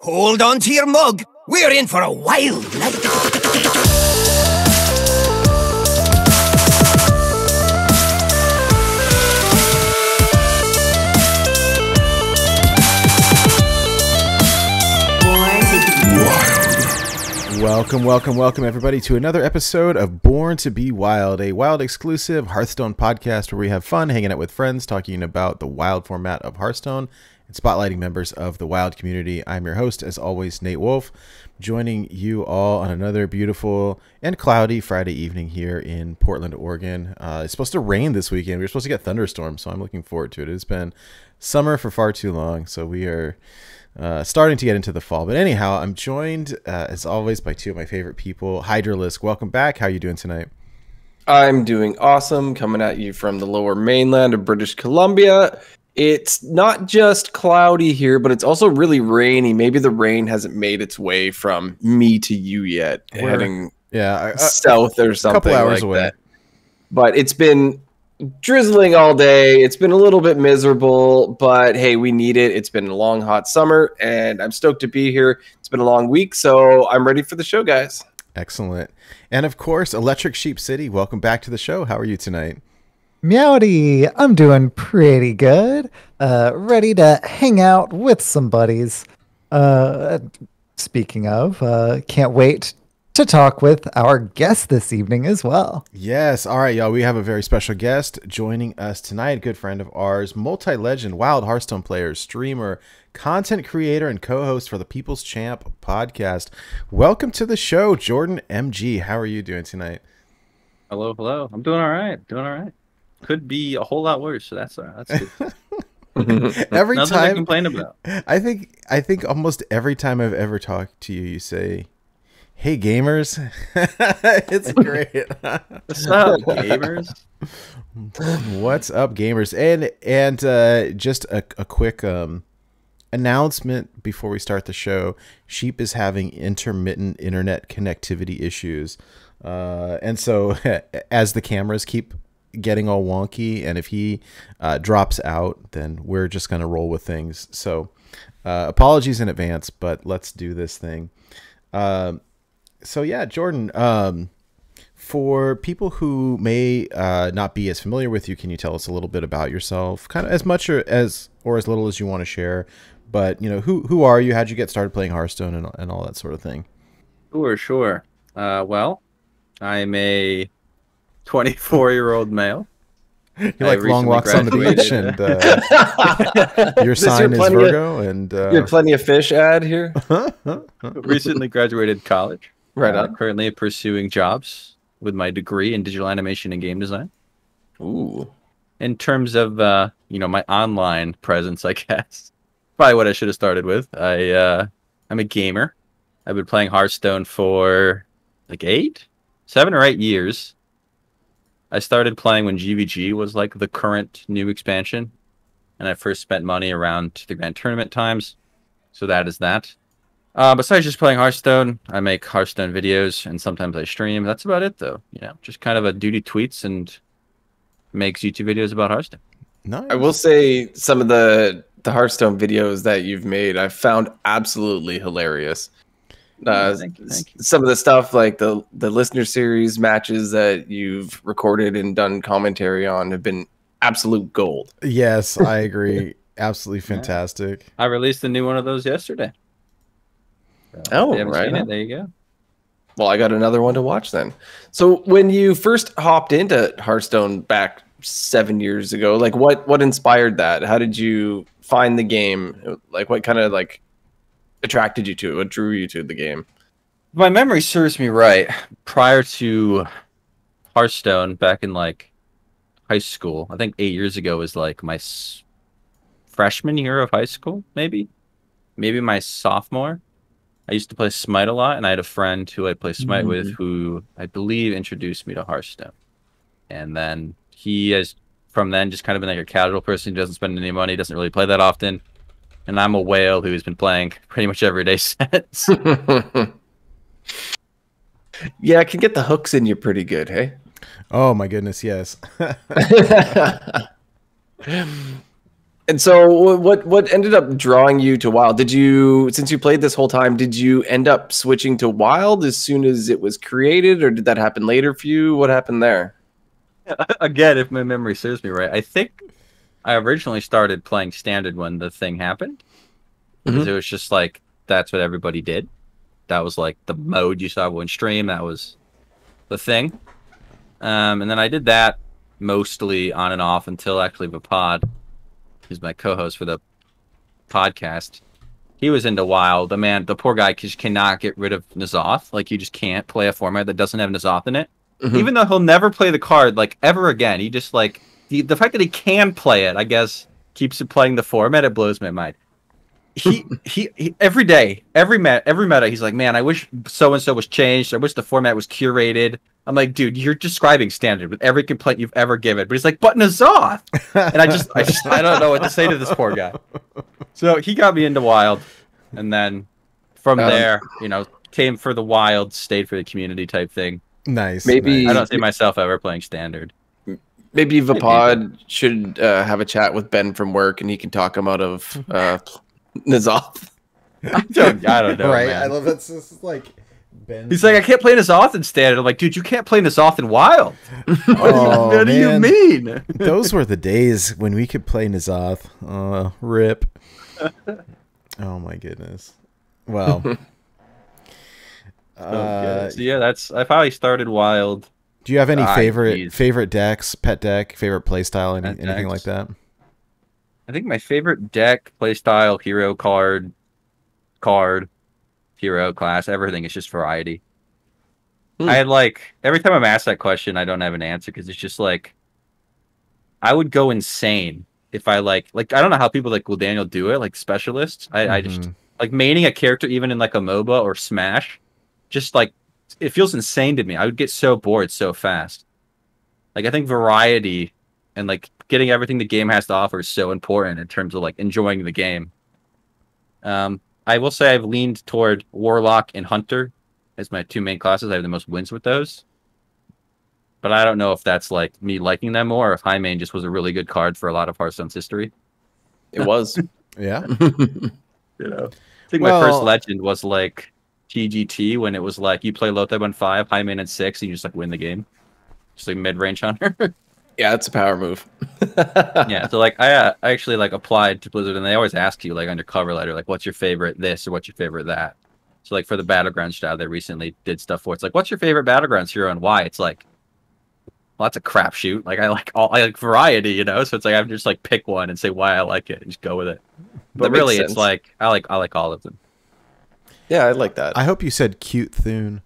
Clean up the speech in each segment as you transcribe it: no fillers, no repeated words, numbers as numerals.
Hold on to your mug. We're in for a wild night. Welcome everybody to another episode of Born to be Wild, a Wild exclusive Hearthstone podcast where we have fun hanging out with friends talking about the Wild format of Hearthstone and spotlighting members of the Wild community. I'm your host, as always, Nate Wolf, joining you all on another beautiful and cloudy Friday evening here in Portland, Oregon. It's supposed to rain this weekend. We're supposed to get thunderstorms, so I'm looking forward to it. It's been summer for far too long, so we are starting to get into the fall. But anyhow, I'm joined, as always, by two of my favorite people. Hydra Sheep, welcome back. How are you doing tonight? I'm doing awesome, coming at you from the lower mainland of British Columbia. It's not just cloudy here, but it's also really rainy. Maybe the rain hasn't made its way from me to you yet, heading south or something couple hours like away. that. But it's been drizzling all day. It's been a little bit miserable, but hey, we need it. It's been a long, hot summer, and I'm stoked to be here. It's been a long week, so I'm ready for the show, guys. Excellent. And of course, Electric Sheep City, welcome back to the show. How are you tonight? Meowdy, I'm doing pretty good. Ready to hang out with some buddies. Speaking of, can't wait to talk with our guest this evening as well. Yes. All right, y'all. We have a very special guest joining us tonight. A good friend of ours, multi-legend, Wild Hearthstone player, streamer, content creator, and co-host for the People's Champ podcast. Welcome to the show, JordanMG. How are you doing tonight? Hello. I'm doing all right. Could be a whole lot worse, so that's good. Every Nothing time to complain about. I think almost every time I've ever talked to you, you say, "Hey gamers." It's great. What's up, gamers? What's up, gamers? And just a quick announcement before we start the show. Sheep is having intermittent internet connectivity issues, and so as the cameras keep getting all wonky, and if he drops out, then we're just going to roll with things. So apologies in advance, but let's do this thing. So yeah, Jordan, for people who may not be as familiar with you, can you tell us a little bit about yourself? Kind of as much or as little as you want to share, but you know, who are you? How'd you get started playing Hearthstone and all that sort of thing? Sure. Well, I'm a 24-year-old male. You like long walks on the beach, and your sign is Virgo, and you have plenty of fish ad here. Recently graduated college. Right on. Currently pursuing jobs with my degree in digital animation and game design. Ooh. In terms of my online presence, I guess probably what I should have started with. I'm a gamer. I've been playing Hearthstone for like 7 or 8 years. I started playing when GVG was like the current new expansion, and I first spent money around the Grand Tournament times. So that is that. Besides just playing Hearthstone, I make Hearthstone videos, and sometimes I stream. That's about it, though. Just kind of a duty tweets and makes YouTube videos about Hearthstone. Nice. I will say some of the Hearthstone videos that you've made, I've found absolutely hilarious. Thank you. Some of the stuff like the listener series matches that you've recorded and done commentary on have been absolute gold. Yes, I agree. Absolutely fantastic. I released a new one of those yesterday. Oh, if you haven't right seen on. it, there you go. Well, I got another one to watch then. So when you first hopped into Hearthstone back 7 years ago, like what inspired that? How did you find the game? Like what kind of like attracted you to it? What drew you to the game? If my memory serves me right, prior to Hearthstone, back in like high school, I think 8 years ago was like my freshman year of high school, maybe my sophomore. I used to play Smite a lot, and I had a friend who I play Smite with who I believe introduced me to Hearthstone. And then he has, from then, just kind of been like a casual person who doesn't spend any money, doesn't really play that often. And I'm a whale who's been playing pretty much every day since. Yeah, I can get the hooks in you pretty good, hey? Oh my goodness, yes. And so what ended up drawing you to Wild? Did you, since you played this whole time, did you end up switching to Wild as soon as it was created, or did that happen later for you? What happened there? Again, if my memory serves me right, I think I originally started playing Standard when the thing happened. Because it was just like, that's what everybody did. That was like the mode you saw everyone stream. That was the thing. And then I did that mostly on and off until actually Vapod, who's my co-host for the podcast, he was into Wild. The poor guy just cannot get rid of N'Zoth. Like, you just can't play a format that doesn't have N'Zoth in it. Even though he'll never play the card, like, ever again. He just, like, the fact that he can play it, I guess, keeps him playing the format. It blows my mind. He every day, every meta, he's like, man, I wish so-and-so was changed. I wish the format was curated. I'm like, dude, you're describing Standard with every complaint you've ever given. But he's like, but N'Zoth. And I don't know what to say to this poor guy. So he got me into Wild. And then from there, you know, came for the Wild, stayed for the community type thing. Nice. Maybe I don't see myself ever playing Standard. Maybe Vapod should have a chat with Ben from work, and he can talk him out of N'Zoth. I don't know, Right. man. I love that. It's like Ben. He's like, I can't play N'Zoth in Standard. I'm like, dude, you can't play N'Zoth in Wild. Oh, what do you man. mean? Those were the days when we could play N'Zoth. Rip. Oh my goodness. Well. So yeah, I probably started Wild. Do you have any favorite decks, pet deck, favorite playstyle, anything like that? I think my favorite deck, playstyle, hero card, hero class, everything is just variety. I like, every time I'm asked that question, I don't have an answer because it's just like, I would go insane if I like I don't know how people like Will Daniel do it, like specialists. I just like maining a character even in like a MOBA or Smash, just like it feels insane to me. I would get so bored so fast. Like, I think variety and like getting everything the game has to offer is so important in terms of like enjoying the game. I will say I've leaned toward Warlock and Hunter as my two main classes. I have the most wins with those. But I don't know if that's like me liking them more, or if High Main just was a really good card for a lot of Hearthstone's history. It was. Yeah. You know, I think my first legend was like TGT, when it was like you play low type on 5, High Main at 6, and you just like win the game. Just like mid-range Hunter. Yeah, it's a power move. Yeah, so like I actually like applied to Blizzard, and they always ask you like on your cover letter, like, what's your favorite this or what's your favorite that. So like for the Battlegrounds style, they recently did stuff for it's like, what's your favorite Battlegrounds hero and why? It's like, well, that's a crapshoot. Like I like variety, you know. So it's like I just like pick one and say why I like it and just go with it. But really, it's like I like all of them. Yeah, I like that. I hope you said cute Thune,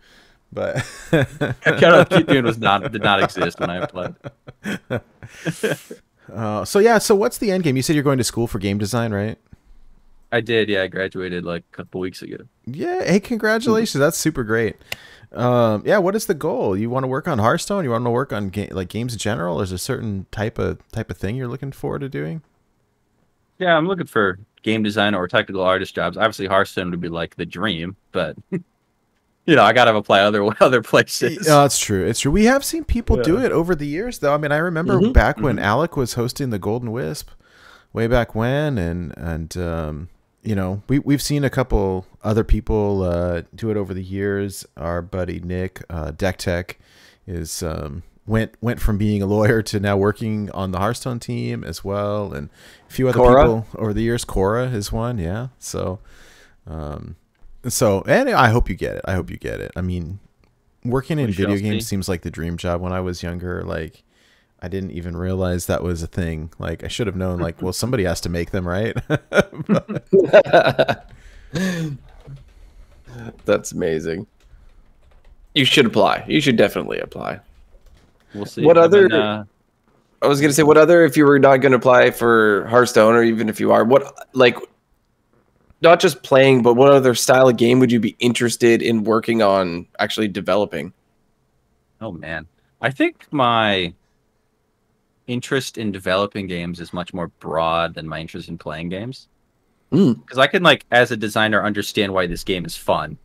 but Cute Thune did not exist when I played. So what's the end game? You said you're going to school for game design, right? I did, yeah. I graduated like a couple weeks ago. Yeah, hey, congratulations. That's super great. Yeah, what is the goal? You want to work on Hearthstone? You want to work on games in general? Is there a certain type of thing you're looking forward to doing? Yeah, I'm looking for game design or technical artist jobs. Obviously, Hearthstone would be like the dream, but you know, I gotta apply other places. Oh, it's true. It's true. We have seen people do it over the years, though. I mean, I remember back when Alec was hosting the Golden Wisp, way back when, and you know, we've seen a couple other people do it over the years. Our buddy Nick, Deck Tech, is went from being a lawyer to now working on the Hearthstone team as well, and a few other people over the years. Cora is one, yeah. So, and I hope you get it. I mean, working in video games seems like the dream job. When I was younger, like, I didn't even realize that was a thing. Like, I should have known, like, well, somebody has to make them, right? That's amazing. You should apply. You should definitely apply. We'll see. What other? I was gonna say, what other? If you were not going to apply for Hearthstone, or even if you are, what, like, not just playing, but what other style of game would you be interested in working on, actually developing? Oh man, I think my interest in developing games is much more broad than my interest in playing games. Because I can, like, as a designer, understand why this game is fun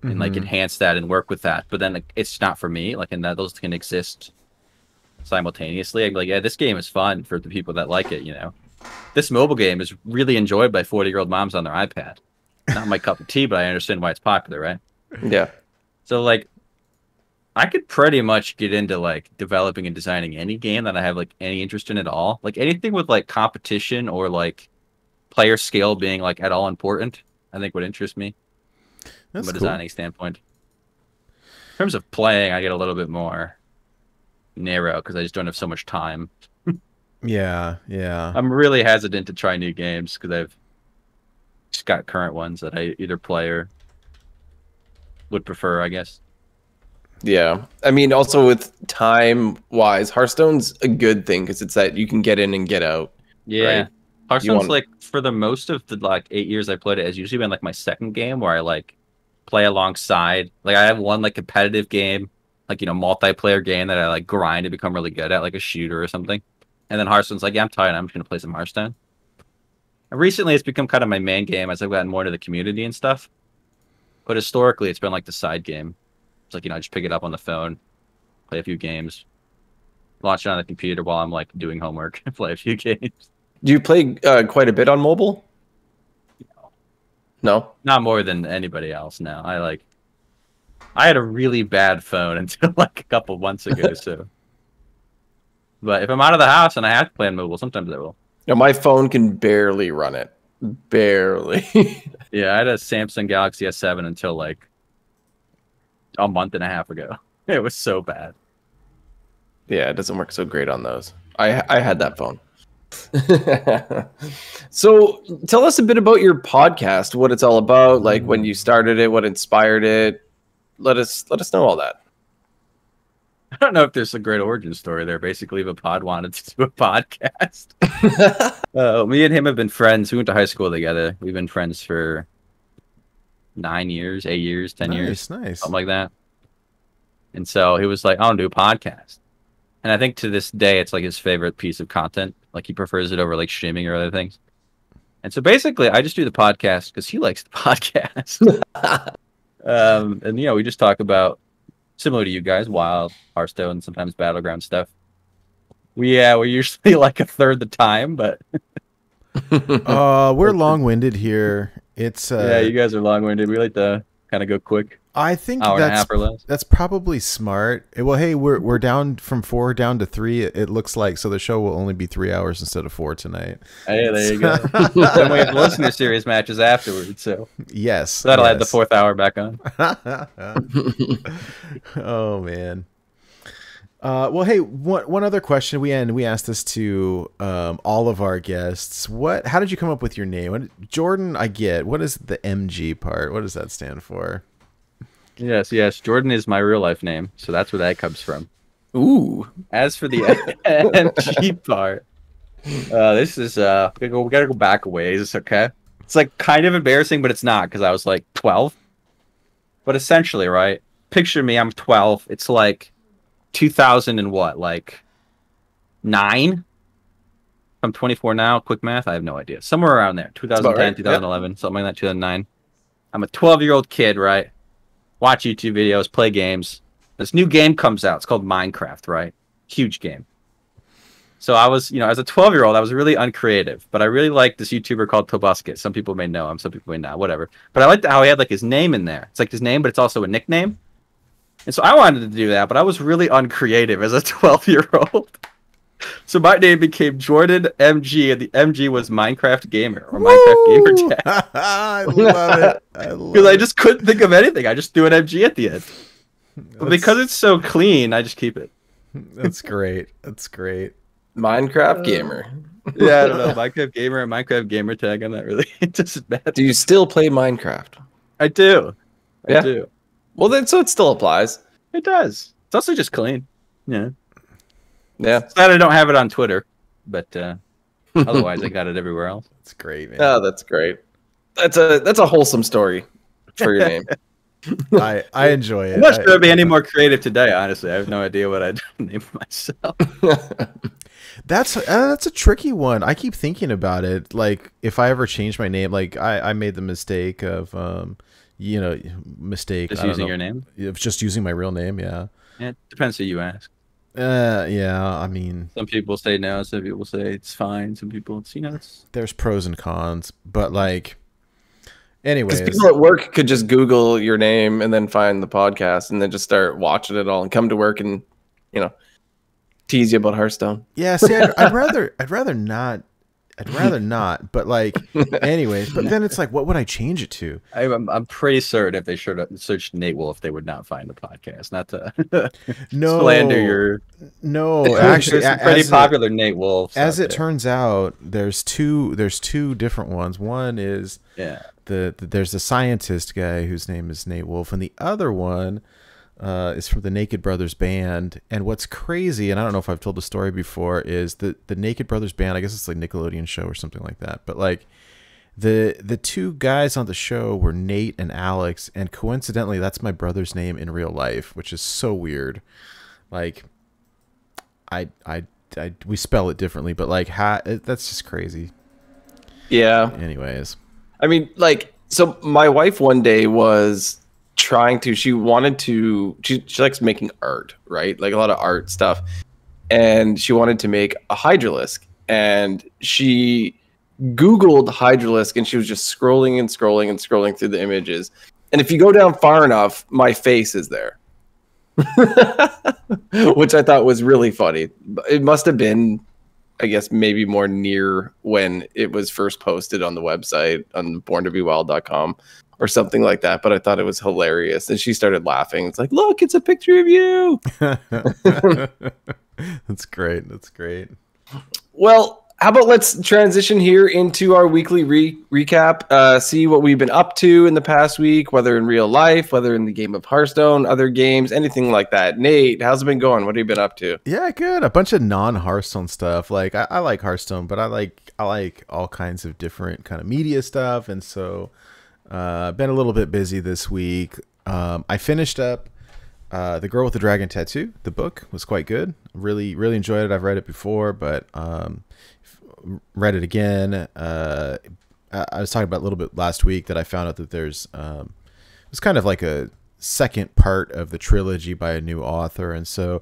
and like enhance that and work with that. But then, like, it's not for me. Like, and that those can exist simultaneously. I'm like, yeah, this game is fun for the people that like it, you know. this mobile game is really enjoyed by 40-year-old moms on their iPad. Not my cup of tea, but I understand why it's popular, right? Yeah. So like, I could pretty much get into like developing and designing any game that I have like any interest in at all. Like anything with like competition or like player scale being like at all important, I think would interest me That's from a cool. designing standpoint. In terms of playing, I get a little bit more narrow because I just don't have so much time. Yeah, yeah. I'm really hesitant to try new games because I've just got current ones that I either play or would prefer, I guess. Yeah. I mean, also with time-wise, Hearthstone's a good thing because it's that you can get in and get out. Yeah. Right? Hearthstone's like, for the most of the like 8 years I played it, has usually been like my second game where I like play alongside. Like I have one like competitive game, like, you know, multiplayer game that I like grind to become really good at, like a shooter or something. And then Hearthstone's like, yeah, I'm tired. I'm just going to play some Hearthstone. And recently it's become kind of my main game as I've gotten more into the community and stuff. But historically it's been like the side game. It's like, you know, I just pick it up on the phone, play a few games, launch it on the computer while I'm like doing homework and play a few games. Do you play quite a bit on mobile? No? Not more than anybody else now. I had a really bad phone until like a couple months ago, so. But if I'm out of the house and I have to play on mobile, sometimes I will. No, my phone can barely run it. Barely. Yeah, I had a Samsung Galaxy S7 until like a month and a half ago. It was so bad. Yeah, it doesn't work so great on those. I had that phone. So tell us a bit about your podcast, what it's all about, like when you started it, what inspired it. Let us know all that. I don't know if there's a great origin story there. Basically, the pod wanted to do a podcast. Me and him have been friends. We went to high school together. We've been friends for 9 years, 8 years, 10 years, Nice. something like that. And so he was like, I want to do a podcast. And I think to this day, it's like his favorite piece of content. Like he prefers it over like streaming or other things. And so basically, I just do the podcast because he likes the podcast. And, you know, we just talk about, similar to you guys, Wild, Hearthstone, sometimes Battleground stuff. We're usually like a third the time, but We're long-winded here. It's yeah, you guys are long-winded. We like to kind of go quick. I think Hour and a half or less. that's probably smart. Well, hey, we're down from 4 down to 3. It looks like, so the show will only be 3 hours instead of 4 tonight. Hey, there you go. Then we have the listener series matches afterwards, so Yes, that'll add the yes. 4th hour back on. Oh man. Well, hey, one other question. We asked this to all of our guests. How did you come up with your name? Jordan, I get. What is the MG part? What does that stand for? Yes. Jordan is my real life name, so that's where that comes from. Ooh. As for the MG part, this is we gotta go back a ways, okay? It's like kind of embarrassing, but it's not because I was like 12. But essentially, right? Picture me, I'm 12. It's like 2000 and what, like 9? I'm 24 now. Quick math, I have no idea. Somewhere around there, 2010, right. 2011, yep. Something like that, 2009. I'm a 12-year-old kid, right? Watch YouTube videos, play games. This new game comes out. It's called Minecraft, right? Huge game. So I was, you know, as a 12-year-old, I was really uncreative, but I really liked this YouTuber called Tobuscus. Some people may know him, some people may not, whatever. But I liked how he had like his name in there. It's like his name, but it's also a nickname. And so I wanted to do that, but I was really uncreative as a 12-year-old. So my name became JordanMG, and the MG was Minecraft Gamer, or Minecraft Gamer Tag. I love it. Because I just couldn't think of anything. I just threw an MG at the end. But because it's so clean, I just keep it. That's great. That's great. Minecraft gamer. Yeah, I don't know. Minecraft Gamer and Minecraft Gamer Tag, I'm not really, it doesn't matter. Do you still play Minecraft? I do. Yeah. I do. Well, then, so it still applies. It does. It's also just clean. Yeah. Yeah. It's that I don't have it on Twitter, but otherwise I got it everywhere else. That's great, man. Oh, that's great. That's a wholesome story for your name. I enjoy it. I'm not sure I'd be any more creative today, honestly. I have no idea what I'd name myself. That's a tricky one. I keep thinking about it. Like, if I ever change my name, like I made the mistake of, Just using your name? of just using my real name. Yeah. Yeah, it depends who you ask. Yeah, I mean, Some people say no, some people say it's fine, some people it's it's there's pros and cons, but like, Because anyways, people at work could just Google your name and then find the podcast and then just start watching it all and come to work and, you know, tease you about Hearthstone. yeah. See, I'd rather not. I'd rather not. But like, anyways. But then it's like, what would I change it to? I'm pretty certain if they searched Nate Wolf, they would not find the podcast. Not to No, slander your. no. Actually, There's some pretty popular Nate Wolves. As it turns out, there's two different ones. One is there's a scientist guy whose name is Nate Wolf, and the other one is from the Naked Brothers Band. And what's crazy, and I don't know if I've told the story before, is that the Naked Brothers Band, I guess it's like Nickelodeon show or something like that, but like the two guys on the show were Nate and Alex, and coincidentally that's my brother's name in real life, which is so weird. Like we spell it differently, but like that's just crazy. Yeah. Anyways, I mean, like, so my wife one day was trying to, she likes making art, right? Like a lot of art stuff. And she wanted to make a Hydralisk. And she Googled Hydralisk and she was just scrolling and scrolling and scrolling through the images. And if you go down far enough, my face is there. Which I thought was really funny. It must have been, I guess, maybe more near when it was first posted on the website on borntobewild.com or something like that. But I thought it was hilarious. And she started laughing. It's like, look, it's a picture of you. That's great. That's great. Well, how about let's transition here into our weekly recap, see what we've been up to in the past week, whether in real life, whether in the game of Hearthstone, other games, anything like that. Nate, how's it been going? What have you been up to? Yeah, good. A bunch of non-Hearthstone stuff. Like I like Hearthstone, but I like all kinds of different kind of media stuff, and so been a little bit busy this week. I finished up The Girl with the Dragon Tattoo. The book was quite good. Really enjoyed it. I've read it before, but read it again. I was talking about a little bit last week that I found out that there's it's kind of like a second part of the trilogy by a new author, and so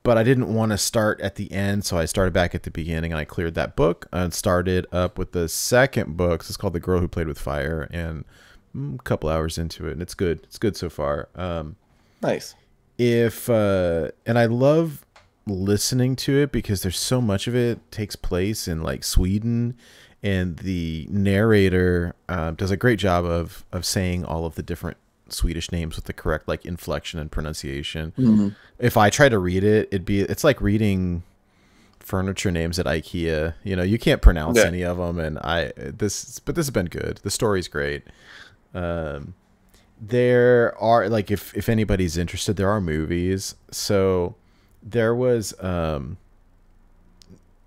but I didn't want to start at the end, so I started back at the beginning and I cleared that book and started up with the second book. So it's called The Girl Who Played with Fire, and a couple hours into it, and it's good. It's good so far. Nice. And I love listening to it because there's so much of it takes place in like Sweden, and the narrator does a great job of saying all of the different Swedish names with the correct like inflection and pronunciation. Mm-hmm. If I try to read it, it's like reading furniture names at IKEA. You know, you can't pronounce any of them, and this has been good. The story's great. There are, like, if anybody's interested, there are movies. So there was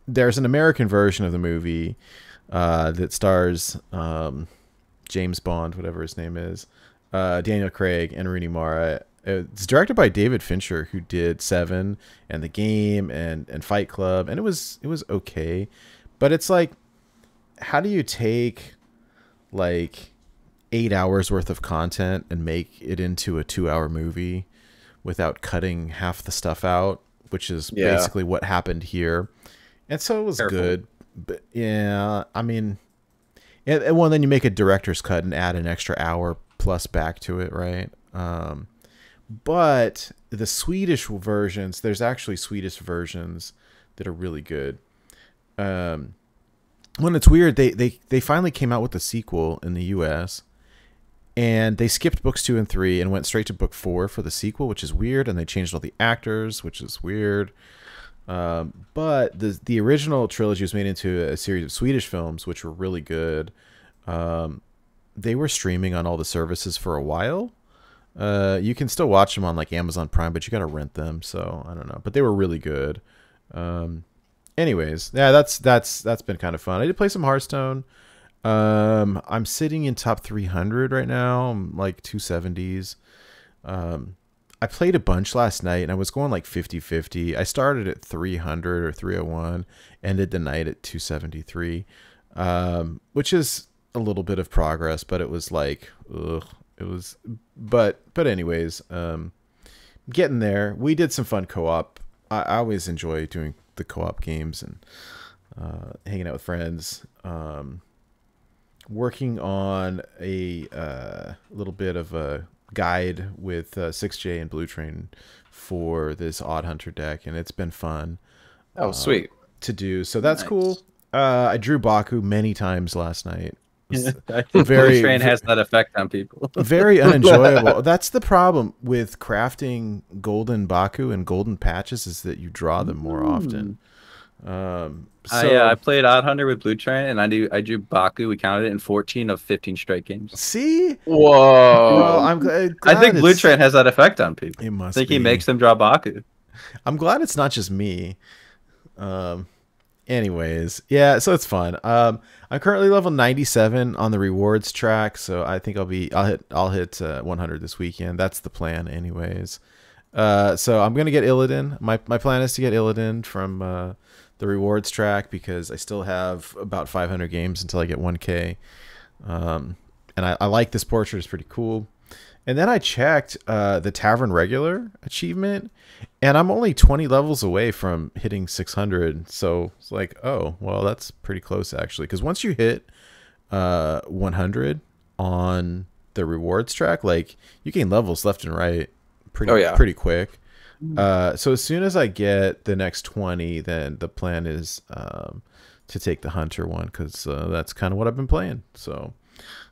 there's an American version of the movie that stars James Bond, whatever his name is, Daniel Craig and Rooney Mara. It's directed by David Fincher, who did Seven and The Game and Fight Club, and it was okay. But it's like, how do you take like 8 hours worth of content and make it into a 2-hour movie without cutting half the stuff out, which is basically what happened here. And so it was good, but yeah, I mean, well, then you make a director's cut and add an extra hour plus back to it, right? But the Swedish versions, there's actually Swedish versions that are really good. When it's weird, they finally came out with a sequel in the US, and they skipped books 2 and 3 and went straight to book 4 for the sequel, which is weird. And they changed all the actors, which is weird. But the original trilogy was made into a series of Swedish films, which were really good. They were streaming on all the services for a while. You can still watch them on like Amazon Prime, but you got to rent them. So I don't know, but they were really good. Anyways, yeah, that's been kind of fun. I did play some Hearthstone. I'm sitting in top 300 right now. I'm like 270s. I played a bunch last night and I was going like 50-50. I started at 300 or 301, ended the night at 273, which is a little bit of progress, but it was like, ugh, it was, but anyways, getting there. We did some fun co-op. I always enjoy doing the co-op games and hanging out with friends. Working on a little bit of a guide with 6J and Blue Train for this Odd Hunter deck, and it's been fun. Oh, sweet. To do. So that's cool. I drew Baku many times last night. I think Blue Train has that effect on people. Very unenjoyable. That's the problem with crafting golden Baku and golden patches, is that you draw them more often. I played Odd Hunter with Blue Train, and I drew Baku. We counted it in 14 of 15 straight games. See? Whoa! Well, I'm glad I think Blue Train has that effect on people. It must I think be. he makes them draw Baku. I'm glad it's not just me. Anyways, yeah, so it's fun. I'm currently level 97 on the rewards track, so I think I'll hit 100 this weekend. That's the plan, anyways. So I'm gonna get Illidan. My plan is to get Illidan from the rewards track, because I still have about 500 games until I get 1K. And I like this portrait; it's pretty cool. And then I checked the Tavern Regular achievement, and I'm only 20 levels away from hitting 600. So it's like, oh, well, that's pretty close, actually. Because once you hit 100 on the rewards track, like, you gain levels left and right pretty quick. So as soon as I get the next 20, then the plan is to take the Hunter one, because that's kind of what I've been playing. So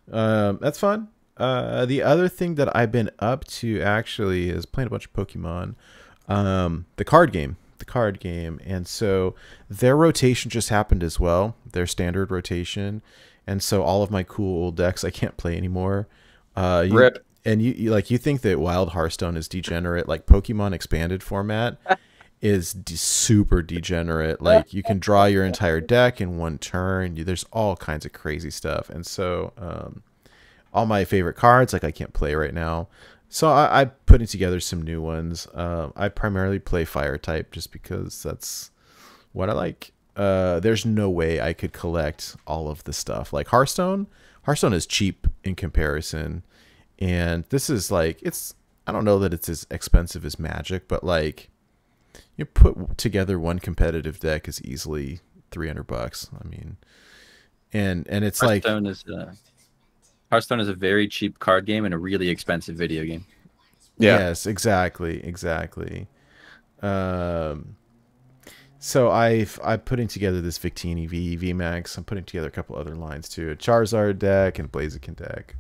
that's fun. The other thing that I've been up to actually is playing a bunch of Pokemon, the card game. And so their rotation just happened as well, their standard rotation. And so all of my cool old decks I can't play anymore. Rip. And you think that Wild Hearthstone is degenerate, like Pokemon expanded format is super degenerate. Like, you can draw your entire deck in one turn. There's all kinds of crazy stuff. And so, all my favorite cards, like, I can't play right now. So I'm putting together some new ones. I primarily play fire type just because that's what I like. There's no way I could collect all of the stuff. Like Hearthstone is cheap in comparison. And this is like, I don't know that it's as expensive as Magic, but like, you put together one competitive deck is easily $300. I mean, and it's Hearthstone is a very cheap card game and a really expensive video game. Yeah. Yes, exactly. So I'm putting together this Victini VMAX. I'm putting together a couple other lines too. A Charizard deck and Blaziken deck.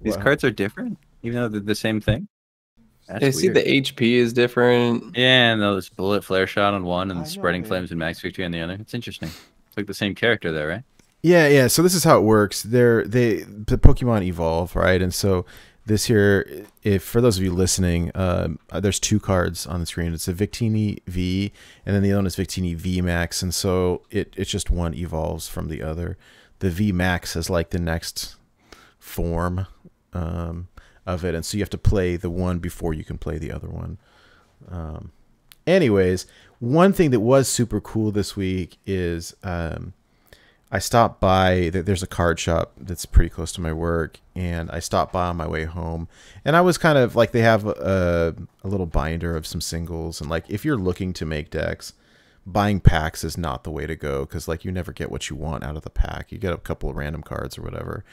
These cards are different, even though they're the same thing. I see the HP is different. Yeah, and there's Bullet Flare Shot on one and Spreading Flames and Max Victory on the other. It's interesting. It's like the same character there, right? Yeah. So this is how it works. The Pokemon evolve, right? And so this here, if for those of you listening, there's two cards on the screen. It's a Victini V, and then the other one is Victini V Max. And so it's just one evolves from the other. The V Max is like the next form of it, and so you have to play the one before you can play the other one. Anyways, one thing that was super cool this week is I stopped by, there's a card shop that's pretty close to my work, and I stopped by on my way home, and I was kind of like, they have a little binder of some singles, and like, if you're looking to make decks, buying packs is not the way to go, because like, you never get what you want out of the pack. You get a couple of random cards or whatever.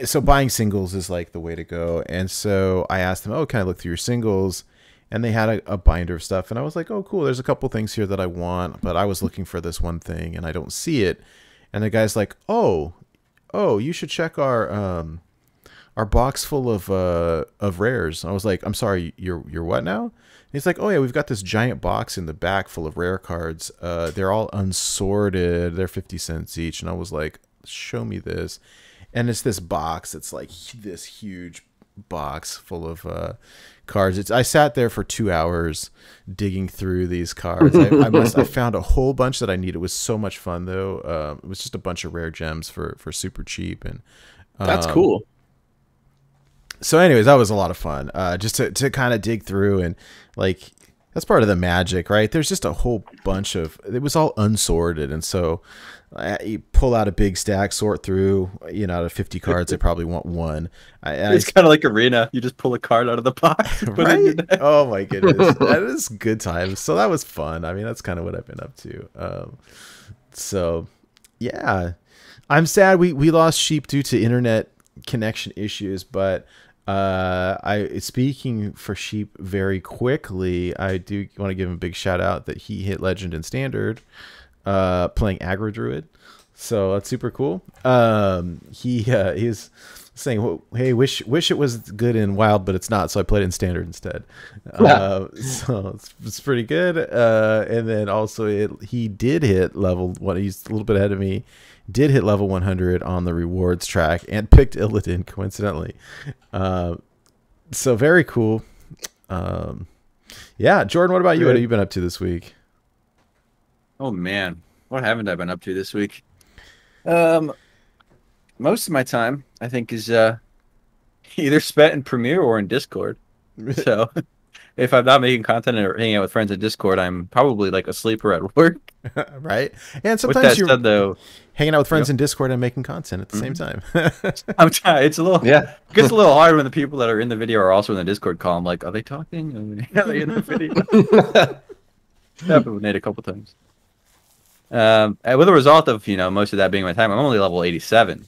So buying singles is like the way to go. And so I asked them, oh, can I look through your singles? And they had a binder of stuff. And I was like, oh, cool. There's a couple things here that I want, but I was looking for this one thing and I don't see it. And the guy's like, oh, you should check our box full of rares. I was like, I'm sorry, you're what now? And he's like, oh yeah, we've got this giant box in the back full of rare cards. They're all unsorted. They're 50 cents each. And I was like, show me this. And it's this box. It's like this huge box full of cards. I sat there for 2 hours digging through these cards. I found a whole bunch that I needed. It was so much fun though. It was just a bunch of rare gems for super cheap, and that's cool. So anyways, that was a lot of fun. Just to kind of dig through, and like, That's part of the magic, right? There's just a whole bunch of, it was all unsorted. And so you pull out a big stack, sort through, out of 50 cards, I probably want one. It's kind of like Arena. You just pull a card out of the box. And put it in your right? deck. Oh my goodness. That is good times. So that was fun. I mean, that's kind of what I've been up to. So yeah, I'm sad we lost Sheep due to internet connection issues, but speaking for Sheep very quickly, I do want to give him a big shout out that he hit Legend and Standard, playing Aggro Druid. So that's super cool. He's saying, well, hey, wish it was good in Wild, but it's not, so I played it in Standard instead. So it's pretty good. And then also he did hit level 1. He's a little bit ahead of me. Did hit level 100 on the rewards track and picked Illidan coincidentally. So very cool. Yeah, Jordan, what about you? What have you been up to this week? Oh man, what haven't I been up to this week? Most of my time, I think, is either spent in Premiere or in Discord. So if I'm not making content or hanging out with friends in Discord, I'm probably like a sleeper at work. Right. And sometimes With that you're said, though, hanging out with friends in Discord and making content at the same time. I'm trying. It's a little It gets a little hard when the people that are in the video are also in the Discord call. I'm like, are they talking? Are they in the video? Happened with Nate a couple times. And with the result of most of that being my time, I'm only level 87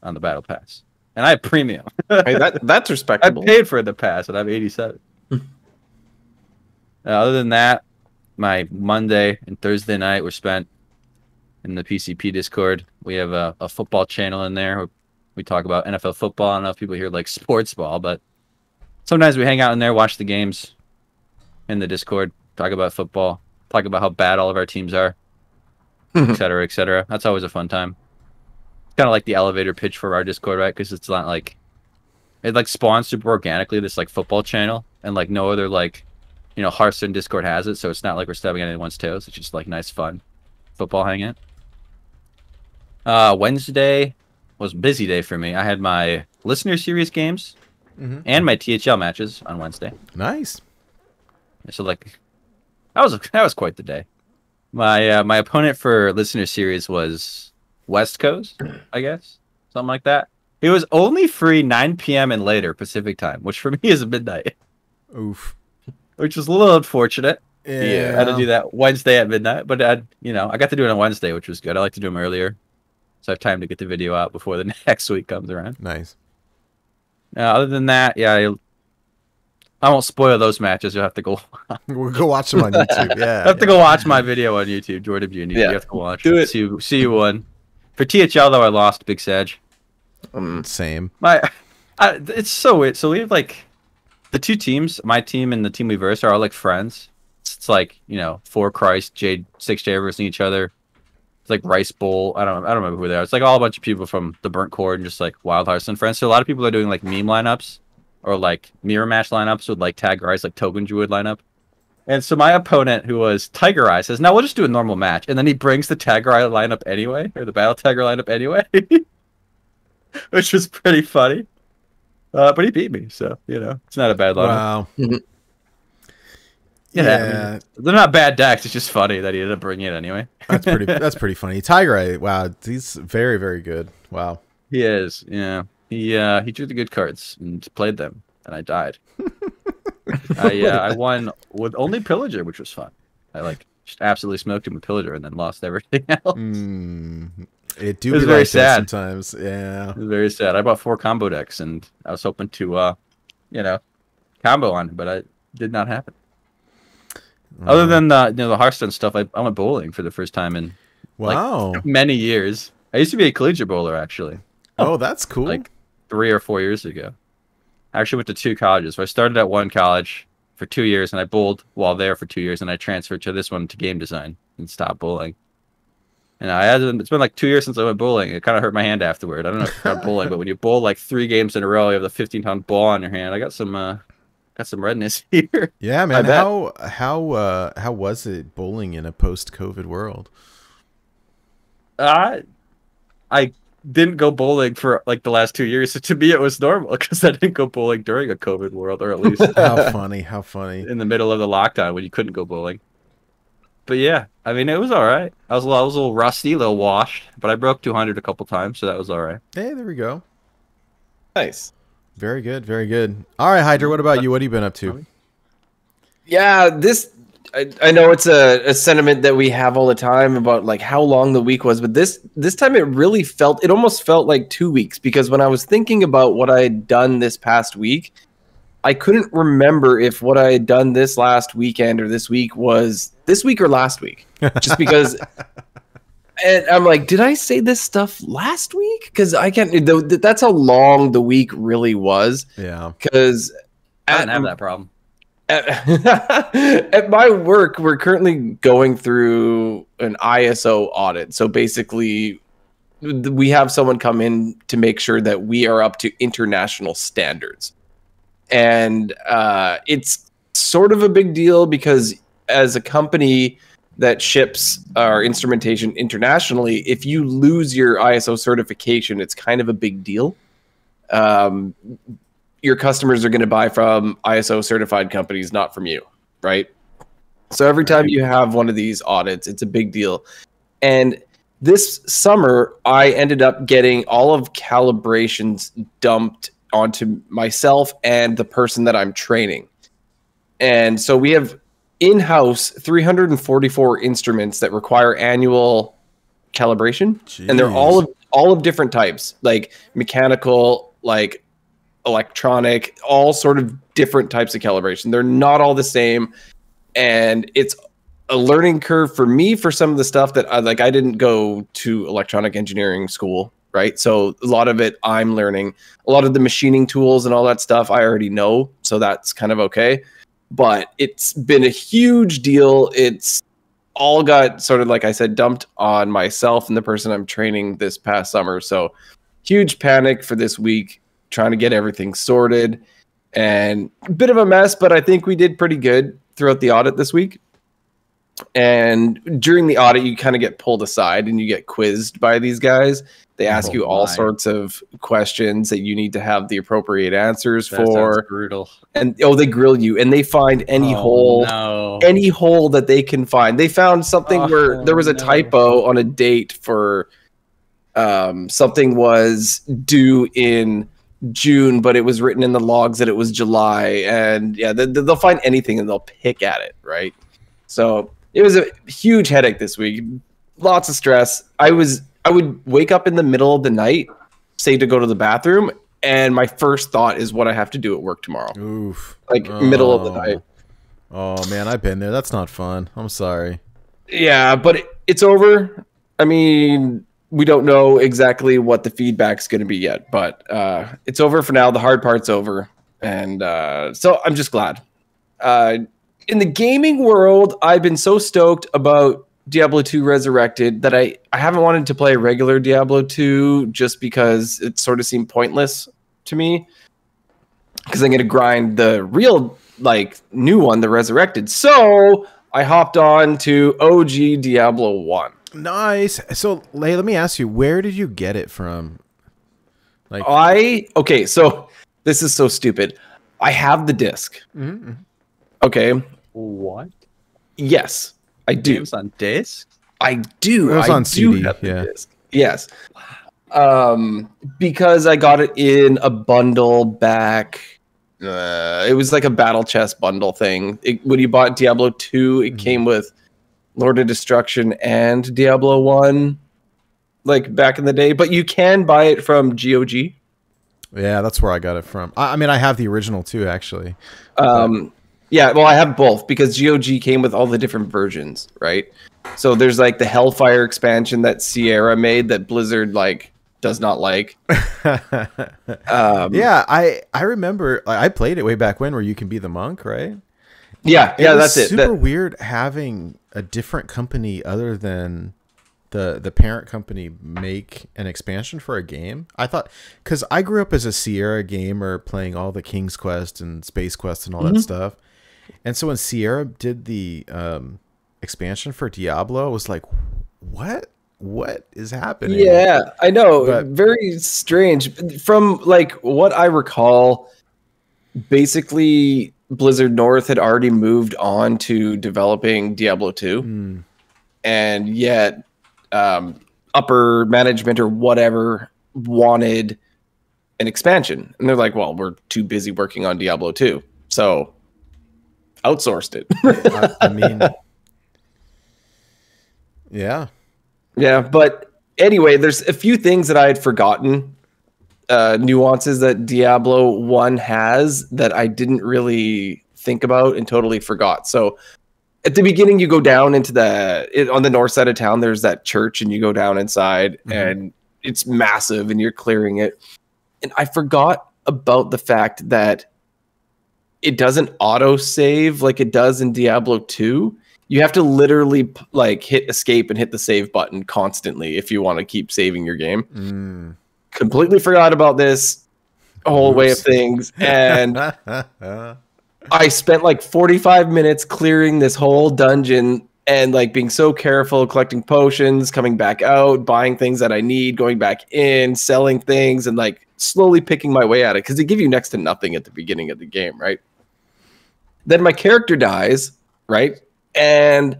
on the battle pass, and I have premium. Hey, that's I respectable. paid for the pass, and I'm 87. Other than that, my Monday and Thursday night were spent in the PCP Discord. We have a football channel in there where we talk about NFL football. I don't know if people here like sports ball, but sometimes we hang out in there, watch the games in the Discord, talk about football, talk about how bad all of our teams are, et cetera, et cetera. That's always a fun time. It's kind of like the elevator pitch for our Discord, right? Because it's not like it like spawns super organically, this like football channel, and like no other like Hearthstone Discord has it, so it's not like we're stepping on anyone's toes. It's just like nice, fun football hanging. Wednesday was a busy day for me. I had my listener series games and my THL matches on Wednesday. Nice. So like that was quite the day. My opponent for listener series was West Coast, I guess, something like that. It was only free 9 p.m. and later Pacific time, which for me is midnight. Oof. Which was a little unfortunate. Yeah. I had to do that Wednesday at midnight, but I got to do it on Wednesday, which was good. I like to do them earlier, so I have time to get the video out before the next week comes around. Nice. Other than that, yeah, I won't spoil those matches. You'll have to go. We'll go watch them on YouTube. Yeah. I have to go watch my video on YouTube, JordanMG. You have to watch. Do it. See you won. For THL though, I lost. Big Sag. Same. It's so weird. So we have like the two teams, my team and the team we verse, are all like friends. It's like 4 Christ, Jade, 6J versing each other. It's like Rice Bowl. I don't remember who they are. It's like all a bunch of people from the Burnt Cord and just like Wild Hearthstone friends. So a lot of people are doing like meme lineups or like mirror match lineups with like Tag Rice, like Token Druid lineup. And so my opponent, who was Tiger Eye, says, "No, we'll just do a normal match." And then he brings the Tiger Eye lineup anyway, or the Battle Tiger lineup anyway, which was pretty funny. But he beat me, so it's not a bad lineup. Wow. Yeah, I mean, they're not bad decks. It's just funny that he ended up bringing it anyway. That's pretty funny. Tiger Eye, wow, he's very, very good. Wow. He is. Yeah, he drew the good cards and played them, and I died. I won with only Pillager, which was fun. I just absolutely smoked him with Pillager and then lost everything else. It was very sad sometimes. Yeah, it was very sad. I bought 4 combo decks and I was hoping to combo on, but it did not happen. Other than the Hearthstone stuff, I went bowling for the first time in many years. I used to be a collegiate bowler actually. Oh, that's cool. Like 3 or 4 years ago. I actually went to 2 colleges. So I started at one college for 2 years, and I bowled while there for 2 years, and I transferred to this one to game design and stopped bowling. And it's been like 2 years since I went bowling. It kind of hurt my hand afterward. I don't know if you're bowling, but when you bowl like 3 games in a row, you have the 15-pound ball on your hand. I got some redness here. Yeah, man. How was it bowling in a post-COVID world? I didn't go bowling for like the last 2 years. So to me, it was normal because I didn't go bowling during a COVID world, or at least How funny! How funny! in the middle of the lockdown when you couldn't go bowling. But yeah, I mean, it was all right. I was a little rusty, a little washed, but I broke 200 a couple times, so that was all right. Hey, there we go. Nice. Very good. Very good. All right, Hydra. What about you? What have you been up to? Yeah, I know it's a sentiment that we have all the time about like how long the week was, but this time it almost felt like 2 weeks, because when I was thinking about what I had done this past week, I couldn't remember if what I had done this last weekend or this week was this week or last week. Just because, and I'm like, did I say this stuff last week? Because I can't. That's how long the week really was. Yeah. Because I didn't have that problem. At my work, we're currently going through an ISO audit. So basically, we have someone come in to make sure that we are up to international standards. And it's sort of a big deal because as a company that ships our instrumentation internationally, if you lose your ISO certification, it's kind of a big deal. Your customers are going to buy from ISO certified companies, not from you, right? So every time you have one of these audits, it's a big deal. And this summer, I ended up getting all of calibrations dumped onto myself and the person that I'm training. And so we have in-house 344 instruments that require annual calibration. Jeez. And they're all of different types, like mechanical, like electronic, all sort of different types of calibration. They're not all the same. And it's a learning curve for me for some of the stuff that I didn't go to electronic engineering school, right? So a lot of it I'm learning. A lot of the machining tools and all that stuff I already know, so that's kind of okay. But it's been a huge deal. It's all got sort of, like I said, dumped on myself and the person I'm training this past summer. So huge panic for this week, trying to get everything sorted, and a bit of a mess, but I think we did pretty good throughout the audit this week. And during the audit, you kind of get pulled aside and you get quizzed by these guys. They ask you all sorts of questions that you need to have the appropriate answers for. Sounds brutal. And they grill you, and they find any hole that they can find. They found something where there was a typo on a date for something was due in June, but it was written in the logs that it was July. And yeah, they'll find anything and they'll pick at it, right? So it was a huge headache this week. Lots of stress. I would wake up in the middle of the night, say to go to the bathroom, and my first thought is what I have to do at work tomorrow. Oof. Like middle of the night. Oh man, I've been there. That's not fun. I'm sorry. Yeah, but it's over. I mean, we don't know exactly what the feedback's going to be yet, but it's over for now. The hard part's over. And so I'm just glad. In the gaming world, I've been so stoked about Diablo 2 Resurrected that I haven't wanted to play regular Diablo 2 just because it sort of seemed pointless to me, because I'm going to grind the real, like, new one, the Resurrected. So I hopped on to OG Diablo 1. Nice. So, let me ask you, where did you get it from? Like, okay, so this is so stupid. I have the disc. Mm-hmm. Okay. What? Yes, I do. Games on disc? I do. It was on CD. Have the disc. Yes. Because I got it in a bundle back. It was like a battle chest bundle thing. When you bought Diablo 2, it came with Lord of Destruction and Diablo 1, like back in the day. But you can buy it from GOG. Yeah, that's where I got it from. I mean, I have the original too, actually. Yeah, well, I have both because GOG came with all the different versions, right? So there's like the Hellfire expansion that Sierra made that Blizzard like does not like. Yeah, I remember I played it way back when, where you can be the monk, right? Yeah, that's it. Super weird having a different company other than the parent company make an expansion for a game. I thought, because I grew up as a Sierra gamer playing all the King's Quest and Space Quest and all that stuff. And so when Sierra did the expansion for Diablo, I was like, what? what is happening? Yeah, I know. But- Very strange. From like what I recall, basically Blizzard North had already moved on to developing Diablo 2. And yet upper management or whatever wanted an expansion. And they're like, well, we're too busy working on Diablo 2. So outsourced it. I mean, yeah. Yeah, but anyway, there's a few things that I had forgotten, nuances that Diablo 1 has that I didn't really think about and totally forgot. So at the beginning, you go down into on the north side of town, there's that church, and you go down inside, and it's massive, and you're clearing it. And I forgot about the fact that it doesn't auto save like it does in Diablo 2. You have to literally like hit escape and hit the save button constantly if you want to keep saving your game. Completely forgot about this whole way of things. And I spent like 45 minutes clearing this whole dungeon and like being so careful, collecting potions, coming back out, buying things that I need, going back in, selling things, and like slowly picking my way at it because they give you next to nothing at the beginning of the game, right? Then my character dies, right? And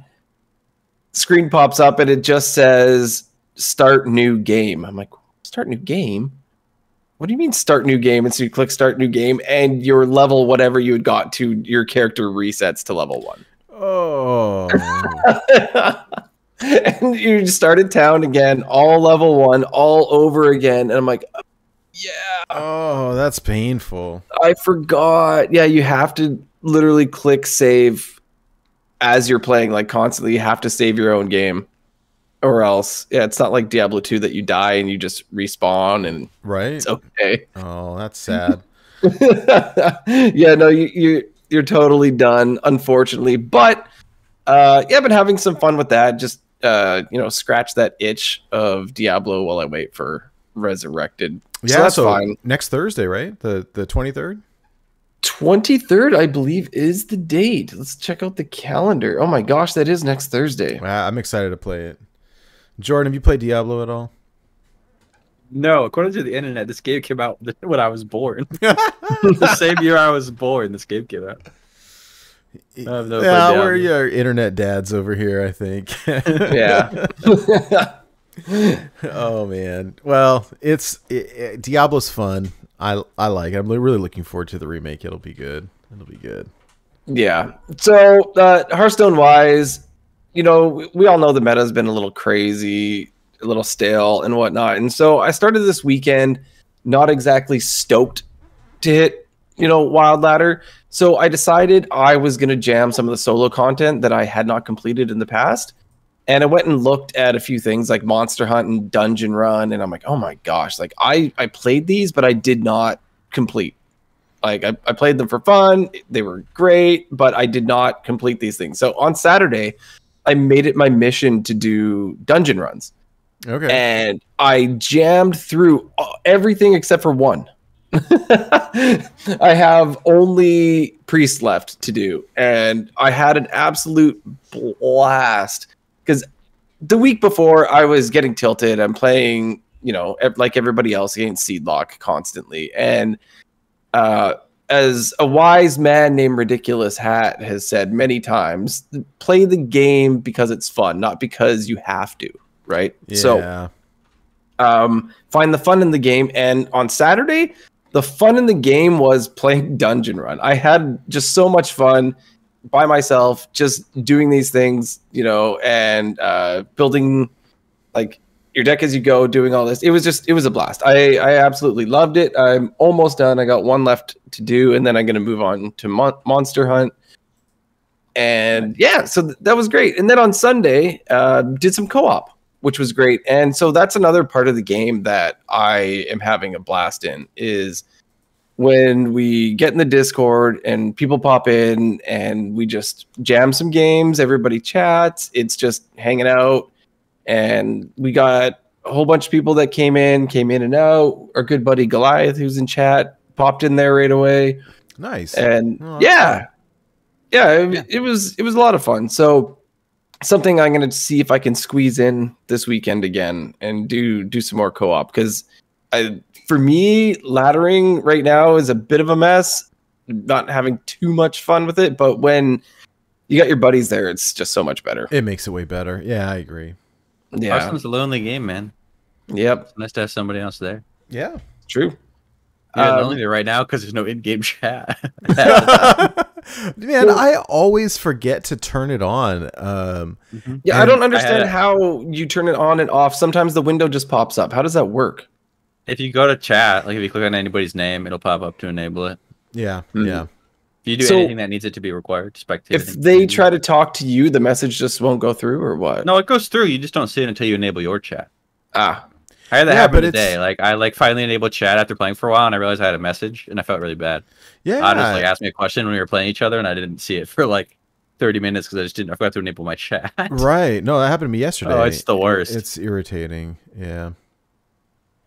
screen pops up and it just says start new game. I'm like, start new game? What do you mean start new game? And so you click start new game and your level, whatever you had got to, your character resets to level 1. Oh. And you started town again, all level 1, all over again. And I'm like, yeah. Oh, that's painful. I forgot. Yeah, you have to literally click save as you're playing, like constantly. You have to save your own game. Or else, yeah, it's not like Diablo 2 that you die and you just respawn and it's okay. Oh, that's sad. Yeah, no, you're totally done, unfortunately. But yeah, I've been having some fun with that. Just scratch that itch of Diablo while I wait for Resurrected. Yeah, so that's fine. Next Thursday, right? The 23rd? 23rd, I believe, is the date. Let's check out the calendar. Oh my gosh, that is next Thursday. Wow, I'm excited to play it. Jordan, have you played Diablo at all? No, according to the internet, this game came out when I was born. The same year I was born, this game came out. We're your internet dads over here, I think. Yeah. Oh man. Well, Diablo's fun. I like it. I'm really looking forward to the remake. It'll be good. Yeah. So Hearthstone wise, we all know the meta has been a little crazy, a little stale and whatnot. And so I started this weekend not exactly stoked to hit, Wild Ladder. So I decided I was going to jam some of the solo content that I had not completed in the past. And I went and looked at a few things like Monster Hunt and Dungeon Run. And I'm like, oh my gosh, like I played these, but I did not complete. Like I played them for fun. They were great, but I did not complete these things. So on Saturday, I made it my mission to do dungeon runs. Okay. And I jammed through everything except for one. I have only priest left to do. And I had an absolute blast. Because the week before, I was getting tilted. I'm playing, like everybody else, against Seedlock constantly. And as a wise man named Ridiculous Hat has said many times, play the game because it's fun, not because you have to, right? Yeah. So find the fun in the game. And on Saturday, the fun in the game was playing Dungeon Run. I had just so much fun by myself, just doing these things, and building like your deck as you go, doing all this. It was a blast. I absolutely loved it. I'm almost done. I got one left to do, and then I'm going to move on to Monster Hunt. And yeah, so that was great. And then on Sunday, did some co-op, which was great. And so that's another part of the game that I am having a blast in, is when we get in the Discord and people pop in and we just jam some games, everybody chats, it's just hanging out. And we got a whole bunch of people that came in and out. Our good buddy Goliath, who's in chat, popped in there right away. Nice. And it was a lot of fun. So something I'm going to see if I can squeeze in this weekend again and do some more co-op, because for me, laddering right now is a bit of a mess. Not having too much fun with it, but when you got your buddies there, it's just so much better. It makes it way better. Yeah, I agree. Yeah. Hearthstone's a lonely game, man. Yep. It's nice to have somebody else there. Yeah. True. You're lonely right now because there's no in-game chat. Man, I always forget to turn it on. Yeah, I don't understand how you turn it on and off. Sometimes the window just pops up. How does that work? If you go to chat, like if you click on anybody's name, it'll pop up to enable it. Yeah, yeah. If you do anything that needs it to be required, spectate. If they try to talk to you, the message just won't go through, or what? No, it goes through. You just don't see it until you enable your chat. Ah. I had that happen today. Like I finally enabled chat after playing for a while, and I realized I had a message, and I felt really bad. Yeah. I just like asked me a question when we were playing each other, and I didn't see it for like 30 minutes because I forgot to enable my chat. Right. No, that happened to me yesterday. Oh, it's the worst. It's irritating. Yeah.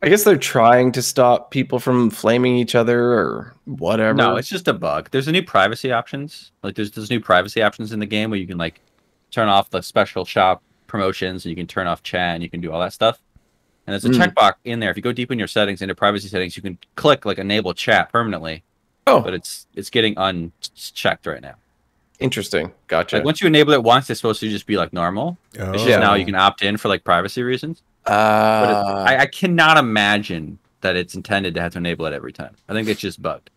I guess they're trying to stop people from flaming each other or whatever. No, it's just a bug. There's a new privacy options. Like there's new privacy options in the game where you can like turn off the special shop promotions, and you can turn off chat, and you can do all that stuff. And there's a checkbox in there. If you go deep in your settings, into privacy settings, you can click like enable chat permanently. Oh, but it's getting unchecked right now. Interesting. Gotcha. Like once you enable it once, it's supposed to just be like normal. Oh. It's just now you can opt in for like privacy reasons. But I cannot imagine that it's intended to have to enable it every time. I think it's just bugged.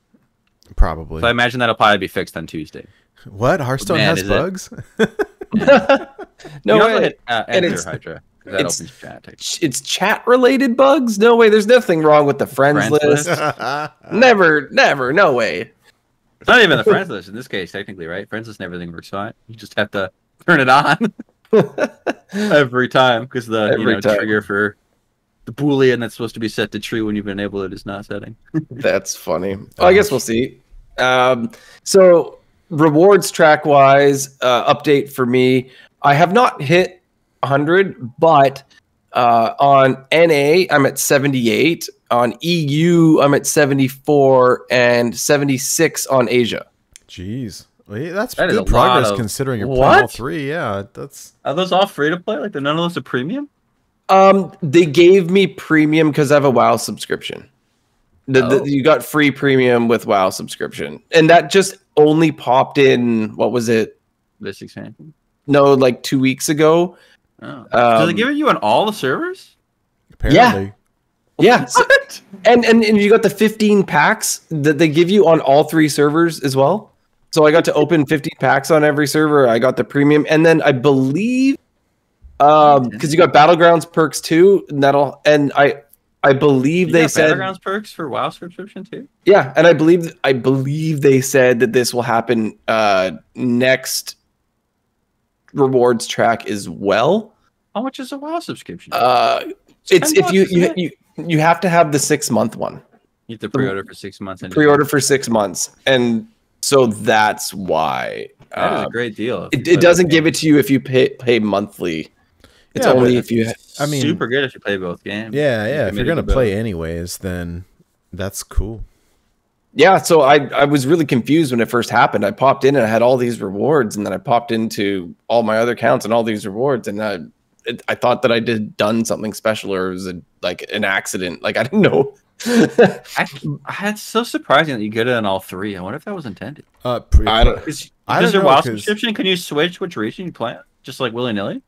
Probably. So I imagine that'll probably be fixed on Tuesday. What? Hearthstone has bugs? No way. Hit, enter Hydra. That opens chat. It's chat related bugs? No way. There's nothing wrong with the friends list. Never. No way. It's not even the friends list in this case, technically, right? Friends list and everything works fine. You just have to turn it on every time because the trigger for the Boolean that's supposed to be set to true when you've enabled it is not setting. That's funny. Well, I guess we'll see. So rewards track wise, update for me. I have not hit 100, but on NA I'm at 78. On EU I'm at 74 and 76 on Asia. Jeez. Well, that's that good progress considering you're playing all three. Yeah, that's. Are those all free to play? Like none of those are premium? They gave me premium because I have a WoW subscription. You got free premium with WoW subscription, and that just only popped in. What was it? This expansion? No, like 2 weeks ago. Oh. Do they give it you on all the servers? Apparently. Yeah. So, and you got the 15 packs that they give you on all 3 servers as well. So I got to open 15 packs on every server. I got the premium, and then I believe because you got Battlegrounds perks too, and I believe they said Battlegrounds perks for WoW subscription too. Yeah, and I believe they said that this will happen next rewards track as well. How much is a WoW subscription? It's if you have to have the 6-month one. You have to pre-order for 6 months. Pre-order for 6 months, and so that's why. That is a great deal. It doesn't give it to you if you pay monthly. It's only if you. I mean, super good if you play both games. Yeah. If you're gonna play anyways, then that's cool. Yeah, so I was really confused when it first happened. I popped in and I had all these rewards, and then I popped into all my other accounts and all these rewards, and I thought that I done something special, or it was an accident. Like I didn't know. It's so surprising that you get it on all 3. I wonder if that was intended. I don't. Does your WoW subscription? Can you switch which region you play on? Just like willy nilly?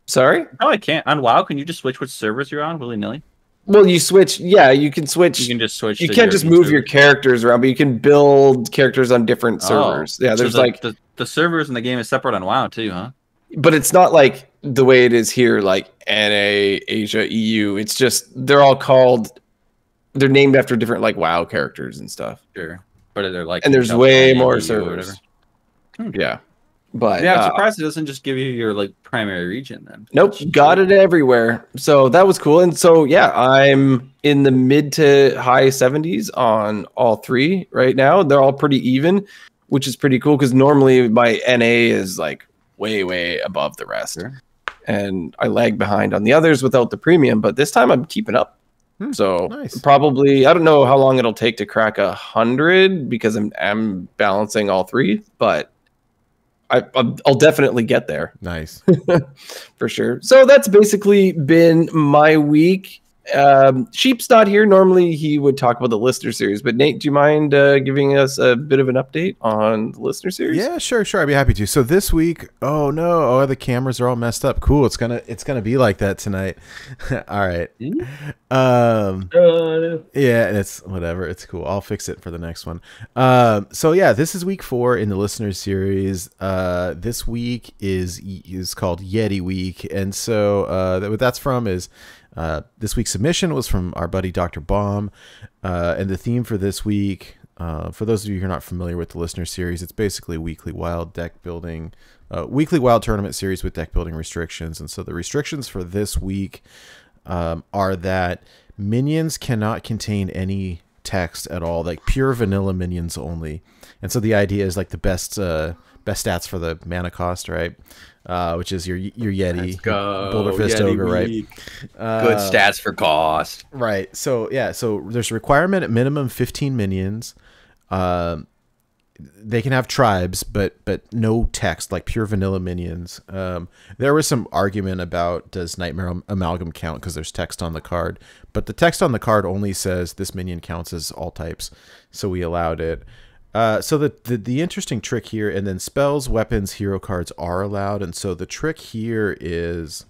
Sorry? No, I can't. On WoW, can you just switch which servers you're on willy nilly? Well, you switch. Yeah, you can switch. You can just switch. You can't just move your characters around, but you can build characters on different servers. Yeah, there's the servers in the game is separate on WoW too, huh? But it's not like the way it is here, like NA, Asia, EU. It's just they're named after different like WoW characters and stuff. Sure, but they're like, and there's way more servers. Yeah. But yeah, I'm surprised it doesn't just give you your like primary region then. Nope, got it everywhere. So that was cool. And so yeah, I'm in the mid to high 70s on all 3 right now. They're all pretty even, which is pretty cool because normally my NA is like way above the rest. Sure. And I lag behind on the others without the premium, but this time I'm keeping up. So nice. Probably I don't know how long it'll take to crack 100 because I'm balancing all 3, but I'll definitely get there. Nice. For sure. So that's basically been my week. Sheep's not here. Normally he would talk about the listener series, but Nate, do you mind giving us a bit of an update on the listener series? Yeah, sure. I'd be happy to. So this week, oh no, the cameras are all messed up. Cool. It's gonna be like that tonight. All right. Yeah, it's whatever. It's cool. I'll fix it for the next one. So yeah, this is week 4 in the listener series. This week is called Yeti Week, and so what that's from is. This week's submission was from our buddy Dr. Baum, and the theme for this week, for those of you who are not familiar with the listener series, it's basically weekly wild deck building, weekly wild tournament series with deck building restrictions. And so the restrictions for this week are that minions cannot contain any text at all, like pure vanilla minions only. And so the idea is like the best stats for the mana cost, right? Which is your Yeti, Boulder Fist Yeti Ogre, right? Good stats for cost. Right. So yeah, so there's a requirement at minimum 15 minions. They can have tribes, but no text, like pure vanilla minions. There was some argument about does Nightmare Amalgam count because there's text on the card, but the text on the card only says this minion counts as all types, so we allowed it. So the interesting trick here, and then spells, weapons, hero cards are allowed. And so the trick here is,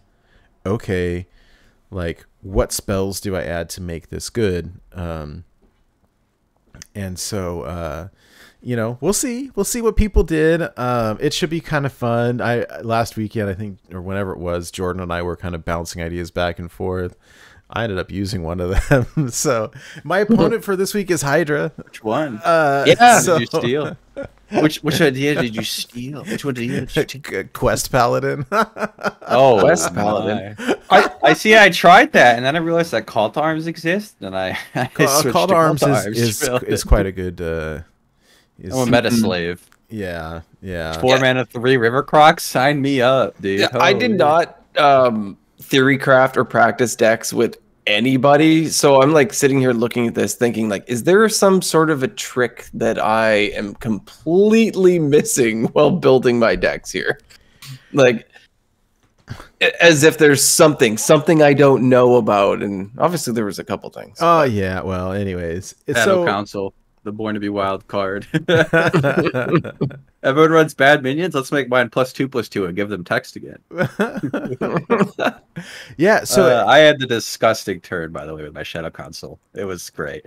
okay, like what spells do I add to make this good? And so, we'll see what people did. It should be kind of fun. Last weekend, I think, or whenever it was, Jordan and I were kind of bouncing ideas back and forth. I ended up using one of them. So my opponent for this week is Hydra. Which one? So, did you steal? Which idea did you steal? Which one did you steal? Quest Paladin. Oh, Quest Paladin. I see. I tried that, and then I realized that Call to Arms exists, and I switched Call to Arms is is quite a good. I'm a meta slave. Yeah. 4 mana, 3 River Crocs. Sign me up, dude. Yeah, I did not theory craft or practice decks with anybody, so I'm like sitting here looking at this thinking like, is there some sort of a trick that I am completely missing while building my decks here? Like as if there's something I don't know about, and obviously there was a couple things. Oh yeah, well anyways, Shadow Council, the Born to be Wild card. Everyone runs bad minions. Let's make mine +2/+2 and give them text again. Yeah, so I had the disgusting turn, by the way, with my Shadow Console. It was great.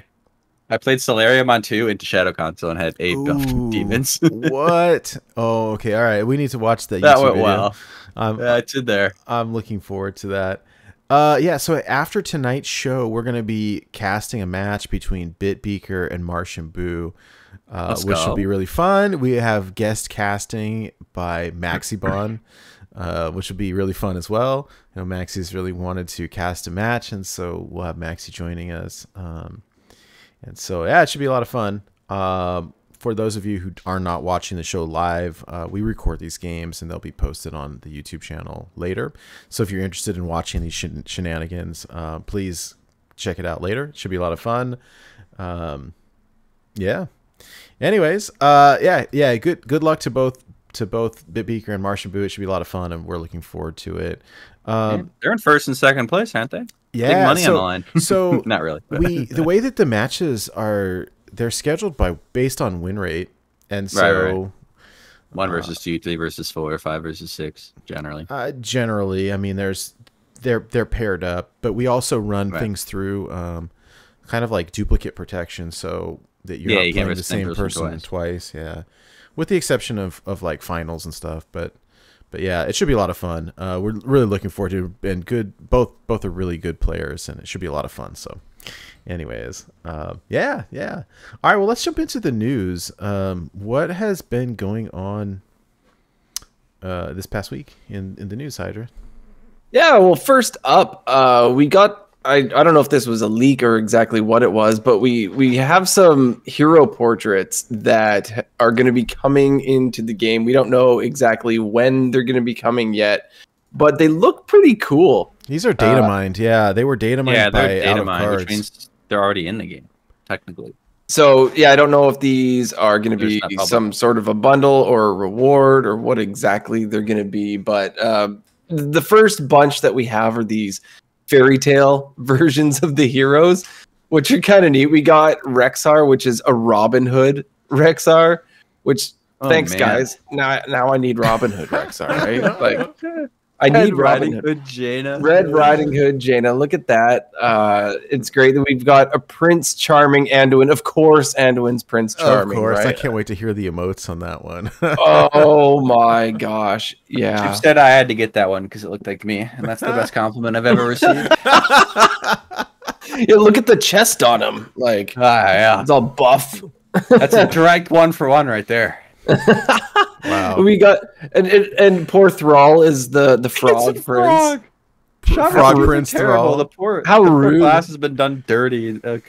I played Solarium on 2 into Shadow Console and had 8 buffed demons. What? Oh, okay. All right. We need to watch that. That YouTube went video. well. Yeah, it's in there. I'm looking forward to that. Yeah, so after tonight's show, we're going to be casting a match between Bitbeaker and Martian Boo, which will be really fun. We have guest casting by Maxibon, which will be really fun as well. You know, Maxi's really wanted to cast a match, and so we'll have Maxi joining us. And so, yeah, it should be a lot of fun. For those of you who are not watching the show live, we record these games and they'll be posted on the YouTube channel later. So if you're interested in watching these shenanigans, please check it out later. It should be a lot of fun. Yeah. Anyways, yeah. Good luck to both Bitbeaker and Martian Boo. It should be a lot of fun, and we're looking forward to it. They're in first and second place, aren't they? Yeah, big money on the line. So not really. The way that the matches are, they're scheduled based on win rate, and so right. 1 versus 2, 3 versus 4, 5 versus 6, generally. Generally, I mean, they're paired up, but we also run things through, kind of like duplicate protection, so that you're not playing the same person twice. Yeah, with the exception of like finals and stuff, but yeah, it should be a lot of fun. We're really looking forward to it, and both are really good players, and it should be a lot of fun. So anyways, yeah. All right, well, let's jump into the news. What has been going on this past week in the news, Hydra? Yeah, well, first up, we got, I don't know if this was a leak or exactly what it was, but we have some hero portraits that are going to be coming into the game. We don't know exactly when they're going to be coming yet, but they look pretty cool. These are data mined. Yeah, they were data mined by data out of mined, cards. which means they're already in the game, technically. So yeah, I don't know if these are going to There's be not public. some sort of a bundle or a reward or what exactly they're going to be. But the first bunch that we have are these fairy tale versions of the heroes, which are kind of neat. We got Rexar, which is a Robin Hood Rexar, which thanks man. guys. Now I need Robin Hood Rexar, right? Like I Red need Robin Riding Hood. Hood Jaina. Red Riding Hood, Jaina. Look at that. It's great that we've got a Prince Charming Anduin. Of course, Anduin's Prince Charming. Of course, right? I can't wait to hear the emotes on that one. Oh my gosh. Yeah. Chip said I had to get that one because it looked like me, and that's the best compliment I've ever received. Yeah, look at the chest on him. Like, Yeah. it's all buff. That's a direct 1-for-1 right there. Wow. We got and poor Thrall is the frog prince. Frog Prince terrible. Thrall. How The poor rude. class has been done dirty. Look,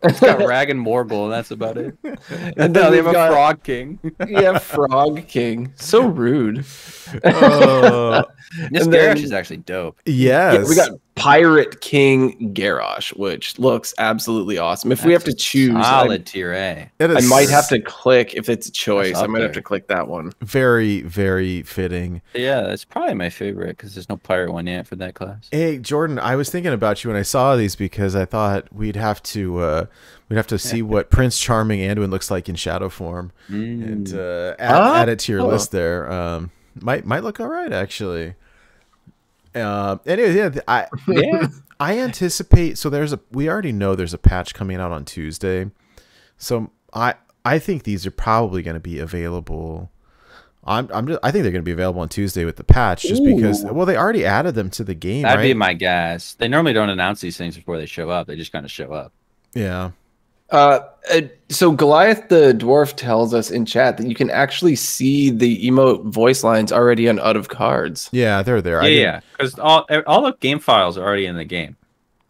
it's got Rag and Morgul, and that's about it. And Now then they have we've a got Frog King. yeah, Frog King. So rude. This And Garrosh then- is actually dope. Yes. Yeah, we got Pirate King Garrosh, which looks absolutely awesome. If we have to choose, solid tier A. It I is might have to click if it's a choice. That's I up might have there. to click that one. very, very fitting. Yeah, that's probably my favorite because there's no pirate one yet for that class. Hey, Jordan, I was thinking about you when I saw these because I thought we'd have to see what Prince Charming Anduin looks like in shadow form and add it to your list there. Might look all right actually. Anyway, yeah, Yeah. I anticipate. So we already know there's a patch coming out on Tuesday, so I think these are probably going to be available. I think they're going to be available on Tuesday with the patch, just because. Well, they already added them to the game. That'd right? be my guess. They normally don't announce these things before they show up. They just kind of show up. Yeah. So Goliath the dwarf tells us in chat that you can actually see the emote voice lines already on out of cards. Yeah, they're there. Yeah, because all the game files are already in the game.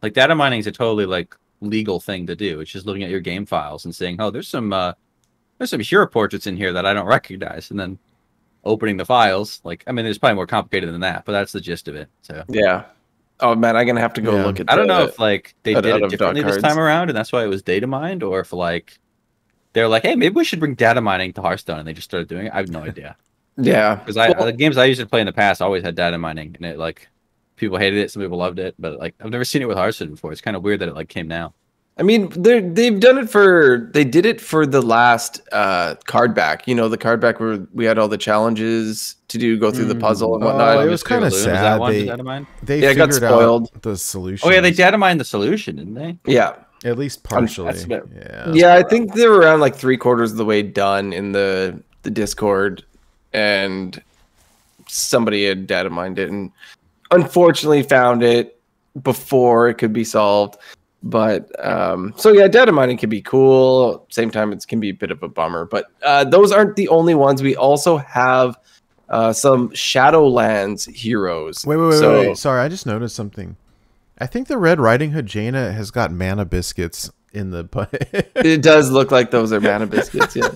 Like data mining is a totally like legal thing to do. It's just looking at your game files and saying, "Oh, there's some hero portraits in here that I don't recognize," and then opening the files. Like, I mean, there's probably more complicated than that, but that's the gist of it. So Yeah. Oh man, I'm gonna have to go Yeah. look at. I don't know the- if like they out did of it differently dark this cards. time around, and that's why it was data mined, or if like they're like, "Hey, maybe we should bring data mining to Hearthstone," and they just started doing it. I have no idea. Yeah, Because the games I used to play in the past always had data mining, and it like people hated it, some people loved it, but like I've never seen it with Hearthstone before. It's kind of weird that it like came now. I mean, they did it for the last card back. You know, the card back where we had all the challenges to do, go through the puzzle and whatnot. Oh, it was kind of Was that sad. one They data mine? Yeah, it got figured spoiled. out the solution. Oh yeah, they data mined the solution, didn't they? Yeah, at least partially. that's a bit- yeah. I think they were around like 3/4 of the way done in the Discord, and somebody had data mined it and unfortunately found it before it could be solved. But so yeah, data mining can be cool. Same time, it can be a bit of a bummer. But those aren't the only ones. We also have some Shadowlands heroes. Wait. Sorry, I just noticed something. I think the Red Riding Hood Jaina has got mana biscuits in the butt. It does look like those are mana biscuits. Yes.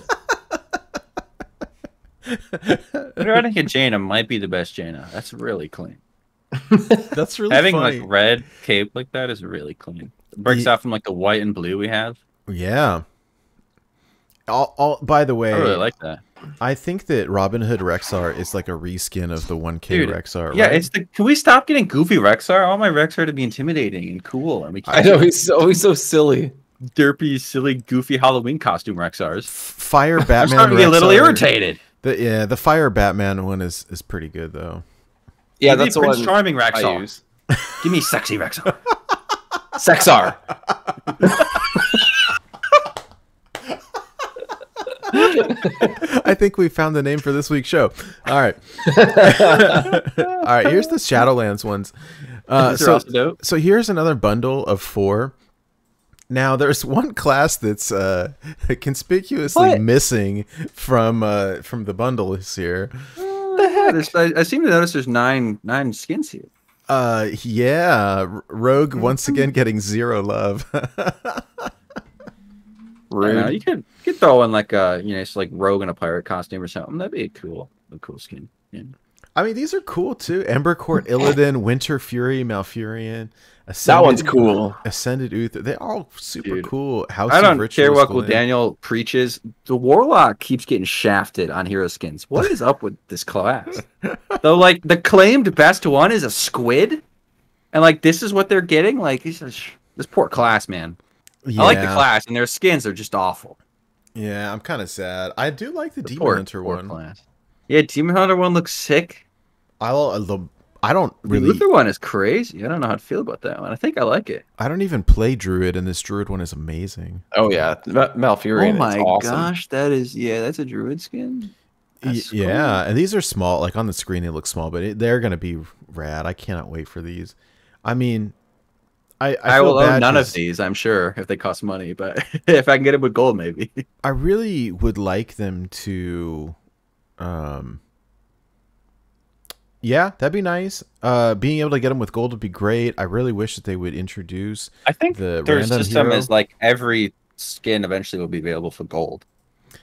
I think Jaina might be the best Jaina. That's really clean. That's really Having funny. like red cape like that is really clean. It breaks out from like the white and blue we have. Yeah. By the way, I really like that. I think that Robin Hood Rexar is like a reskin of the 1K Dude, Rexar. Yeah, right? it's the. Can we stop getting goofy Rexar? I want my Rexar to be intimidating and cool. And we I know he's always so silly. derpy, silly, goofy Halloween costume Rexars. Fire I'm Batman. starting to get a little Rexar- irritated. The Fire Batman one is pretty good though. Yeah, Give me that's the Prince one Charming I Rexar. use. Give me sexy Rexar. Sexar. I think we found the name for this week's show. All right. All right, here's the Shadowlands ones. These are also dope. So here's another bundle of 4. Now there's one class that's conspicuously What? missing from the bundle this year. I seem to notice there's nine skins here. Yeah, Rogue once again getting 0 love. Rude. You could throw in like a it's like Rogue in a pirate costume or something. That'd be a cool skin. Yeah. I mean, these are cool too. Embercourt, Illidan, Winter Fury, Malfurion. That one's cool. Ascended Uther. They're all super Dude, cool. House I of don't Rituals, care what Glenn. Daniel preaches. The Warlock keeps getting shafted on hero skins. What is up with this class? Though, like, the claimed best one is a squid, and like this is what they're getting. Like, this poor class, man. Yeah. I like the class, and their skins are just awful. Yeah, I'm kind of sad. I do like the Demon Poor Hunter one. class. Yeah, Demon Hunter one looks sick. I don't really. The Luther one is crazy. I don't know how to feel about that one. I think I like it. I don't even play Druid, and this Druid one is amazing. Oh yeah, Malfurion. Oh my is awesome. gosh, that's a Druid skin. That's Yeah, and these are small. Like on the screen, they look small, but they're gonna be rad. I cannot wait for these. I mean, I will feel own none of 'cause these, I'm sure, if they cost money. But if I can get it with gold, maybe. I really would like them to. Yeah, that'd be nice. Being able to get them with gold would be great. I really wish that they would introduce. I think the their random system hero. is like every skin eventually will be available for gold.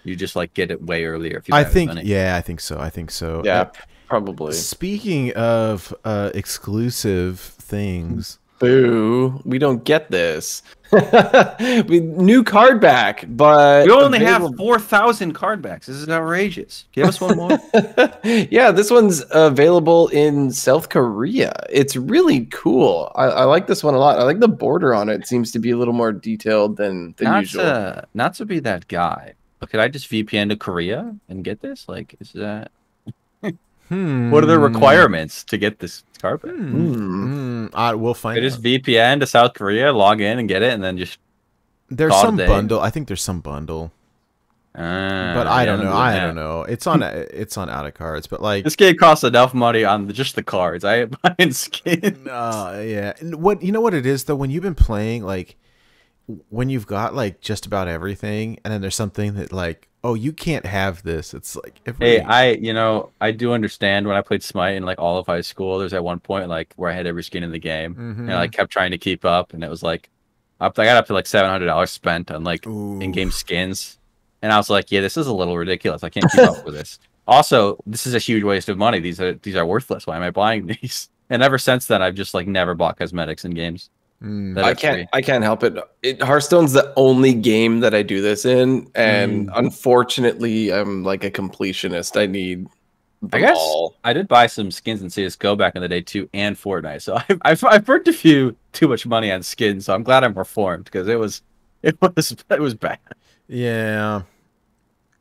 You just like get it way earlier if you. I have think. money. Yeah, I think so. I think so. Yeah, probably. Speaking of exclusive things, Boo! We don't get this. New card back, but We only have 4,000 card backs. This is outrageous. Give us one more. yeah, this one's available in South Korea. It's really cool. I like this one a lot. I like the border on it. Seems to be a little more detailed than usual. Not to be that guy, but could I just VPN to Korea and get this? Like, is that? What are the requirements to get this card back? We'll find. I just VPN to South Korea, log in and get it, and then just. There's call some it a day. bundle. I think there's some bundle, but I don't know. I don't know. It's on out of cards, but like this game costs enough money on just the cards. I ain't buying skins. yeah. And what you know what it is though, when you've been playing, like when you've got like just about everything, and then there's something that like, oh, you can't have this. It's like Hey, I do understand when I played Smite in like all of high school. There's at one point like where I had every skin in the game, and I like, kept trying to keep up, and it was like, I got up to like $700 spent on like in-game skins, and I was like, yeah, this is a little ridiculous. I can't keep up with this. Also, this is a huge waste of money. These are worthless. Why am I buying these? And ever since then, I've just like never bought cosmetics in games. I can't help it. Hearthstone's the only game that I do this in, and unfortunately, I'm like a completionist. I need them all. I did buy some skins in CS:GO back in the day too, and Fortnite. So I've burnt a few too much money on skins. So I'm glad I'm reformed because it was bad. Yeah,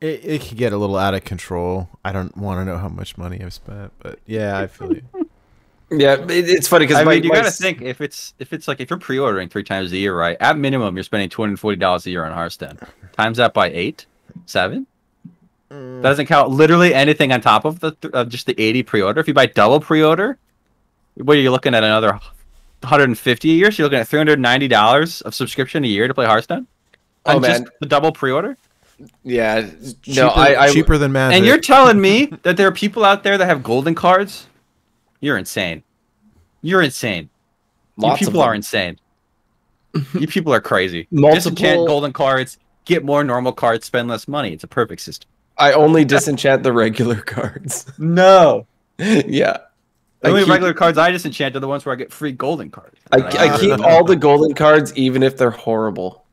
it could get a little out of control. I don't want to know how much money I've spent, but yeah, I feel you. Yeah, it's funny because you gotta think if it's like if you're pre-ordering 3 times a year, right? At minimum, you're spending $240 a year on Hearthstone. Times that by 8, 7. That doesn't count literally anything on top of just the 80 pre-order. If you buy double pre-order, what are you looking at? Another 150 a year. So you're looking at $390 of subscription a year to play Hearthstone. Oh on man, just the double pre-order. Yeah, no, cheaper than Magic. And you're telling me that there are people out there that have golden cards? You're insane. You're insane. You people are insane. You people are crazy. Disenchant golden cards, get more normal cards, spend less money. It's a perfect system. I only disenchant the regular cards. No. Yeah. The only regular cards I disenchant are the ones where I get free golden cards. I keep all the golden cards, even if they're horrible,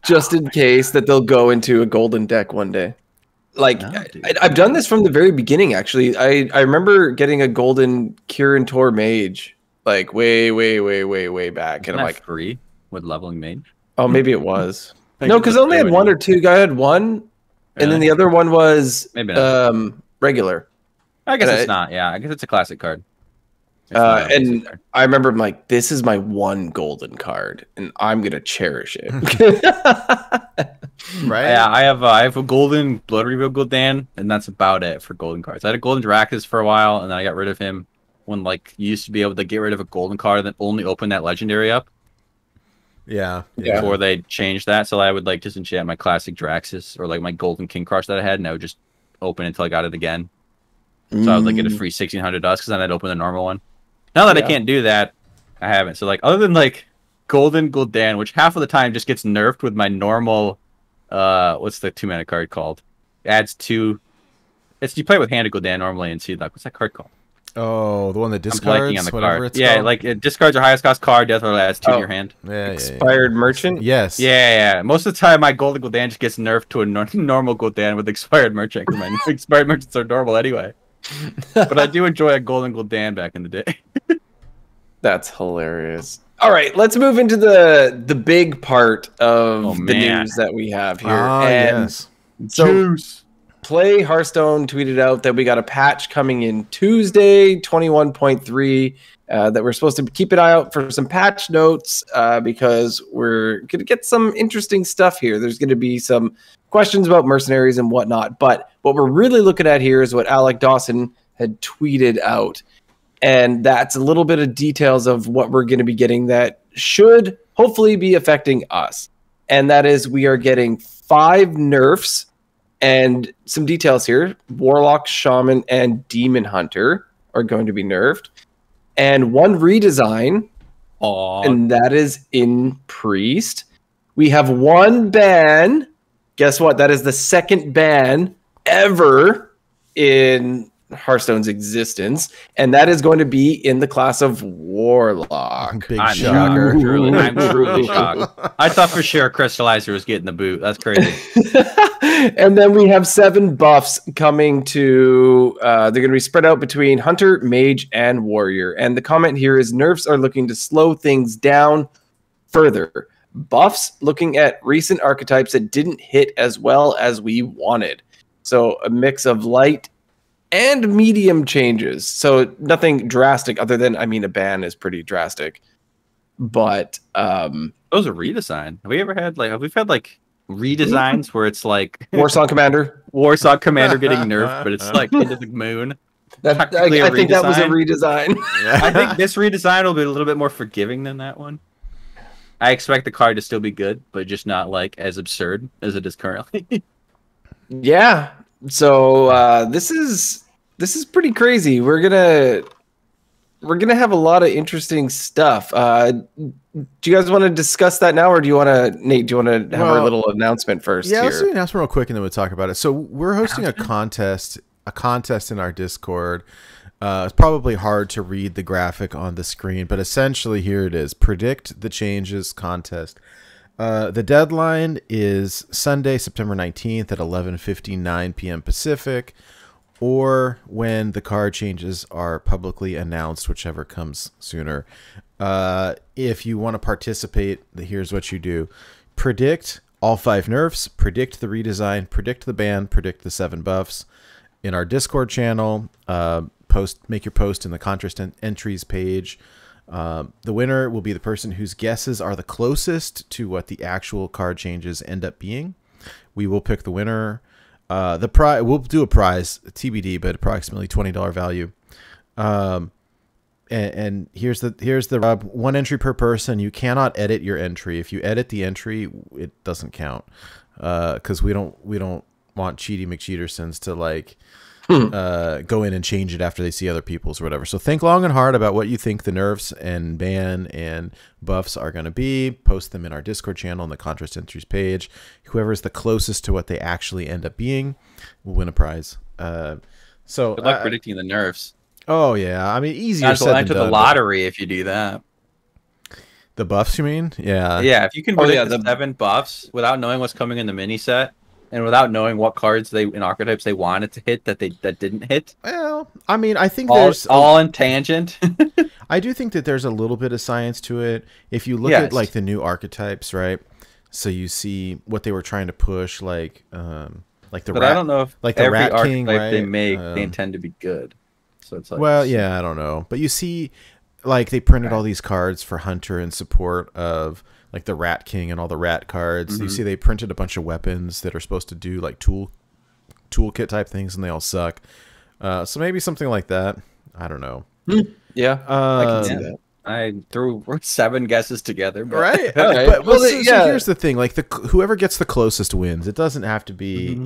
just in case that they'll go into a golden deck one day. Like, I've done this from the very beginning, actually. I remember getting a golden Kirin Tor Mage, like, way back. And I'm like, free with leveling mage? Oh, maybe it was. No, because I only had 1 or 2. I had 1, and then the other one was regular. I guess it's not. Yeah, I guess it's a classic card. And I remember I'm like, this is my 1 golden card, and I'm gonna cherish it. Right? Yeah, I have a golden Blood Reveal Gul'dan, and that's about it for golden cards. I had a golden Draxus for a while, and then I got rid of him when like you used to be able to get rid of a golden card and then only open that legendary up. Yeah. Before they changed that, so I would like disenchant my classic Draxus or like my golden King Crush that I had, and I would just open it until I got it again. So I would like get a free 1,600 dust because then I'd open the normal one. Now that I can't do that, I haven't. So like other than like Golden Gul'dan, which half of the time just gets nerfed with my normal what's the 2-mana card called? It adds 2. It's you play with Hand of Gul'dan normally and see like what's that card called? Oh, the one that I'm discards blanking on the whatever card. it's Yeah, called? like it discards your highest cost card, death roll adds 2 to your hand. Yeah, Expired Merchant? Yes. Yeah. Most of the time, my Golden Gul'dan just gets nerfed to a normal Gul'dan with Expired Merchant. 'Cause my Expired Merchants are normal anyway. But I do enjoy a Golden Gul'dan back in the day. That's hilarious. All right, let's move into the big part of the news that we have here. Yes. So Play Hearthstone tweeted out that we got a patch coming in Tuesday, 21.3, that we're supposed to keep an eye out for some patch notes because we're going to get some interesting stuff here. There's going to be some questions about mercenaries and whatnot. But what we're really looking at here is what Alec Dawson had tweeted out. And that's a little bit of details of what we're going to be getting that should hopefully be affecting us. And that is we are getting 5 nerfs and some details here. Warlock, Shaman, and Demon Hunter are going to be nerfed. And 1 redesign, and that is in Priest. We have 1 ban. Guess what? That is the 2nd ban ever in Hearthstone's existence, and that is going to be in the class of Warlock. Big I'm shocker. I'm truly shocked. I thought for sure Crystallizer was getting the boot. That's crazy. And then we have 7 buffs coming to, they're going to be spread out between Hunter, Mage, and Warrior. And the comment here is nerfs are looking to slow things down further. Buffs looking at recent archetypes that didn't hit as well as we wanted. So a mix of light and medium changes. So nothing drastic other than, I mean, a ban is pretty drastic. But Those are redesign. Have we had redesigns where it's like Warsong Commander getting nerfed, but it's like into the moon? I think that was a redesign. I think this redesign will be a little bit more forgiving than that one. I expect the card to still be good, but just not like as absurd as it is currently. Yeah. So this is pretty crazy. We're gonna have a lot of interesting stuff. Do you guys want to discuss that now, or do you want to, Nate? Do you want to have our little announcement first? Yeah, here? let's do an announcement real quick, and then we'll talk about it. So we're hosting a contest in our Discord. It's probably hard to read the graphic on the screen, but essentially here it is: predict the changes contest. The deadline is Sunday, September 19th at 11:59 p.m. Pacific, or when the card changes are publicly announced, whichever comes sooner. If you want to participate, here's what you do. Predict all 5 nerfs, predict the redesign, predict the ban, predict the 7 buffs in our Discord channel. Make your post in the contest entries page. The winner will be the person whose guesses are the closest to what the actual card changes end up being. We will pick the winner. We'll do a prize, TBD, but approximately $20 value. And here's the rub: 1 entry per person. You cannot edit your entry. If you edit the entry, it doesn't count. Because we don't want Cheaty McCheatersons to go in and change it after they see other people's or whatever. So think long and hard about what you think the nerfs and ban and buffs are going to be. Post them in our Discord channel on the contest entries page. Whoever is the closest to what they actually end up being will win a prize. So good luck predicting the nerfs. Oh yeah, I mean, easier said than enter done. the lottery if you do that. The buffs, you mean? Yeah. Yeah, if you can predict the 7 buffs without knowing what's coming in the mini set, and without knowing what cards in archetypes they wanted to hit that didn't hit. Well, I mean, I think there's all in tangent. I do think that there's a little bit of science to it. If you look at like the new archetypes, right? So you see what they were trying to push, like the but I don't know if like the every Rat King, archetype right? they make they intend to be good. So it's like, well, yeah, I don't know, but you see, like they printed all these cards for Hunter in support of like the Rat King and all the rat cards. Mm-hmm. You see they printed a bunch of weapons that are supposed to do like toolkit type things, and they all suck. So maybe something like that. I don't know. Yeah, I can see that. I threw 7 guesses together, but... right? Okay. So here's the thing: like whoever gets the closest wins. It doesn't have to be,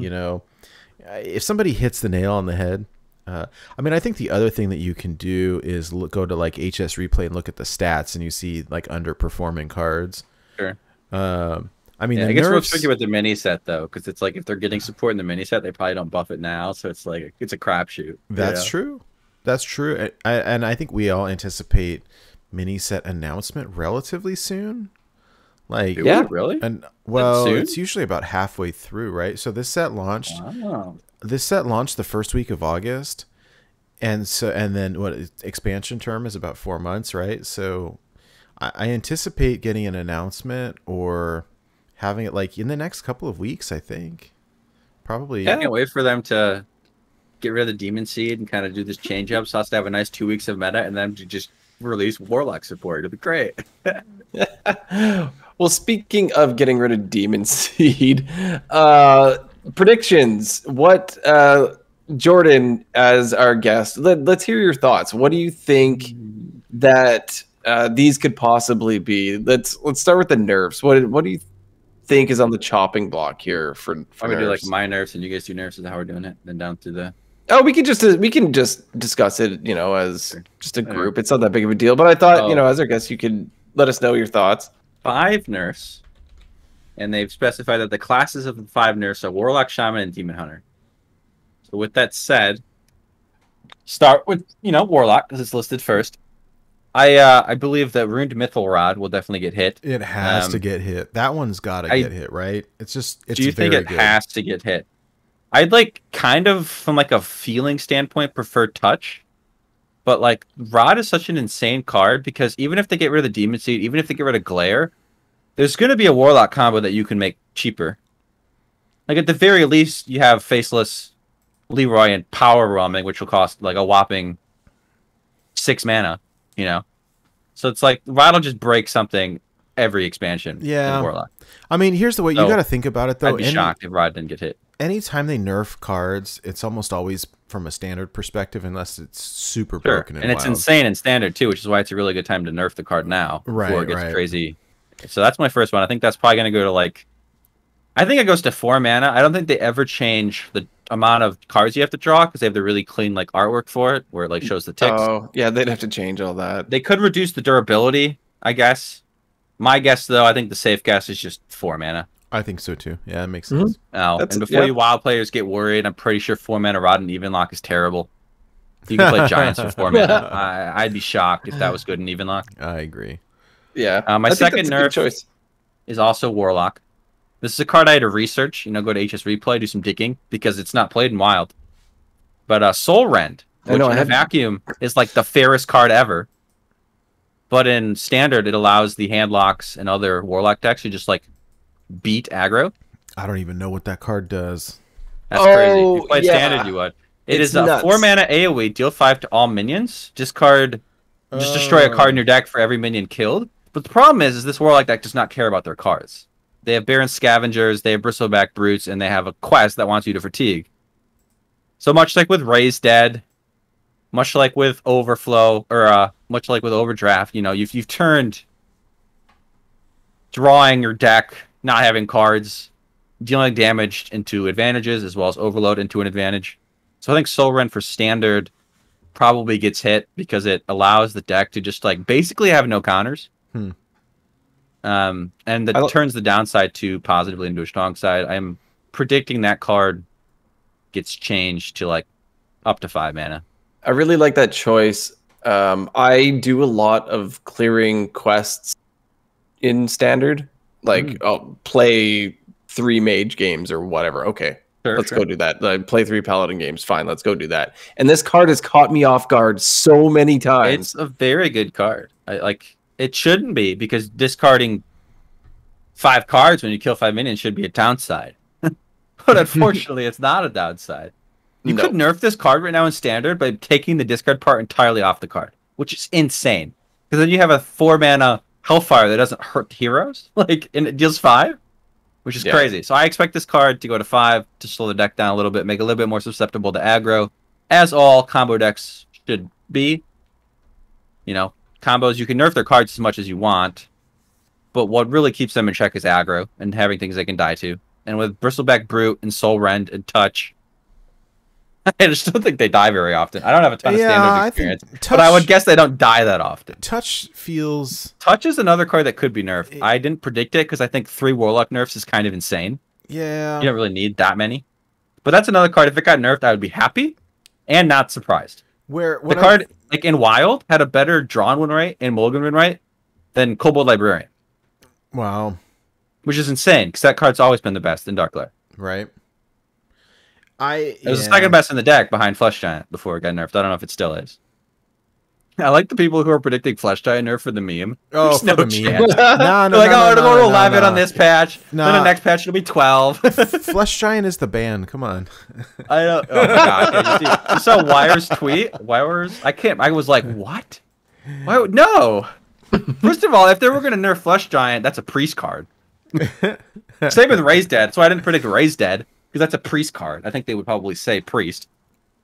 if somebody hits the nail on the head. I mean, I think the other thing that you can do is go to like HS Replay and look at the stats, and you see like underperforming cards. Sure. I mean, I guess we're tricky with the mini set though, because it's like if they're getting support in the mini set, they probably don't buff it now, so it's like it's a crapshoot. That's true. That's true. And I think we all anticipate mini set announcement relatively soon. Like, Do we really? And well, soon? it's usually about halfway through, right? So this set launched. Oh. This set launched the first week of August, and then what? Expansion term is about 4 months, right? So I anticipate getting an announcement or having it like in the next couple of weeks. I think probably. I can't wait for them to get rid of the Demon Seed and kind of do this change up, so us to have a nice 2 weeks of meta, and then to just release Warlock support. It'll be great. Well, speaking of getting rid of Demon Seed, predictions. What, Jordan, as our guest, let's hear your thoughts. What do you think that these could possibly be? Let's start with the nerfs. What do you think is on the chopping block here for I'm gonna nerfs? do like my nerfs and you guys do nerfs. Is how we're doing it. Then down to the. Oh, we can just discuss it, as just a group. It's not that big of a deal. But I thought, as our guest, you could let us know your thoughts. 5 nerfs, and they've specified that the classes of the 5 nerfs are Warlock, Shaman, and Demon Hunter. So with that said, start with Warlock because it's listed first. I believe that Ruined Mythal Rod will definitely get hit. It has to get hit. That one's got to get hit, right? It's do you think it has to get hit? I'd kind of from a feeling standpoint prefer touch, but Rod is such an insane card because even if they get rid of the Demon Seed, even if they get rid of Glare, there's going to be a Warlock combo that you can make cheaper. At the very least, you have Faceless Leroy and Power Roaming, which will cost a whopping 6 mana. So it's Rod will just break something every expansion. Yeah, in Warlock. I mean, here's the way you got to think about it, though. I'd be shocked if Rod didn't get hit. Anytime they nerf cards, it's almost always from a standard perspective, unless it's super broken. And it's insane in standard too, which is why it's a really good time to nerf the card now before it gets crazy. So that's my first one. I think that's probably going to go to I think it goes to 4 mana. I don't think they ever change the amount of cards you have to draw because they have the really clean artwork for it, where it shows the ticks. Oh yeah, they'd have to change all that. They could reduce the durability, I guess. My guess though, I think the safe guess is just 4 mana. I think so too. Yeah, that makes sense. Oh, and before you wild players get worried, I'm pretty sure 4 mana Rod and Even Lock is terrible. You can play Giants for 4 mana. I'd be shocked if that was good in Even Lock. I agree. Yeah. My second nerf choice is also Warlock. This is a card I had to research. Go to HS Replay, do some digging because it's not played in Wild. But Soul Rend, which in a vacuum is the fairest card ever. But in Standard, it allows the Handlocks and other Warlock decks to just beat aggro. I don't even know what that card does. That's crazy. If you played Standard, you would. It is a 4 mana AoE, deal 5 to all minions. Just destroy a card in your deck for every minion killed. But the problem is this Warlock deck does not care about their cards. They have Baron Scavengers, they have Bristleback Brutes, and they have a quest that wants you to fatigue. So much like with Raised Dead, much like with Overflow, or much like with Overdraft, you've turned drawing your deck, not having cards, dealing damage into advantages, as well as Overload into an advantage. So I think Soul Rend for Standard probably gets hit because it allows the deck to just basically have no counters. And that turns the downside to positively into a strong side. I'm predicting that card gets changed to up to 5 mana. I really like that choice. I do a lot of clearing quests in Standard. I'll play 3 mage games or whatever. Okay, let's go do that. Play 3 paladin games. Fine, let's go do that. And this card has caught me off guard so many times. It's a very good card. It shouldn't be, because discarding 5 cards when you kill 5 minions should be a downside. But unfortunately, it's not a downside. You could nerf this card right now in Standard by taking the discard part entirely off the card, which is insane. Because then you have a 4 mana Hellfire that doesn't hurt heroes, and it deals 5, which is crazy. So I expect this card to go to 5 to slow the deck down a little bit, make it a little bit more susceptible to aggro, as all combo decks should be. Combos, you can nerf their cards as much as you want, but what really keeps them in check is aggro and having things they can die to. And with Bristleback Brute and Soul Rend and Touch, I just don't think they die very often. I don't have a ton of Standard experience, but I would guess they don't die that often. Touch is another card that could be nerfed. I didn't predict it because I think 3 Warlock nerfs is kind of insane. Yeah. You don't really need that many. But that's another card. If it got nerfed, I would be happy and not surprised. The card, like in Wild, had a better drawn win rate and mulligan win rate than Kobold Librarian. Wow. Which is insane, because that card's always been the best in Dark Lair. Right. It was the second best in the deck behind Flesh Giant before it got nerfed. I don't know if it still is. I like the people who are predicting Flesh Giant nerf for the meme. Oh, There's for no the chance. meme. No, They're like, it'll go to 11 on this patch. No. Then the next patch it'll be 12. Flesh Giant is the band. Come on. I don't. Oh my god! You saw Wire's tweet. Wire's. I was like, what? Why? No. First of all, if they were gonna nerf Flesh Giant, that's a priest card. Same with Raise Dead. That's why I didn't predict Raise Dead, because that's a priest card. I think they would probably say priest.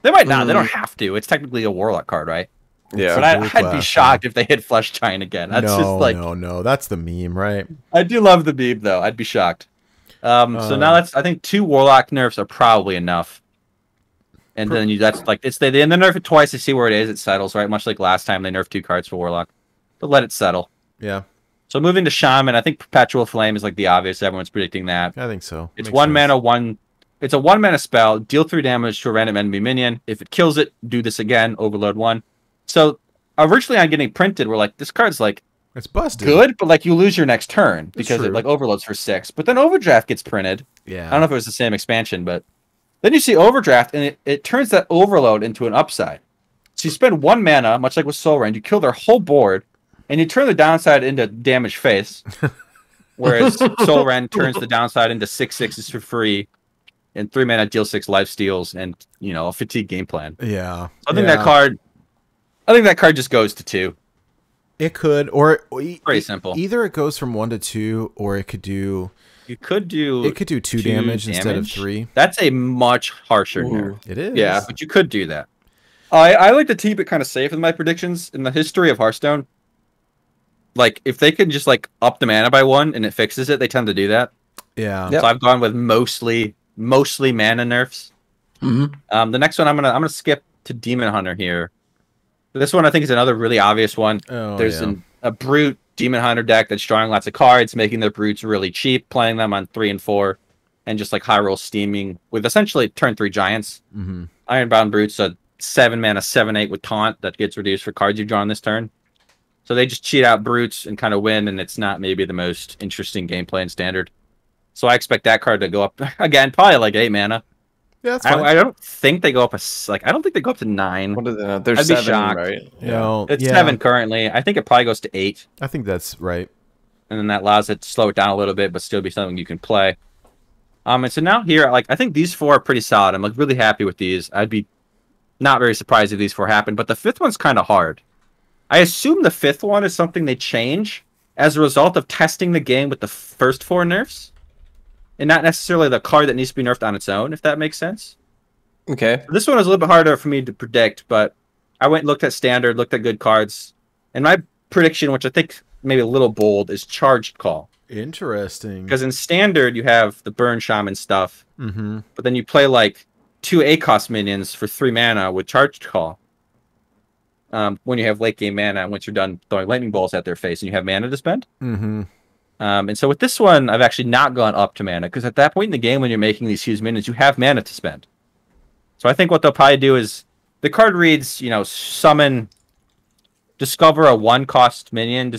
They might not. They don't have to. It's technically a warlock card, right? Yeah. But I'd be shocked if they hit Flesh Giant again. That's just like no. That's the meme, right? I do love the meme though. I'd be shocked. So now I think 2 warlock nerfs are probably enough. And then that's like they nerf it twice to see where it is. It settles, right? Much like last time they nerfed 2 cards for warlock. But let it settle. Yeah. So moving to Shaman, I think Perpetual Flame is like the obvious. Everyone's predicting that. I think so. It's Makes 1 sense. mana, it's a 1 mana spell. Deal 3 damage to a random enemy minion. If it kills it, do this again. Overload 1. So originally on getting printed, we're like, this card's like It's busted. good, but like you lose your next turn because true. it like overloads for 6. But then Overdraft gets printed. Yeah. I don't know if it was the same expansion, but then you see Overdraft and it turns that overload into an upside. So you spend 1 mana, much like with Soul Rend, you kill their whole board, and you turn the downside into damage face. Whereas Soul Rend turns the downside into 6/6s for free, and 3 mana deal 6 life steals, and a fatigue game plan. Yeah. So I think that card just goes to 2. It could, or Pretty simple. Either it goes from 1 to 2, or it could do. You could do. It could do 2 damage instead of 3. That's a much harsher nerf. It is. Yeah, but you could do that. I like to keep it kind of safe with my predictions. In the history of Hearthstone, like if they can just like up the mana by 1 and it fixes it, they tend to do that. Yeah. So I've gone with mostly mana nerfs. Mm-hmm. The next one I'm gonna skip to Demon Hunter here. This one I think is another really obvious one. Oh, There's yeah. a brute Demon Hunter deck that's drawing lots of cards, making their brutes really cheap, playing them on 3 and 4, and just like high roll steaming with essentially turn 3 giants. Mm-hmm. Ironbound Brutes, a 7 mana 7/8 with taunt that gets reduced for cards you've drawn this turn. So they just cheat out brutes and kind of win, and it's not maybe the most interesting gameplay in standard. So I expect that card to go up again, probably like 8 mana. Yeah, that's fine. I don't think they go up I don't think they go up to 9. What are they? They're I'd be 7, shocked. right? Yeah. It's 7 currently. I think it probably goes to 8, I think that's right. and then that allows it to slow it down a little bit, but still be something you can play. And so now here, like I think these 4 are pretty solid. I'm like really happy with these. I'd be not very surprised if these 4 happen, but the 5th one's kind of hard. I assume the 5th one is something they change as a result of testing the game with the first 4 nerfs, and not necessarily the card that needs to be nerfed on its own, if that makes sense. Okay. This one was a little bit harder for me to predict, but I went and looked at standard, looked at good cards, and my prediction, which I think maybe a little bold, is Charged Call. Interesting. Because in standard, you have the Burn Shaman stuff, Mm-hmm. but then you play like 2 A-cost minions for 3 mana with Charged Call. When you have late game mana, once you're done throwing lightning bolts at their face and you have mana to spend. Mm-hmm. And so with this one, I've actually not gone up to mana, because at that point in the game when you're making these huge minions, you have mana to spend. So I think what they'll probably do is, the card reads, summon, discover a 1-cost minion,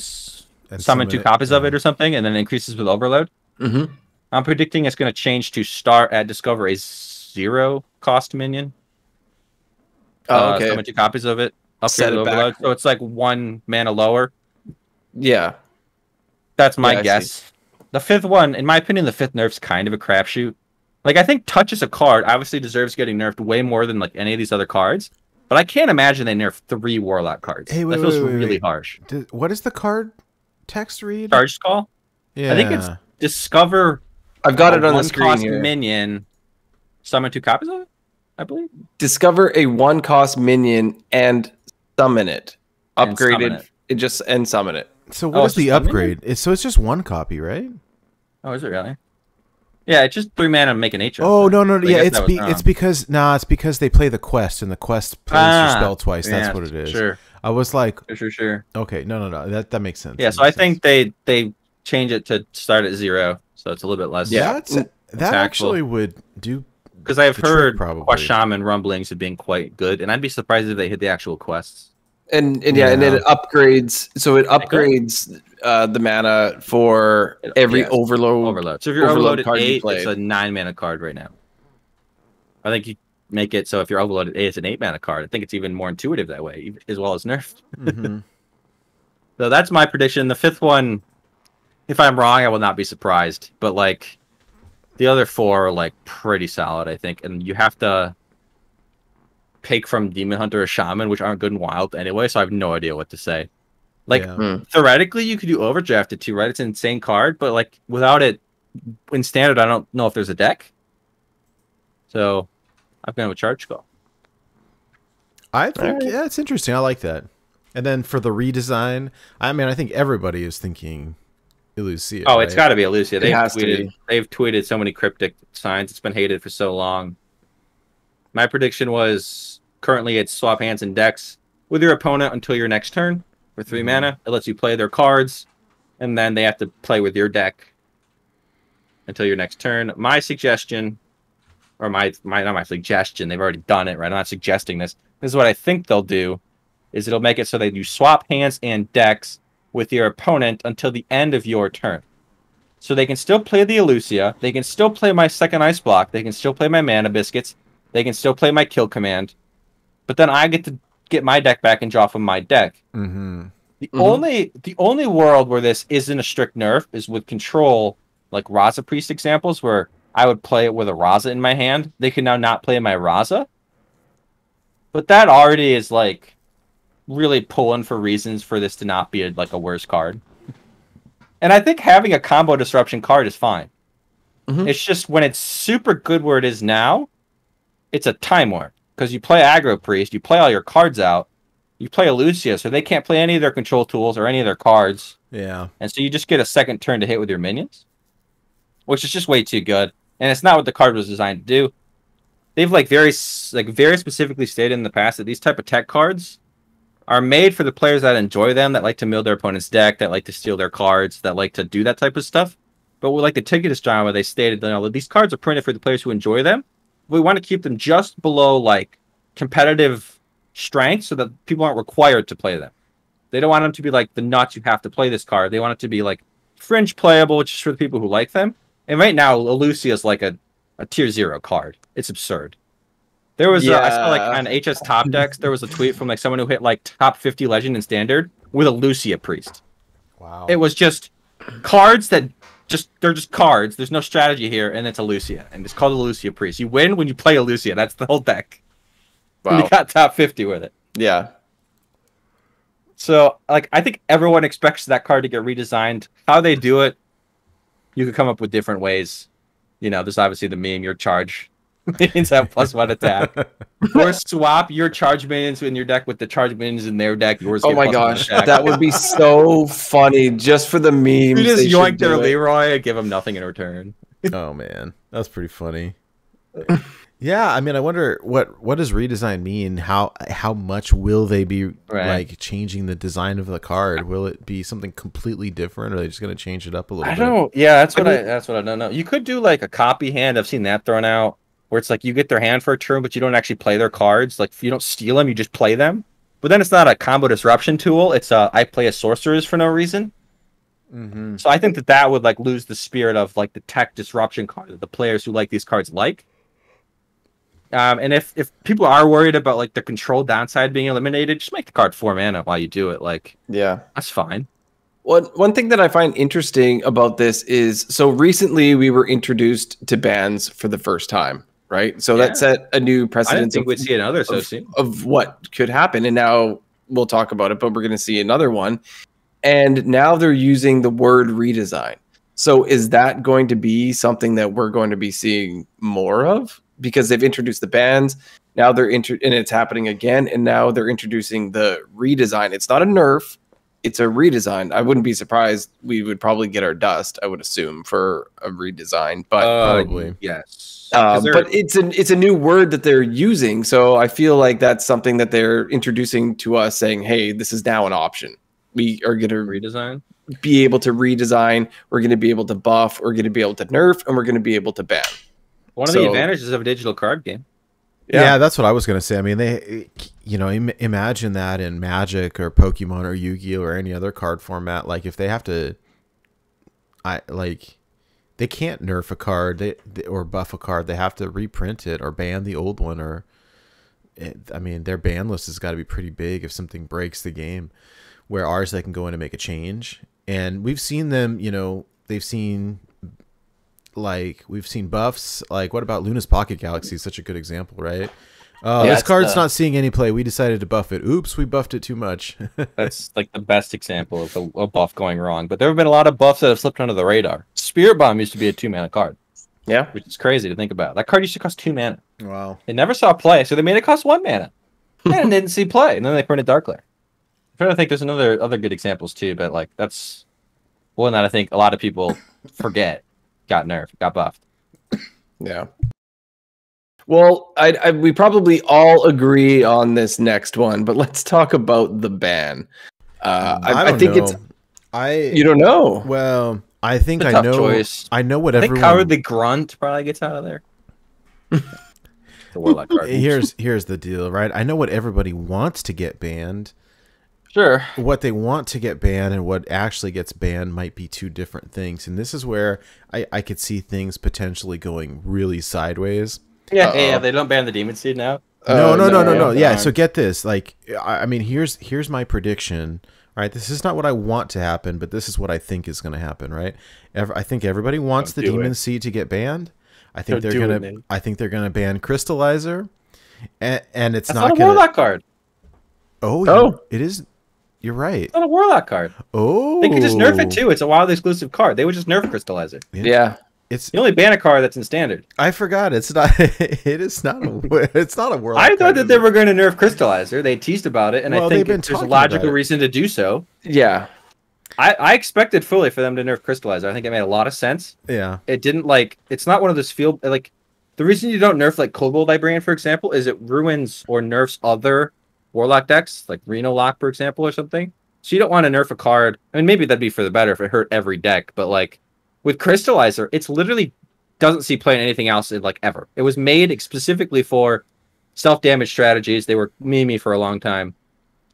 And summon 2 copies of it or something, and then it increases with overload. Mm-hmm. I'm predicting it's going to change to start at discover a 0-cost minion. Oh, okay. Summon 2 copies of it. Set Upgrade it with back. overload. So it's like 1 mana lower. Yeah. That's my Yeah, I guess. The 5th one, in my opinion, the 5th nerf's kind of a crapshoot. Like, I think Touch as a card obviously deserves getting nerfed way more than like any of these other cards. But I can't imagine they nerf 3 Warlock cards. Hey, that feels really harsh. What is the card text read? Charged Call? Yeah. I think it's discover I've got a it on the screen 1-cost here. minion, summon 2 copies of it, I believe. Discover a 1-cost minion and summon it. And Upgraded. summon And summon it. So what is it's the just one upgrade? It's just 1 copy, right? Oh, is it really? Yeah, it's just 3 mana and make a nature. Oh no, I yeah, guess that was wrong. it's because they play the quest and the quest plays your spell twice. That's yeah, what it is. Sure, I was like, sure. okay, no, that makes sense. Yeah, That so I makes sense. think they change it to start at 0, so it's a little bit less. Yeah. that impactful. actually would do Because I've The trick heard probably. Quest Shaman rumblings of being quite good, and I'd be surprised if they hit the actual quests. And then it upgrades. So it upgrades the mana for every overload. So if you're overloaded card you 8, played. it's a 9 mana card right now. I think you make it so if you're overloaded 8, it's an 8 mana card. I think it's even more intuitive that way, as well as nerfed. Mm-hmm. So that's my prediction. The 5th one, if I'm wrong, I will not be surprised. But like the other 4 are like pretty solid, I think, and you have to pick from Demon Hunter or Shaman, which aren't good in Wild anyway, so I have no idea what to say. Like, theoretically, you could do Overdrafted too, right? It's an insane card, but like without it in Standard, I don't know if there's a deck. So I've gone with Charge Skull. I think, yeah, it's interesting. I like that. And then for the redesign, I mean, I think everybody is thinking Elucia. Oh, it's got to be Elucia. It They've tweeted so many cryptic signs. It's been hated for so long. My prediction was currently it's swap hands and decks with your opponent until your next turn for 3 mana. It lets you play their cards, and then they have to play with your deck until your next turn. My suggestion, or not my suggestion, they've already done it, right? I'm not suggesting this. This is what I think they'll do, is it'll make it so that you swap hands and decks with your opponent until the end of your turn. So they can still play the Elucia, they can still play my second ice block, they can still play my mana biscuits, they can still play my kill command, but then I get to get my deck back and draw from my deck. The only world where this isn't a strict nerf is with control, like Raza Priest examples, where I would play it with a Raza in my hand. They can now not play my Raza. But that already is like really pulling for reasons for this to not be like a worse card. And I think having a combo disruption card is fine. It's just when it's super good where it is now, it's a time warp. Because you play Aggro Priest, you play all your cards out, you play Elucia, so they can't play any of their control tools or any of their cards. Yeah. And so you just get a second turn to hit with your minions, which is just way too good. And it's not what the card was designed to do. They've very specifically stated in the past that these type of tech cards are made for the players that enjoy them, that like to mill their opponent's deck, that like to steal their cards, that like to do that type of stuff. But with like the Ticketus drama, they stated that these cards are printed for the players who enjoy them. We want to keep them just below like competitive strength so that people aren't required to play them. They don't want them to be like the nuts, you have to play this card. They want it to be like fringe playable, which is for the people who like them. And right now, Elucia is like a tier 0 card. It's absurd. There was I saw like on HS Top Decks, there was a tweet from like someone who hit like top 50 Legend in Standard with Elucia Priest. Wow. It was just cards that they're just cards. There's no strategy here, and it's Elucia, and it's called Elucia Priest. You win when you play Elucia. That's the whole deck. Wow. And you got top 50 with it. Yeah. So, like, I think everyone expects that card to get redesigned. How they do it, you could come up with different ways. You know, there's obviously the meme, your charge minions have +1 attack. Or swap your charge minions in your deck with the charge minions in their deck. Yours oh my gosh, that would be so funny just for the memes. You just yoink their Leroy and give them nothing in return. Oh man, that's pretty funny. Yeah, I mean, I wonder what does redesign mean? How much will they be like changing the design of the card? Will it be something completely different, or are they just going to change it up a little bit? I don't. Yeah, that's what I don't know. You could do like a copy hand. I've seen that thrown out, where it's like you get their hand for a turn, but you don't actually play their cards. Like you don't steal them, you just play them. But then it's not a combo disruption tool. It's I play a sorceress for no reason. So I think that would like lose the spirit of like the tech disruption card that the players who like these cards like. And if people are worried about like the control downside being eliminated, just make the card 4 mana while you do it. Like, yeah, that's fine. One thing that I find interesting about this is, so recently we were introduced to bans for the first time, right? So that set a new precedent. I didn't think we'd see another so soon. Of what could happen, and now we'll talk about it, but we're going to see another one. And now they're using the word redesign. So is that going to be something that we're going to be seeing more of? Because they've introduced the bans, now they're and it's happening again, and now they're introducing the redesign. It's not a nerf, it's a redesign. I wouldn't be surprised. We would probably get our dust, I would assume, for a redesign. But probably yes. But it's a new word that they're using, so I feel like that's something that they're introducing to us, saying, "Hey, this is now an option. We are going to redesign, be able to redesign. We're going to be able to buff. We're going to be able to nerf, and we're going to be able to ban." One of the advantages of a digital card game. Yeah, that's what I was gonna say. I mean, they, imagine that in Magic or Pokemon or Yu-Gi-Oh or any other card format. Like, if they have to, they can't nerf a card or buff a card. They have to reprint it or ban the old one. Or, their ban list has got to be pretty big if something breaks the game. Where ours, they can go in and make a change. And we've seen them. We've seen buffs. Like, what about Luna's Pocket Galaxy? Such a good example, right? This card's not seeing any play. We decided to buff it. Oops, we buffed it too much. That's like the best example of a buff going wrong. But there have been a lot of buffs that have slipped under the radar. Spirit Bomb used to be a 2-mana card. Yeah. Which is crazy to think about. That card used to cost 2 mana. Wow. It never saw play, so they made it cost 1 mana. And it didn't see play. And then they printed Darkglare. I'm trying to think there's other good examples too, but like that's one that I think a lot of people forget got nerfed, got buffed. Yeah. Well, we probably all agree on this next one, but let's talk about the ban. I think it's you don't know. Well, I think I know. Choice. I know what I everyone. think Coward the Grunt probably gets out of there. The Warlock card. Here's the deal, right? I know what everybody wants to get banned. Sure. What they want to get banned and what actually gets banned might be two different things, and this is where I could see things potentially going really sideways. Yeah, they don't ban the Demon Seed now. No. Yeah, so get this. Like, here's my prediction. Right, this is not what I want to happen, but this is what I think is going to happen. Right, I think everybody wants the Demon Seed to get banned. I think they're gonna ban Crystallizer, and it's not a Warlock card. Oh, it is. You're right. It's not a Warlock card. Oh, they could just nerf it too. It's a wild exclusive card. They would just nerf Crystallizer. Yeah. It's the only ban a card that's in standard. I forgot. It's not. It's not a Warlock. I thought that they were going to nerf Crystallizer. They teased about it, and I think there's a logical reason to do so. Yeah. I expected fully for them to nerf Crystallizer. I think it made a lot of sense. Yeah. It didn't it's not one of those field the reason you don't nerf like Cobalt Librarian, for example, is it ruins or nerfs other Warlock decks, like Reno Lock, for example, or something. So you don't want to nerf a card. I mean, maybe that'd be for the better if it hurt every deck, but like with Crystallizer, it's literally doesn't see play in anything else ever. It was made specifically for self-damage strategies. They were memey for a long time.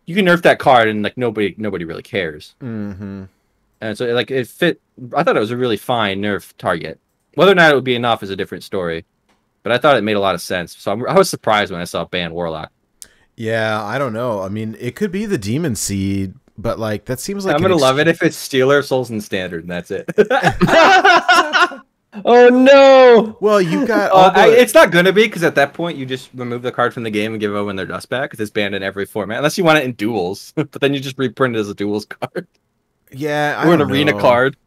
You can nerf that card and nobody really cares. Mm-hmm. And so it fit. I thought it was a really fine nerf target. Whether or not it would be enough is a different story. But I thought it made a lot of sense. So I was surprised when I saw ban Warlock. Yeah, I don't know. I mean, it could be the Demon Seed, but that seems like I'm gonna love it if it's Stealer, Souls, and Standard, and that's it. Oh no! Well, you got. It's not gonna be, because at that point you just remove the card from the game and give everyone their dust back, because it's banned in every format, unless you want it in duels. But then you just reprint it as a duels card. Yeah, or an arena card.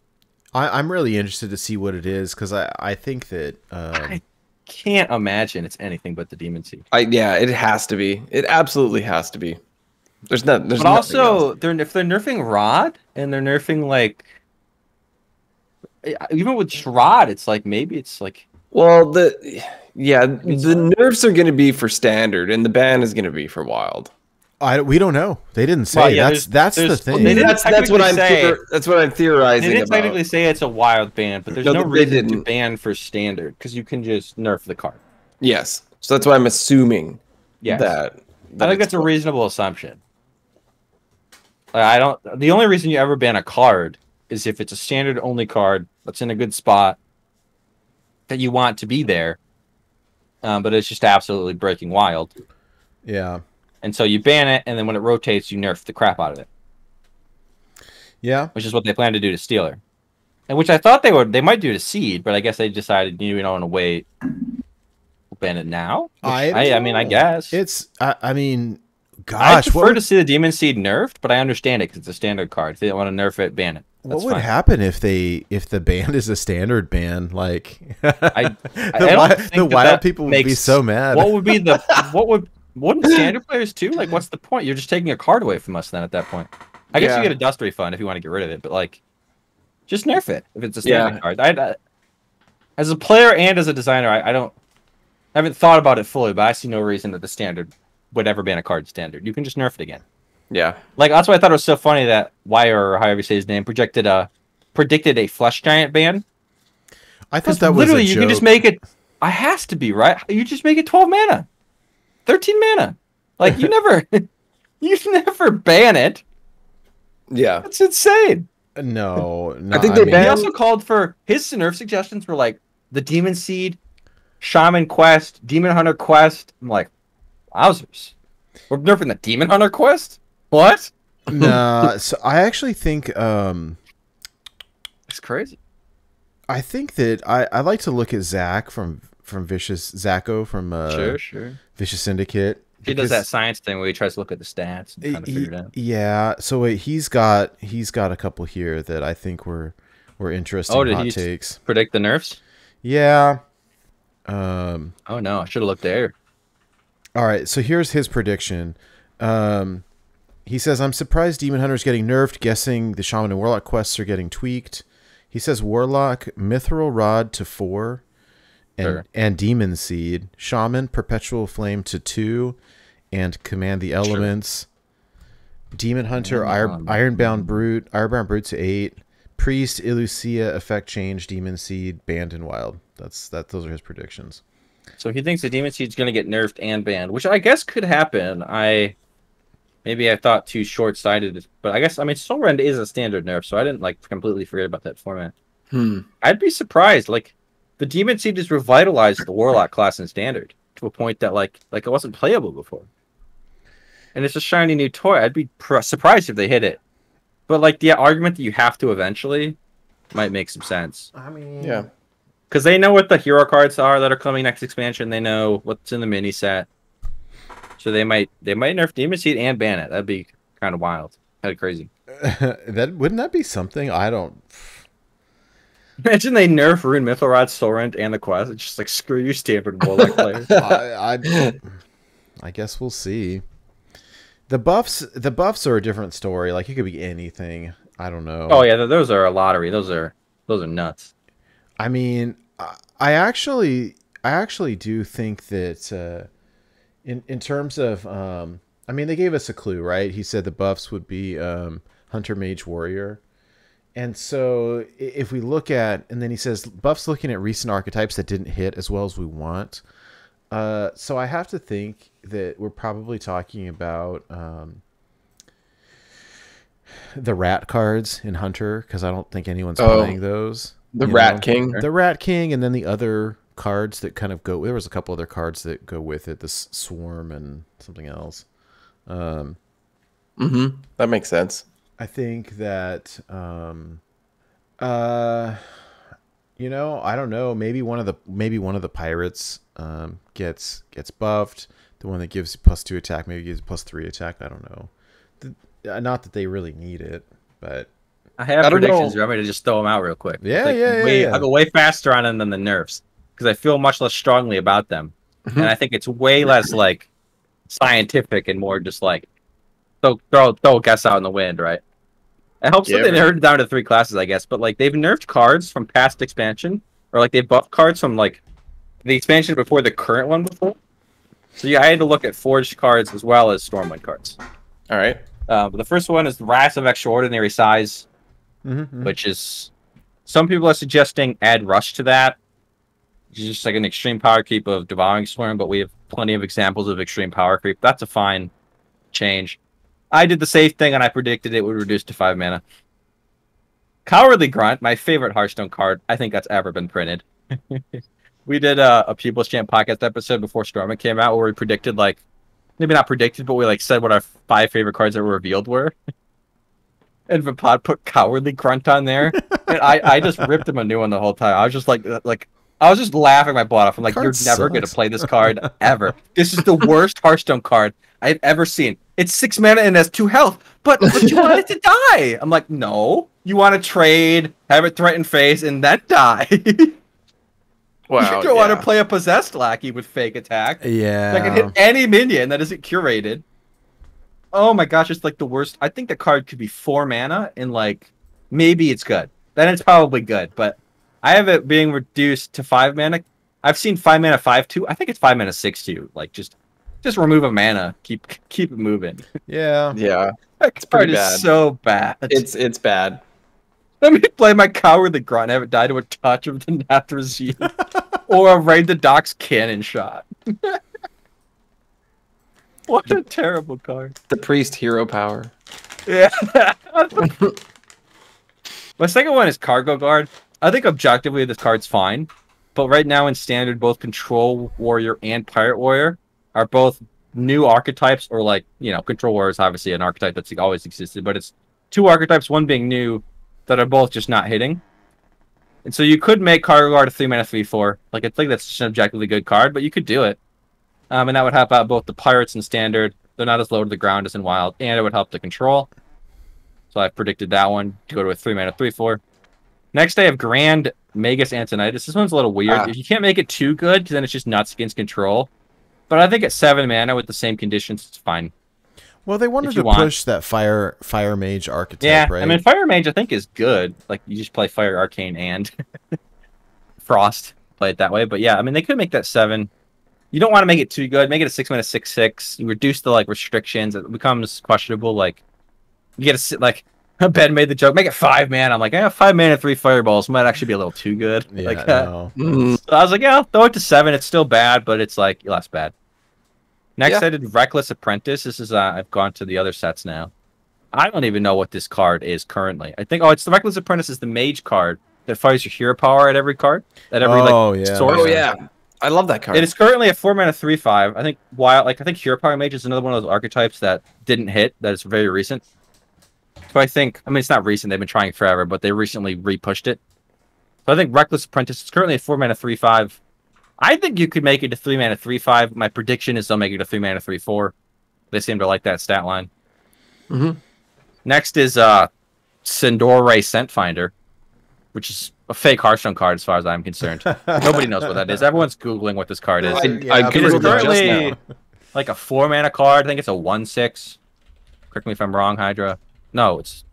I'm really interested to see what it is, because I think that. I can't imagine it's anything but the Demon Seed. Yeah, it has to be. It absolutely has to be. But also, if they're nerfing Rod and they're nerfing even with Shrod, it's maybe it's well, the nerfs are going to be for standard, and the ban is going to be for wild. We don't know. They didn't say. Well, that's the thing. That's what I'm theorizing. They didn't technically say it's a wild ban, but there's no reason to ban for standard, because you can just nerf the card. Yes, so that's why I'm assuming that I think that's a reasonable assumption. The only reason you ever ban a card is if it's a standard only card that's in a good spot that you want to be there, but it's just absolutely breaking wild. Yeah. And so you ban it, and then when it rotates, you nerf the crap out of it. Yeah. Which is what they plan to do to Stealer. And which I thought they might do to Seed, but I guess they decided we don't want to wait. We'll ban it now? I mean, I guess. It's, gosh. I prefer to see the Demon Seed nerfed, but I understand it because it's a standard card. If they don't want to nerf it, ban it. That's what would happen if the ban is a standard ban? The wild people would be so mad. Wouldn't standard players too? What's the point? You're just taking a card away from us then at that point. I guess you get a dust refund if you want to get rid of it, but just nerf it if it's a standard card. As a player and as a designer, I haven't thought about it fully, but I see no reason that the standard would ever ban a card standard. You can just nerf it again. Yeah. That's why I thought it was so funny that Wire, or however you say his name, predicted a Flesh Giant ban. I thought that was literally a joke. You can just make it. I has to be, right? You just make it 12 mana. 13 mana. Like, you never ban it. Yeah. That's insane. No. I think they mean, He also called for his nerf suggestions were like the Demon Seed, Shaman Quest, Demon Hunter Quest. I'm like, wowzers. We're nerfing the Demon Hunter Quest? What? Nah, so I actually think It's crazy. I think that I like to look at Zach from Zacho from Sure. Vicious Syndicate. He does that science thing where he tries to look at the stats and kind of figure it out. Yeah, so he's got a couple here that I think were interesting hot takes. Predict the nerfs? Yeah. Oh no, I should have looked there. All right, so here's his prediction. He says, I'm surprised Demon Hunter's getting nerfed, guessing the Shaman and Warlock quests are getting tweaked. He says Warlock, Mithril Rod to 4, and Demon Seed. Shaman, Perpetual Flame to 2, and Command the Elements. Demon Hunter, Ironbound Brute to 8. Priest, Illucia, Effect Change, Demon Seed, Banned and Wild. Those are his predictions. So he thinks the Demon Seed's going to get nerfed and banned, which I guess could happen. Maybe I thought too short-sighted, but I guess, I mean, Soul Rend is a standard nerf, so I didn't like completely forget about that format. I'd be surprised. Like, the Demon Seed has revitalized the Warlock class in standard to a point that like it wasn't playable before. And it's a shiny new toy. I'd be surprised if they hit it. But like the argument that you have to eventually might make some sense. I mean, Yeah. Because they know what the hero cards are that are coming next expansion. They know what's in the mini set. So they might nerf Demon Seed and ban it. That'd be kind of wild. Kind of crazy. Wouldn't that be something? I don't. Imagine they nerf Rune Mithril, Soul Rend, and the quest. It's just like, screw you, standard Warlock players. I guess we'll see. The buffs are a different story. Like, it could be anything. I don't know. Oh yeah, those are a lottery. Those are nuts. I mean, I actually do think that in terms of I mean, they gave us a clue, right? He said the buffs would be Hunter, Mage, Warrior. And so if we look at, and then he says buffs looking at recent archetypes that didn't hit as well as we want. So I have to think that we're probably talking about the rat cards in Hunter, because I don't think anyone's playing those. The Rat King. The Rat King, and then the other cards that kind of go. There was a couple other cards that go with it. The Swarm and something else. That makes sense. I think that, I don't know. Maybe one of the pirates gets buffed. The one that gives +2 attack maybe gives +3 attack. I don't know. Not that they really need it, but I have predictions. You want me to just throw them out real quick? Yeah. I'll go way faster on them than the nerfs because I feel much less strongly about them, and I think it's way less like scientific and more just like throw a guess out in the wind, right? It helps that they nerfed down to 3 classes, I guess, but like they've nerfed cards from past expansion, or like they buffed cards from like the expansion before the current one before. So yeah, I had to look at forged cards as well as Stormwind cards. All right. But the first one is the Wrath of Extraordinary Size, which is some people are suggesting add Rush to that. It's just like an extreme power creep of Devouring Swarm, but we have plenty of examples of extreme power creep. That's a fine change. I did the safe thing and I predicted it would reduce to 5 mana. Cowardly Grunt, my favorite Hearthstone card. I think that's ever been printed. We did a People's Champ podcast episode before Stormwind came out where we predicted, like, maybe not predicted, but we like said what our 5 favorite cards that were revealed were. And Vipod put Cowardly Grunt on there. And I just ripped him a new one the whole time. I was just like I was just laughing my butt off. I'm like, you're never going to play this card ever. This is the worst Hearthstone card I've ever seen. It's 6 mana and has 2 health, but you want it to die. I'm like, no. You want to trade, have it threaten face, and then die. Wow. You don't want to play a possessed lackey with fake attack. Yeah. That can hit any minion that isn't curated. Oh my gosh, it's like the worst. I think the card could be 4 mana, and like maybe it's good. Then it's probably good, but I have it being reduced to 5 mana. I've seen 5 mana 5/2. I think it's 5 mana 6/2. Like just remove a mana. Keep it moving. Yeah. Yeah. That card is so bad. It's bad. Let me play my Cowardly Grunt and have it die to a touch of the Nathrezine. Or a Raid the Docks cannon shot. What a terrible card. The priest hero power. Yeah. My second one is Cargo Guard. I think objectively this card's fine. But right now in Standard, both Control Warrior and Pirate Warrior are both new archetypes, or like, you know, Control Warrior is obviously an archetype that's always existed, but it's two archetypes, one being new, that are both just not hitting. And so you could make Cargo Guard a 3-mana 3/4. Like, I think that's just an objectively good card, but you could do it. And that would help out both the Pirates and Standard. They're not as low to the ground as in Wild, and it would help the Control. So I've predicted that one to go to a 3-mana 3/4. Next, I have Grand Magus Antonitis. This one's a little weird. If you can't make it too good, because then it's just nuts against Control. But I think at 7 mana with the same conditions, it's fine. Well, they wanted to push that fire mage archetype, right? I mean, Fire Mage I think is good. Like, you just play Fire Arcane and Frost. Play it that way. But yeah, I mean, they could make that 7. You don't want to make it too good. Make it a 6-mana 6/6. You reduce the like restrictions. It becomes questionable. Like, you get a like. Ben made the joke. Make it 5 mana. I'm like, 5 mana 3 fireballs might actually be a little too good. Yeah, like no. So I was like, yeah, I'll throw it to 7. It's still bad, but it's like less bad. Next, I did Reckless Apprentice. This is I've gone to the other sets now. I don't even know what this card is currently. I think it's the Reckless Apprentice is the mage card that fires your hero power at every card at every source. Oh yeah, I love that card. It is currently a 4-mana 3/5. I think I think hero power mage is another one of those archetypes that didn't hit. That is very recent. So I mean, it's not recent. They've been trying forever, but they recently re-pushed it. So I think Reckless Apprentice is currently a 4-mana 3/5. I think you could make it a 3-mana 3/5. My prediction is they'll make it a 3-mana 3/4. They seem to like that stat line. Next is Sindore Scent Finder, which is a fake Hearthstone card as far as I'm concerned. Nobody knows what that is. Everyone's Googling what this card is. I It is googled it just currently now. like a 4-mana card. I think it's a 1/6. Correct me if I'm wrong, Hydra. No, it's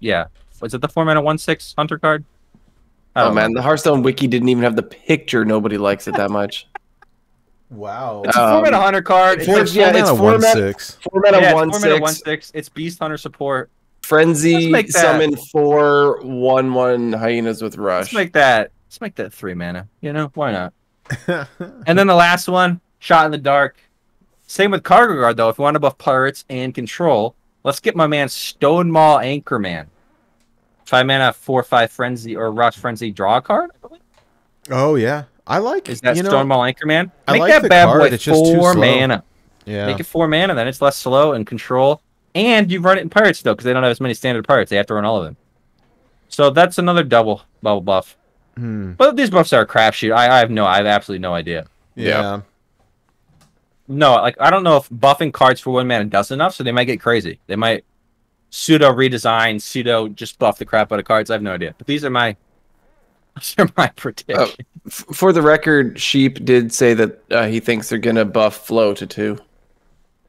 Was it the 4-mana 1/6 Hunter card? Oh man, the Hearthstone wiki didn't even have the picture. Nobody likes it that much. Wow. It's a 4-mana Hunter card. It's It's 4-mana 1/6. It's Beast Hunter support. Frenzy summon 4 1/1 hyenas with rush. Let's make that 3 mana. You know, why not? And then the last one, Shot in the Dark. Same with Cargo Guard though. If you want to buff Pirates and Control, let's get my man Stonemaul Anchorman. 5 mana 4/5 Frenzy or Rush Frenzy draw a card, I believe. Oh yeah. I like Is that Stonemaul Anchorman? I Make like that the bad card, boy it's just too 4 slow. mana. Yeah. Make it 4 mana, then it's less slow and Control. And you run it in Pirates still, because they don't have as many standard Pirates. They have to run all of them. So that's another double buff. But these buffs are a crapshoot. I have absolutely no idea. Yeah. No, like I don't know if buffing cards for 1 mana does enough, so they might get crazy. They might pseudo redesign, pseudo just buff the crap out of cards. I have no idea. But these are my predictions. For the record, Sheep did say that he thinks they're gonna buff Flow to 2.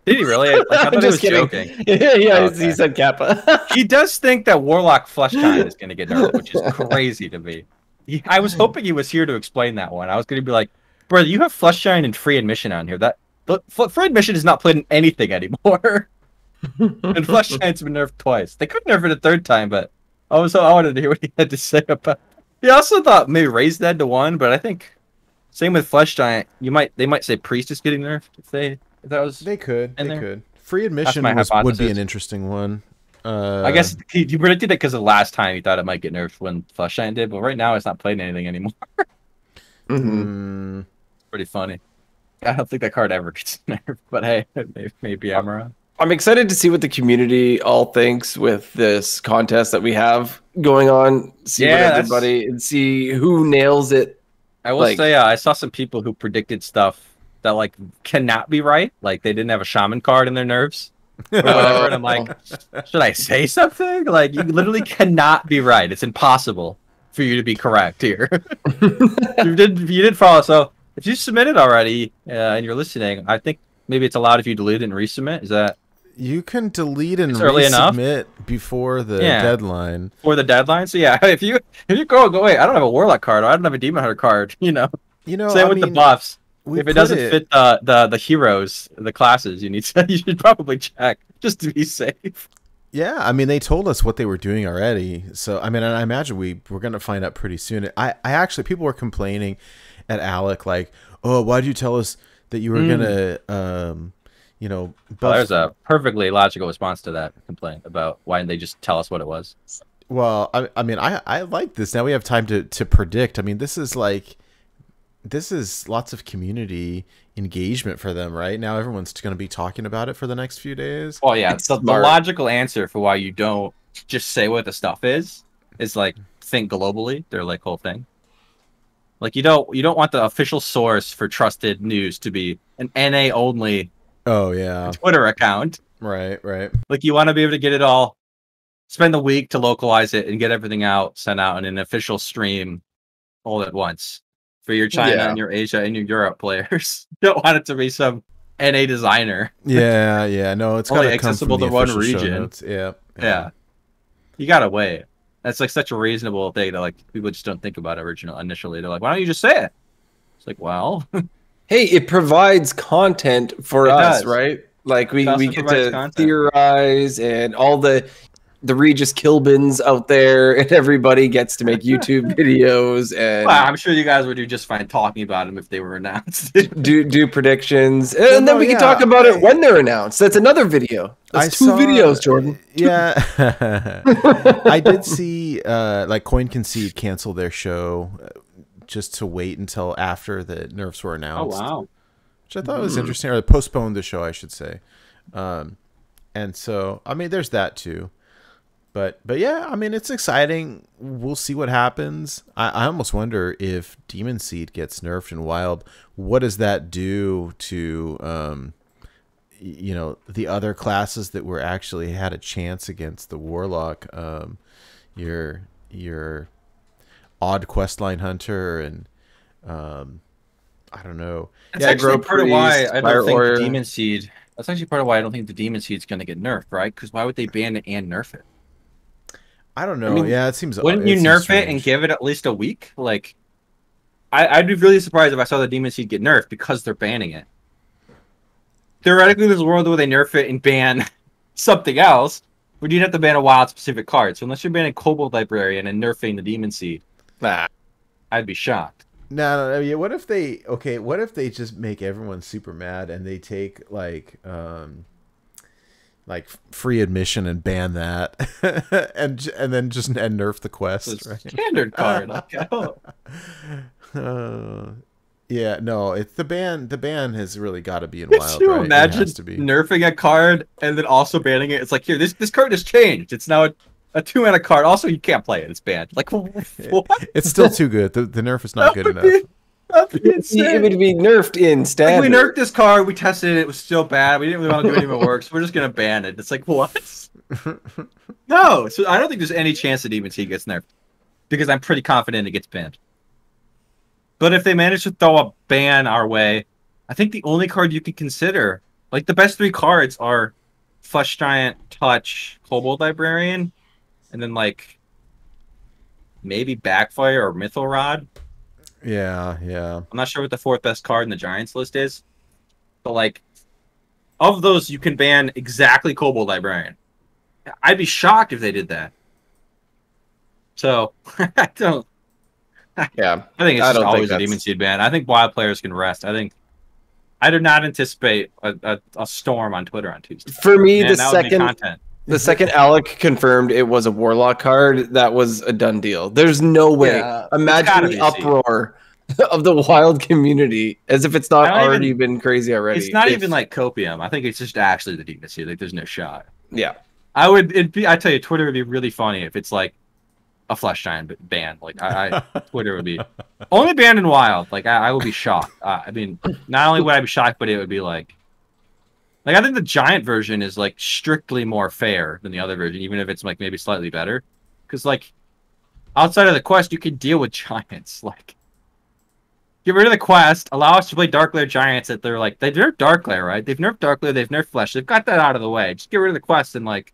Did he really? Like, I thought he was joking. Yeah, Okay. he said Kappa. He does think that Warlock Flesh Giant is going to get nerfed, which is crazy to me. I was hoping he was here to explain that one. I was going to be like, brother, you have Flesh Giant and Free Admission on here. Free Admission is not played in anything anymore. And Flesh Giant's been nerfed twice. They could nerf it a 3rd time, but I wanted to hear what he had to say about it. He also thought maybe raise that to 1, but I think same with Flesh Giant. They might say Priest is getting nerfed if that was. They could. in They there. could. Free admission my would be hypothesis. an interesting one. I guess you predicted it because the last time you thought it might get nerfed when Flesh Giant did, but right now it's not playing anything anymore. Pretty funny. I don't think that card ever gets nerfed, but hey, maybe I'm wrong. I'm excited to see what the community all thinks with this contest that we have going on. See what everybody and see who nails it. I will say I saw some people who predicted stuff that like cannot be right. Like they didn't have a shaman card in their nerves or whatever. And I'm like, should I say something? Like you literally cannot be right. It's impossible for you to be correct here. you did follow. So if you submitted already and you're listening, I think maybe it's allowed if you delete it and resubmit. Is that? You can delete and early enough resubmit before the deadline. For the deadline. So yeah, if you go wait, I don't have a Warlock card or I don't have a Demon Hunter card, you know. Same with the buffs. If it doesn't fit the heroes, the classes, you should probably check just to be safe. Yeah, I mean they told us what they were doing already. So I mean I imagine we're gonna find out pretty soon. I actually people were complaining, at Alec like, "Oh, why did you tell us that you were gonna you know, Well, there's a perfectly logical response to that complaint about why didn't they just tell us what it was. Well, I mean, I like this. Now we have time to predict. I mean, this is lots of community engagement for them, right? Now everyone's going to be talking about it for the next few days. Well, yeah, the logical answer for why you don't just say what the stuff is like think globally. Their like whole thing. Like you don't want the official source for trusted news to be an NA only. Oh yeah, Twitter account. Right. Like you want to be able to get it all. Spend the week to localize it and get everything out, sent out in an official stream all at once for your China and your Asia and your Europe players. You don't want it to be some NA designer. Yeah. No, it's only gotta accessible come to from the one official show region. notes. Yeah. You gotta wait. That's like such a reasonable thing that like people just don't think about initially. They're like, why don't you just say it? It's like, well, hey, it provides content for us, does. right? Like we get to content. theorize and all the Regis Kilbins out there, and everybody gets to make YouTube videos and well, I'm sure you guys would do just fine talking about them if they were announced. do predictions, and then we can talk about it when they're announced. That's another video. That's two videos, Jordan. Yeah, I did see like Coin Concede cancel their show just to wait until after the nerfs were announced. Oh wow, which I thought was interesting, or postponed the show, I should say. And so, I mean, there's that too. But yeah, I mean, it's exciting. We'll see what happens. I almost wonder if Demon Seed gets nerfed in Wild. What does that do to, you know, the other classes that were actually had a chance against the Warlock? Your odd questline hunter and I don't know. That's actually part of why I don't think the Demon Seed. That's actually part of why I don't think the Demon Seed's going to get nerfed, right? Because why would they ban it and nerf it? I don't know. I mean, yeah, it seems. Wouldn't you nerf it and give it at least a week? Like, I'd be really surprised if I saw the Demon Seed get nerfed because they're banning it. Theoretically, there's a world where they nerf it and ban something else, but you'd have to ban a wild specific card. So unless you're banning Kobold Librarian and nerfing the Demon Seed, I'd be shocked. No. Yeah. What if they? Okay. What if they just make everyone super mad and they take like free admission and ban that, and then just nerf the quest. Right? Standard card. Yeah, no, it's the ban. The ban has really got to be in Wild. Could you right? imagine nerfing a card and then also banning it? It's like, here, this card has changed. It's now a 2-mana card. Also, you can't play it. It's banned. Like, what? It's still too good. The nerf is not good enough. It would be nerfed in standard. Like we nerfed this card. We tested it. It was still bad. We didn't really want to do any more work, so we're just gonna ban it. It's like, what? No. So I don't think there's any chance that Demon Seed gets nerfed because I'm pretty confident it gets banned. But if they manage to throw a ban our way, I think the only card you can consider, like the best 3 cards, are Flesh Giant, Touch, Kobold Librarian, and then like maybe Backfire or Mythal Rod. Yeah. I'm not sure what the 4th best card in the Giants list is, but like, of those, you can ban exactly Kobold Librarian. I'd be shocked if they did that. So I don't. Yeah, I think it's just always a Demon Seed ban. I think Wild players can rest. I do not anticipate a storm on Twitter on Tuesday. For me, the second Alec confirmed it was a Warlock card, that was a done deal. There's no way. Yeah, imagine the uproar of the Wild community, as if it's not already been crazy already. It's not even like copium. I think it's just actually the Demon Seed. Like, there's no shot. Yeah, I tell you, Twitter would be really funny if it's like a Flesh Giant ban. Like, Twitter would be only banned in Wild. Like, I would be shocked. I mean, not only would I be shocked, but it would be like I think the Giant version is like strictly more fair than the other version, even if it's like maybe slightly better. Because like outside of the quest, you can deal with Giants. Like, get rid of the quest, allow us to play Darkglare Giants. That they're like, they nerfed Darkglare, right? They've nerfed Darkglare, they've nerfed Flesh. They've got that out of the way. Just get rid of the quest and like,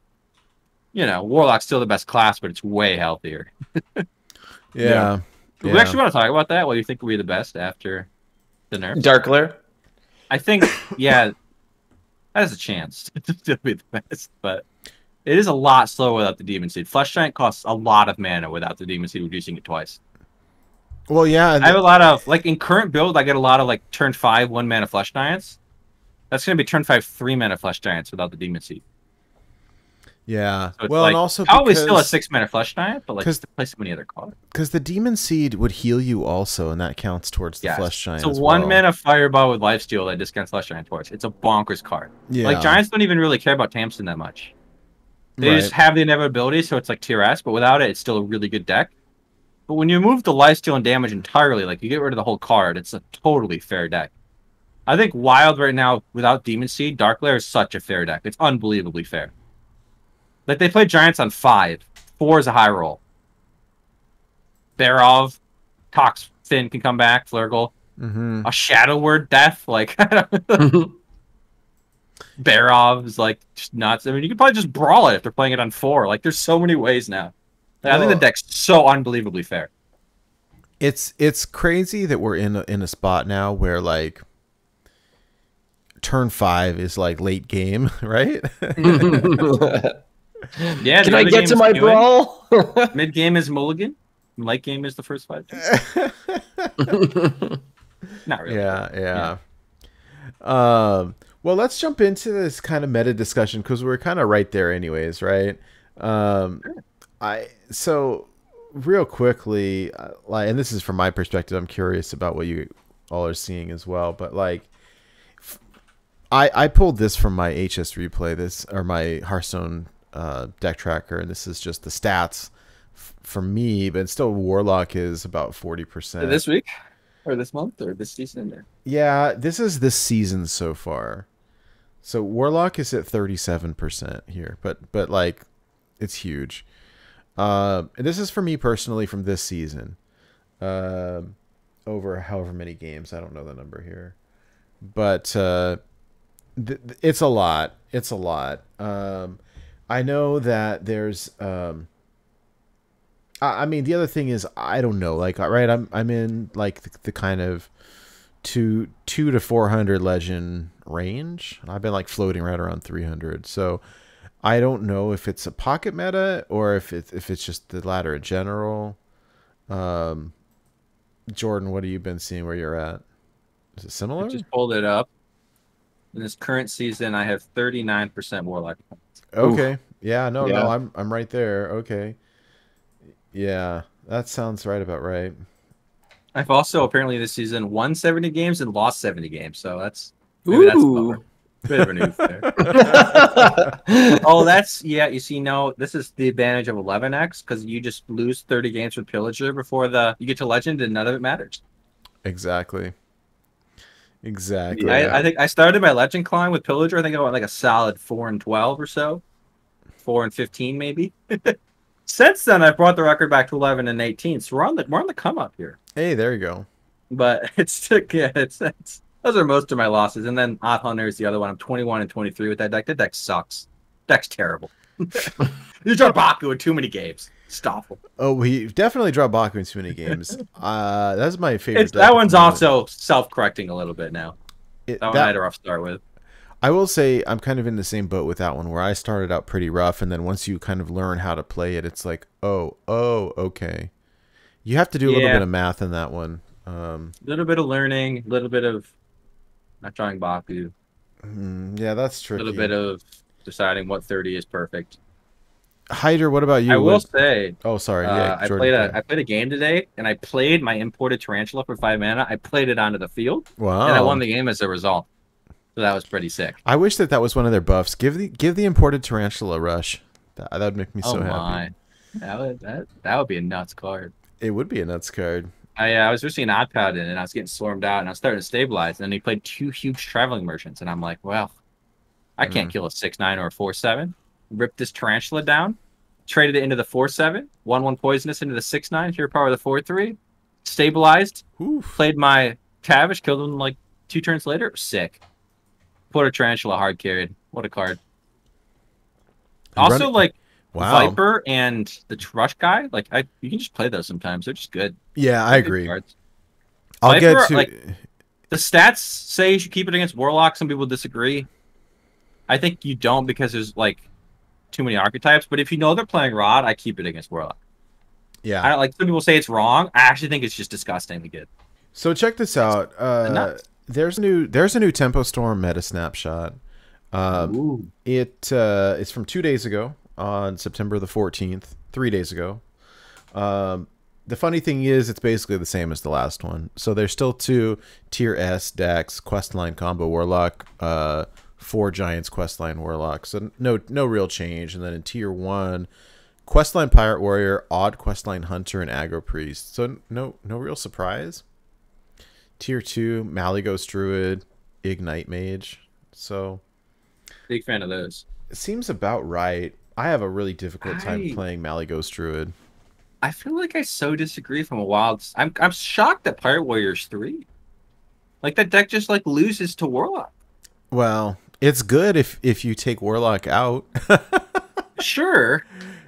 you know, Warlock's still the best class, but it's way healthier. Yeah. We actually want to talk about that. What do you think will be the best after the nerf? Darkglare? I think, yeah, that has a chance to be the best, but it is a lot slower without the Demon Seed. Flesh Giant costs a lot of mana without the Demon Seed, reducing it twice. Well, yeah. I have a lot of, like, in current build, I get a lot of, like, turn 5, 1 mana Flesh Giants. That's going to be turn 5, 3 mana Flesh Giants without the Demon Seed. Yeah. So it's well, like, and also probably because, still a 6 mana Flesh Giant, but, like, because play so many other cards. Because the Demon Seed would heal you also, and that counts towards the Flesh Giant. It's a as 1 well. mana Fireball with Lifesteal that discounts Flesh Giant twice. It's a bonkers card. Yeah. Like, Giants don't even really care about Tamsin that much. They just have the inevitability, so it's like tier S, but without it, it's still a really good deck. But when you remove the lifesteal and damage entirely, like, you get rid of the whole card, it's a totally fair deck. I think Wild right now, without Demon Seed, Dark Lair is such a fair deck. It's unbelievably fair. Like, they play Giants on 5. 4 is a high roll. Barov, Tox Finn can come back, Flurgle. A Shadow Word Death, like, Barov is, like, just nuts. I mean, you could probably just brawl it if they're playing it on 4. Like, there's so many ways now. Like, I think the deck's so unbelievably fair. It's crazy that we're in a spot now where, like, turn 5 is like late game, right? Yeah. Can I get to my brawl? Mid game is Mulligan. Late game is the first 5. Not really. Yeah. Well, let's jump into this kind of meta discussion because we're kind of right there, anyways, right? So real quickly, like, and this is from my perspective, I'm curious about what you all are seeing as well, but like, I pulled this from my HS replay, or my Hearthstone deck tracker, and this is just the stats for me, but still Warlock is about 40%. This week? Or this month? Or this season? Yeah, this is this season so far. So Warlock is at 37% here, but like, it's huge. And this is for me personally from this season. Over however many games, I don't know the number here. But it's a lot. It's a lot. I know that there's I mean, the other thing is, I don't know, like, right, I'm in like the kind of 2 to 400 legend range. I've been like floating right around 300. So I don't know if it's a pocket meta or if it's just the ladder in general. Jordan, what have you been seeing where you're at? Is it similar? I just pulled it up. In this current season, I have 39% Warlock. Okay. Oof. Yeah, no, I'm right there. Okay. Yeah, that sounds right about right. I've also apparently this season won 70 games and lost 70 games, so that's maybe that's a bit of a noob there. Oh, that's you see, no, this is the advantage of 11x because you just lose 30 games with Pillager before you get to Legend, and none of it matters. Exactly. I think I started my Legend climb with Pillager. I think I went like a solid 4-12 or so, 4-15 maybe. Since then, I've brought the record back to 11-18, so we're on the come up here. Hey, there you go. But it's those are most of my losses, and then Odd Hunter is the other one. I'm 21-23 with that deck. That deck sucks. Deck's terrible. You draw Baku in too many games. Stop him. Oh, we definitely draw Baku in too many games. That's my favorite. That one's also self-correcting a little bit now. That one I had a rough start with. I will say I'm kind of in the same boat with that one where I started out pretty rough, and then once you kind of learn how to play it, it's like, oh, okay. You have to do a little bit of math in that one. A little bit of learning, a little bit of not drawing Baku. Yeah, that's tricky. A little bit of deciding what 30 is perfect. Hydra, what about you? I will say. Oh, sorry. Yeah, I played a game today, and I played my imported Tarantula for 5 mana. I played it onto the field. Wow. And I won the game as a result. So that was pretty sick. I wish that was one of their buffs. Give the imported Tarantula a rush. That would make me so happy. That would be a nuts card. It would be a nuts card. I was receiving Odd Paladin, and I was getting swarmed out, and I was starting to stabilize. And then he played 2 huge Traveling Merchants, and I'm like, well, I can't kill a 6/9 or a 4/7. Ripped this Tarantula down, traded it into the 4/7, 1/1 poisonous into the 6/9, hero power the 4/3, stabilized, played my Tavish, killed him like 2 turns later. Sick. Put a Tarantula hard carried. What a card. Also, like, Viper and the Rush guy, like, you can just play those sometimes. They're just good. Yeah, I agree. Cards. I'll Viper, get to... like, the stats say you should keep it against Warlock. Some people disagree. I think you don't because there's, like, too many archetypes. But if you know they're playing Rod, I keep it against Warlock. Yeah. I don't like. Some people say it's wrong. I actually think it's just disgustingly good. So check this out. nuts. There's a new Tempo Storm meta snapshot. It's from 2 days ago on September the 14th, 3 days ago. The funny thing is, it's basically the same as the last one. So there's still 2 tier S decks, questline combo warlock, 4 giants questline warlock. So no real change. And then in tier 1, questline pirate warrior, odd questline hunter, and aggro priest. So no real surprise. Tier 2, Malygos druid, ignite mage. So Big fan of those. it seems about right. I have a really difficult time playing Malygos druid. I feel like I so disagree from a wild. I'm shocked that Pirate Warriors 3. Like that deck just like loses to Warlock. Well, it's good if you take Warlock out. Sure.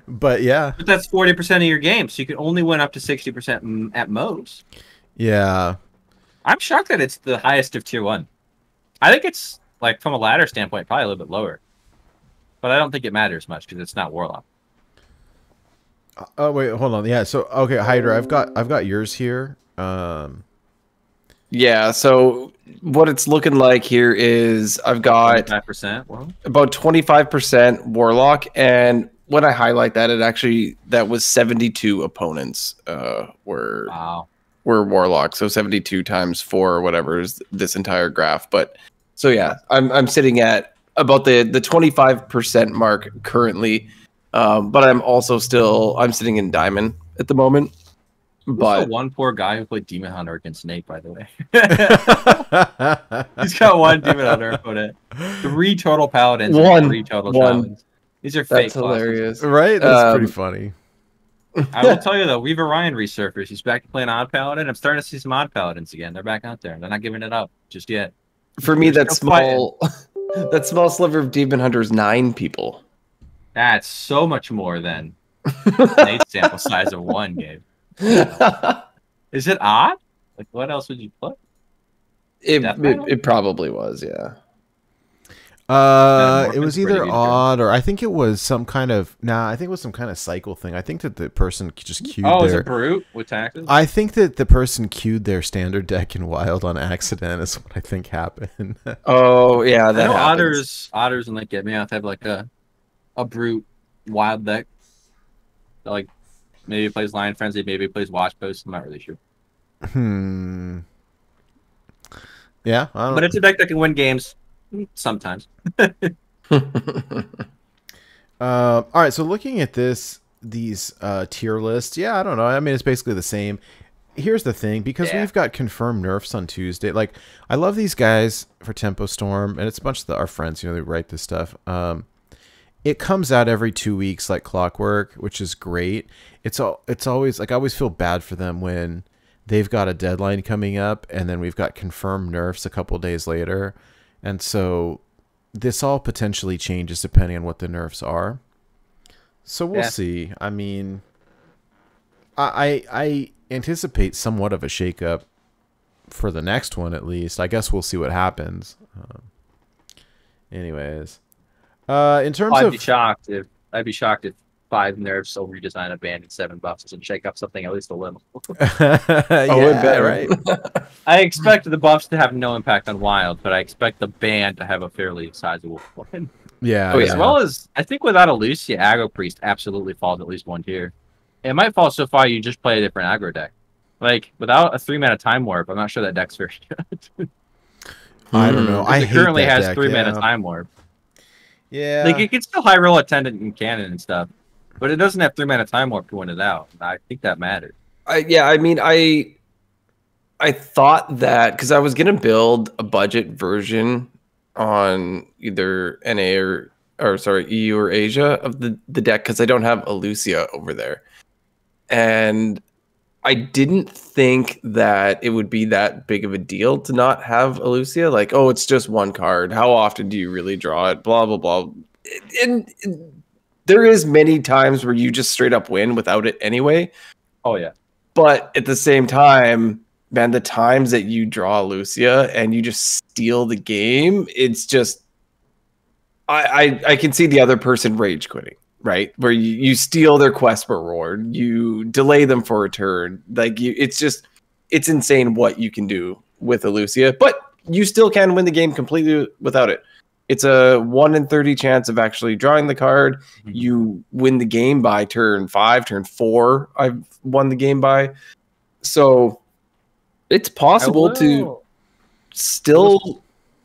But yeah. But that's 40% of your game, so you can only win up to 60% at most. Yeah. I'm shocked that it's the highest of tier 1. I think it's like from a ladder standpoint, probably a little bit lower. But I don't think it matters much because it's not Warlock. Oh wait, hold on. Yeah, so okay, Hydra, I've got yours here. Yeah, so what it's looking like here is I've got 5%. about 25% Warlock, and when I highlight that, that was 72 opponents were Warlock, so 72 times 4 or whatever is this entire graph. But so yeah, I'm sitting at about the 25% mark currently. But I'm also I'm sitting in Diamond at the moment. But one poor guy who played Demon Hunter against Snake, by the way. He's got 1 Demon Hunter opponent, 3 total Paladins, and 3 total Paladins. These are fake. That's hilarious, classes. Right? That's pretty funny. I will tell you though, Weaver Ryan resurfaced. He's back to playing Odd Paladin. I'm starting to see some Odd Paladins again. They're back out there. They're not giving it up just yet. For me, that small sliver of Demon Hunter is 9 people. That's so much more than Nate's sample size of 1 game. Is it odd? Like, what else would you put? It probably was, yeah. It was either odd or I think it was some kind of I think it was some kind of cycle thing. I think that the person just queued is it Brute with taxes? I think that the person queued their standard deck in Wild on accident is what I think happened. Oh yeah, that happens. Otters and like Get Me Out have like a Brute Wild deck. Like maybe it plays Lion Frenzy, maybe it plays Watch Post. I'm not really sure. Yeah, but it's a deck that can win games sometimes. All right, so looking at these tier lists, yeah, I don't know. I mean, it's basically the same. Here's the thing, because we've got confirmed nerfs on Tuesday. Like, I love these guys for Tempo Storm, and it's a bunch of our friends, they write this stuff. It comes out every 2 weeks like clockwork, which is great. It's always like I always feel bad for them when they've got a deadline coming up and then we've got confirmed nerfs a couple days later. And so this all potentially changes depending on what the nerfs are. So we'll see. I mean, I anticipate somewhat of a shakeup for the next one at least. I guess we'll see what happens. Anyways. In terms I'd be shocked if 5 nerfs will redesign a band and 7 buffs and shake up something at least a little. Right. I expect the buffs to have no impact on Wild, but I expect the band to have a fairly sizable one. Yeah. As well as I think without a Lucia, Aggro Priest absolutely falls at least 1 tier. It might fall so far you just play a different aggro deck. Like without a 3-mana Time Warp, I'm not sure that deck's very good. I don't know. It currently has 3-mana Time Warp. Yeah. Like it can still high roll attendant and cannon and stuff, but it doesn't have 3-mana Time Warp to win it out. I think that matters. I mean, I thought that because I was gonna build a budget version on either NA or sorry, EU or Asia of the deck because I don't have a Lucia over there. And I didn't think that it would be that big of a deal to not have a Lucia. Like, oh, it's just 1 card. How often do you really draw it? Blah, blah, blah. And there is many times where you just straight up win without it anyway. Oh, yeah. But at the same time, man, the times that you draw Lucia and you just steal the game, it's just... I can see the other person rage quitting. right? Where you steal their quest reward, you delay them for a turn. Like it's insane what you can do with Elucia, but you still can win the game completely without it. It's a 1 in 30 chance of actually drawing the card. You win the game by turn 5, turn 4. I've won the game by. So it's possible to still,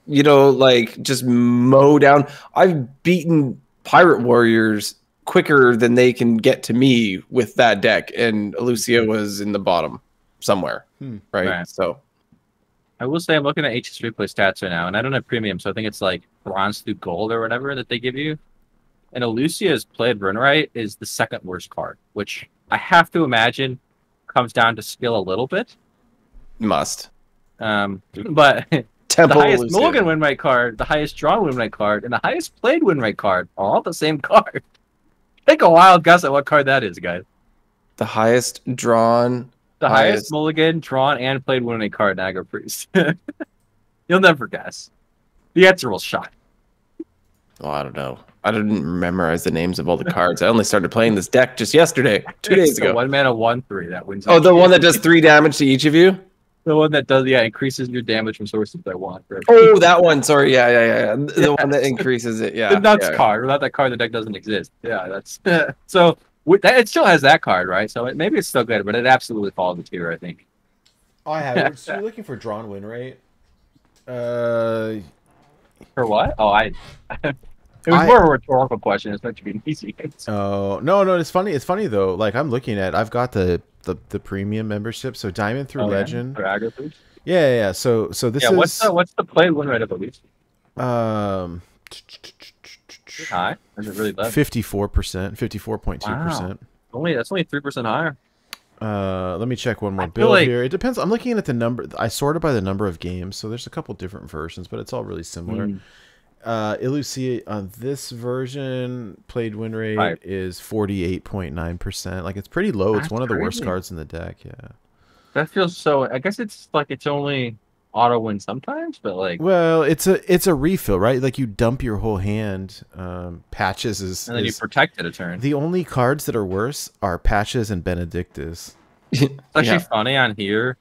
like just mow down. I've beaten Pirate Warriors quicker than they can get to me with that deck, and Elucia was in the bottom somewhere, right? So I will say I'm looking at HS replay stats right now, and I don't have premium, so I think it's like bronze through gold or whatever that they give you. And Elucia's played run right is the second worst card, which I have to imagine comes down to skill a little bit. Must. But Temple the highest Elucia. mulligan win rate card, the highest draw win rate card, and the highest played win rate card are all the same card. Take a wild guess at what card that is, guys. The highest drawn. The highest mulligan, drawn, and played win rate card in Aggro Priest. You'll never guess. The answer will shock. Oh, I don't know. I didn't memorize the names of all the cards. I only started playing this deck just yesterday, 2 days ago. 1 mana 1/3 that wins. Oh, the one that does 3 damage to each of you? The one that does, increases your damage from sources I want. Right? Oh, that one. Sorry. Yeah. The one that increases it. Yeah. The nuts card. Without that card, the deck doesn't exist. Yeah, that's so. It still has that card, right? So maybe it's still good, but it absolutely falls the tier, I think. Oh, I have it. So you're looking for drawn win rate? For what? Oh, it was more a rhetorical question. It's meant to be an easy answer. Oh, no, it's funny. It's funny though. Like I'm looking at, I've got the premium membership, so Diamond through Legend. For Aggro Priest? Yeah. So this is what's the play win rate of Elite? High? Or is it really low? 54%, 54.2%. Wow. That's only 3% higher. Let me check one more build here. It depends. I'm looking at the number. I sorted by the number of games, so there's a couple different versions, but it's all really similar. Elucia on this version played win rate is 48.9%. Like it's pretty low. It's one of the worst cards in the deck. Yeah. That feels so. I guess it's like it's only auto win sometimes, but like. Well, it's a refill, right? Like you dump your whole hand. Patches is. And then you protect it a turn. The only cards that are worse are Patches and Benedictus. It's actually funny on here.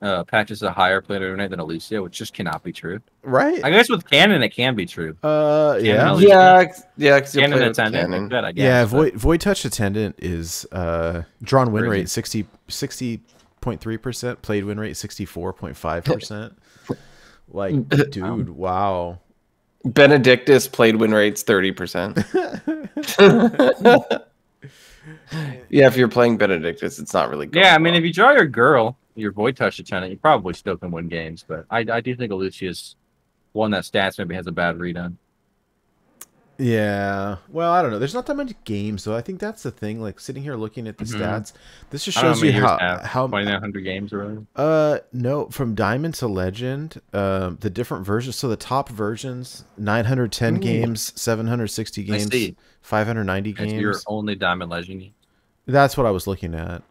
Patches is a higher player win rate than Elucia, which just cannot be true. Right. I guess with Cannon it can be true. Yeah. Cannon Attendant. I guess, yeah. Void Touch Attendant is drawn win rate 60.3%, played win rate 64.5%. Like, dude, wow. Benedictus played win rates 30%. Yeah, if you're playing Benedictus, it's not really good. Yeah, I mean, if you draw your girl, your Void Touch Attendant, you probably still can win games. But I do think Elucia's one that stats maybe has a bad read on. Yeah. Well, I don't know. There's not that many games, though. I think that's the thing. Like, sitting here looking at the stats, this just shows you how 2,900 games or no, from Diamond to Legend, the different versions. So the top versions, 910 games, 760 games, 590 games. Your only Diamond Legend. That's what I was looking at.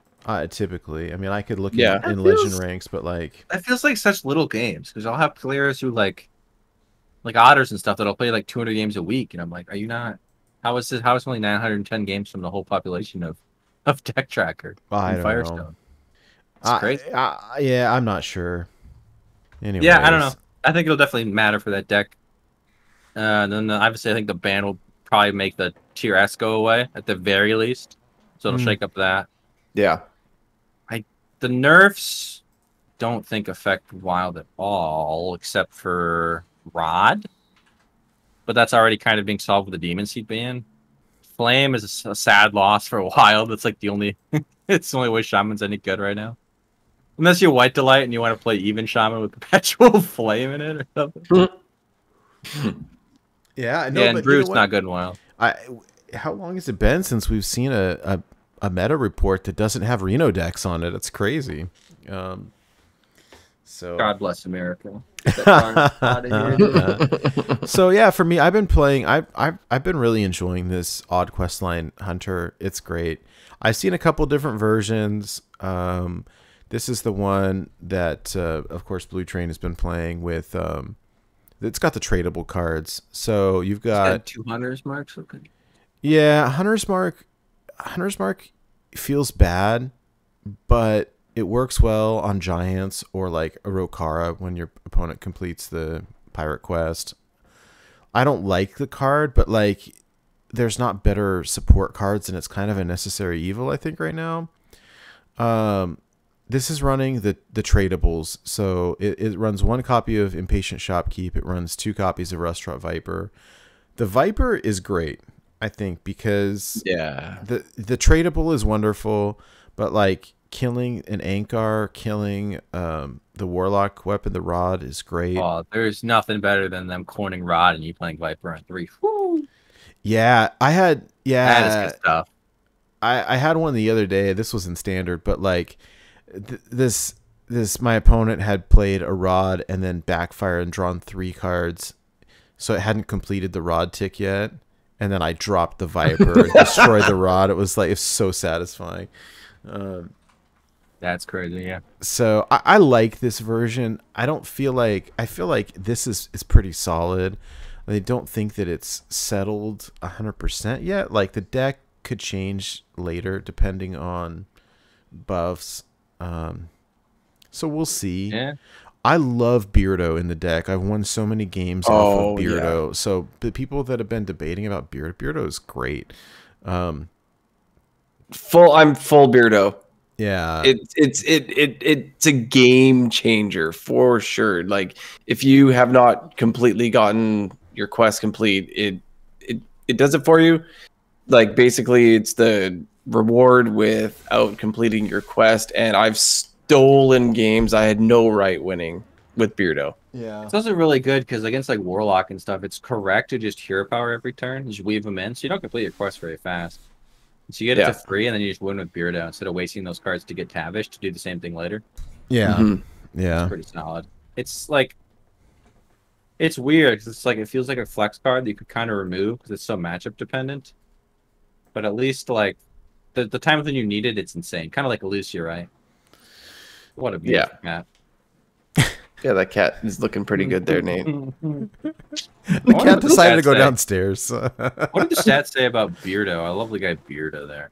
Typically, I mean, I could look in Legend ranks, but like that feels like such little games because I'll have players who like otters and stuff that'll play like 200 games a week, and I'm like, are you not? How is only 910 games from the whole population of Deck Tracker and Firestone? It's crazy. Yeah, I'm not sure. Anyways. Yeah, I don't know. I think it'll definitely matter for that deck. Then obviously, I think the ban will probably make the Tier S go away at the very least, so it'll shake up that. Yeah. The nerfs don't think affect Wild at all, except for Rod. But that's already kind of being solved with the Demon Seed ban. Flame is a sad loss for Wild. It's like the only it's the only way Shaman's any good right now. Unless you're White Delight and you want to play even Shaman with Perpetual Flame in it or something. Yeah, I know. Yeah, and Brute's not good in Wild. How long has it been since we've seen a meta report that doesn't have Reno decks on it? It's crazy. So God bless America. So yeah, for me, I've been playing. I've been really enjoying this Odd Questline Hunter. It's great. I've seen a couple different versions. This is the one that, of course, Blue Train has been playing with. It's got the tradable cards. So you've got 200s marks. Okay. Yeah, Hunter's Mark feels bad, but it works well on giants or like a Rokara when your opponent completes the pirate quest. I don't like the card, but like there's not better support cards, and it's kind of a necessary evil, I think, right now. This is running the tradables, so it runs 1 copy of Impatient Shopkeep. It runs 2 copies of Restaurant Viper. The Viper is great, I think, because the tradable is wonderful, but like killing an Ankar, killing the Warlock weapon, the Rod, is great. Oh, there's nothing better than them corning Rod and you playing Viper on 3. Woo! Yeah, That is good stuff. I had one the other day. This was in standard, but like this my opponent had played a Rod and then backfired and drawn 3 cards, so it hadn't completed the Rod tick yet. And then I dropped the Viper, destroyed the Rod. It was like, it's so satisfying. That's crazy, yeah. So I like this version. I feel like this is pretty solid. I don't think that it's settled 100% yet. Like the deck could change later depending on buffs. So we'll see. Yeah. I love Beardo in the deck. I've won so many games off of Beardo. Yeah. So the people that have been debating about Beardo is great. I'm full Beardo. Yeah. It's a game changer for sure. Like if you have not completely gotten your quest complete, it does it for you. Like basically it's the reward without completing your quest, and I've stolen games I had no right winning with Beardo. Yeah, it's also really good because against like Warlock and stuff, it's correct to just hero power every turn. You just weave them in, so you don't complete your quest very fast. So you get it to 3, and then you just win with Beardo instead of wasting those cards to get Tavish to do the same thing later. Yeah, yeah, it's pretty solid. It's like it's weird. It's like it feels like a flex card that you could kind of remove because it's so matchup dependent. But at least like the time when you need it, it's insane. Kind of like Lucia, right? What a beautiful cat. Yeah, that cat is looking pretty good there, Nate. The cat decided to go downstairs. What did the stats say about Beardo? I love the guy Beardo there.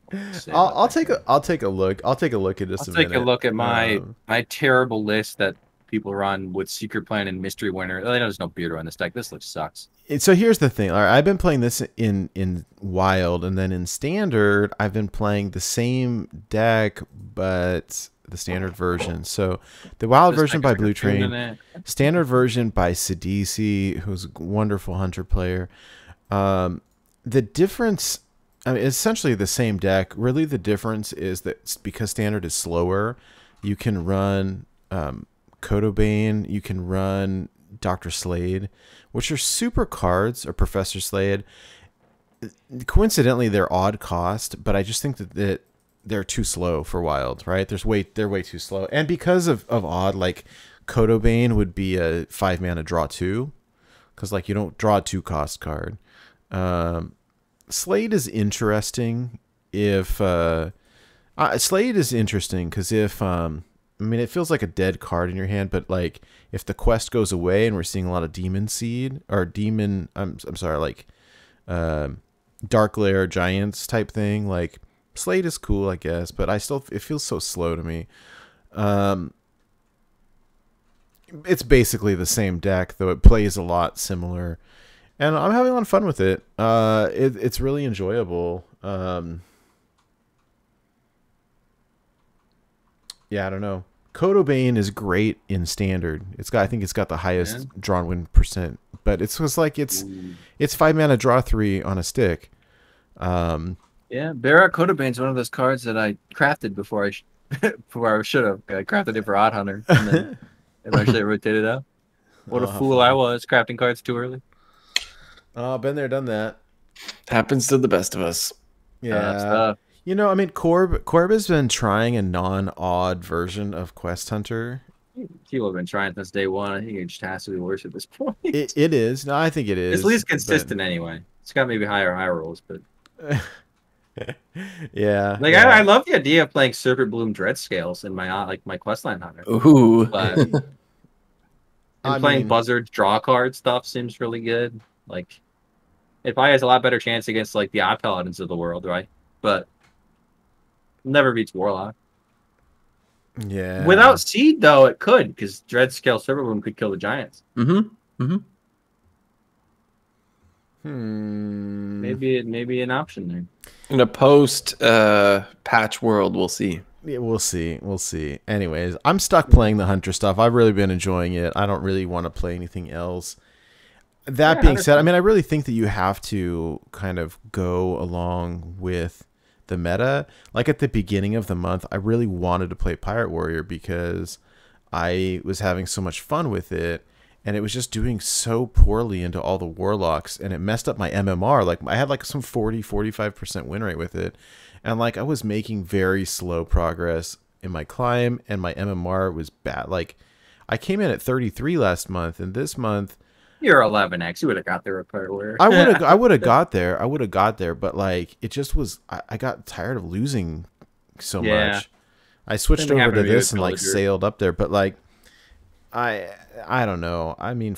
I'll take a look. I'll take a look at this. I'll take a look at my terrible list that people run with Secret Plan and Mystery Winner. There's no Beardo in this deck. This looks sucks. So here's the thing. All right, I've been playing this in Wild, and then in Standard, I've been playing the same deck, but the Standard version. So the Wild version by Blue Train, Standard version by Sidisi, who's a wonderful Hunter player. The difference, I mean, it's essentially the same deck. Really, the difference is that because Standard is slower, you can run Cotobane, you can run Dr. Slade, which are super cards, or Professor Slade. Coincidentally, they're odd cost, but I just think that they're too slow for Wild, right? They're way too slow. And because of odd, like Cotobane would be a 5-mana draw 2, because like you don't draw a 2-cost card. Slade is interesting if Slade is interesting because if I mean, it feels like a dead card in your hand, but like if the quest goes away and we're seeing a lot of Demon Seed or Demon, I'm sorry, like Dark Lair Giants type thing, like Slade is cool, I guess, but it feels so slow to me. It's basically the same deck, though it plays a lot similar, and I'm having a lot of fun with it. It's really enjoyable. Yeah, I don't know. Cotobane is great in Standard. I think it's got the highest drawn win %, but it's 5-mana draw 3 on a stick. Yeah, Barra Cotobane's one of those cards that I crafted before I should have. I crafted it for Odd Hunter, and then eventually I rotated out. What a fool I was, crafting cards too early. Oh, been there, done that. Happens to the best of us. Yeah. You know, I mean, Corb has been trying a non-odd version of Quest Hunter. He will have been trying since day one. I think it just has to be worse at this point. It is. No, I think it is. It's at least consistent anyway. It's got maybe higher high rolls, but yeah. Like I love the idea of playing Serpent Bloom Dread Scales in my my Questline Hunter. Ooh. But playing Buzzard draw card stuff seems really good. Like It probably has a lot better chance against like the Odd Paladins of the world, right? But never beats Warlock. Yeah. Without Seed, though, it could, because Dreadscale Silverwound could kill the Giants. Maybe an option there. In a post patch world, we'll see. Yeah, we'll see. Anyways, I'm stuck playing the Hunter stuff. I've really been enjoying it. I don't really want to play anything else. That being said, I mean, I really think that you have to kind of go along with the meta. Like at the beginning of the month, I really wanted to play Pirate Warrior because I was having so much fun with it, and it was just doing so poorly into all the Warlocks, and it messed up my MMR. Like I had like some 40-45% win rate with it, and like I was making very slow progress in my climb, and my MMR was bad. Like I came in at 33 last month, and this month you're 11x. You would have got there with Pirate Warrior. I would have got there. But like it just was. I got tired of losing so much. I switched over to this and like sailed up there. But like I don't know. I mean,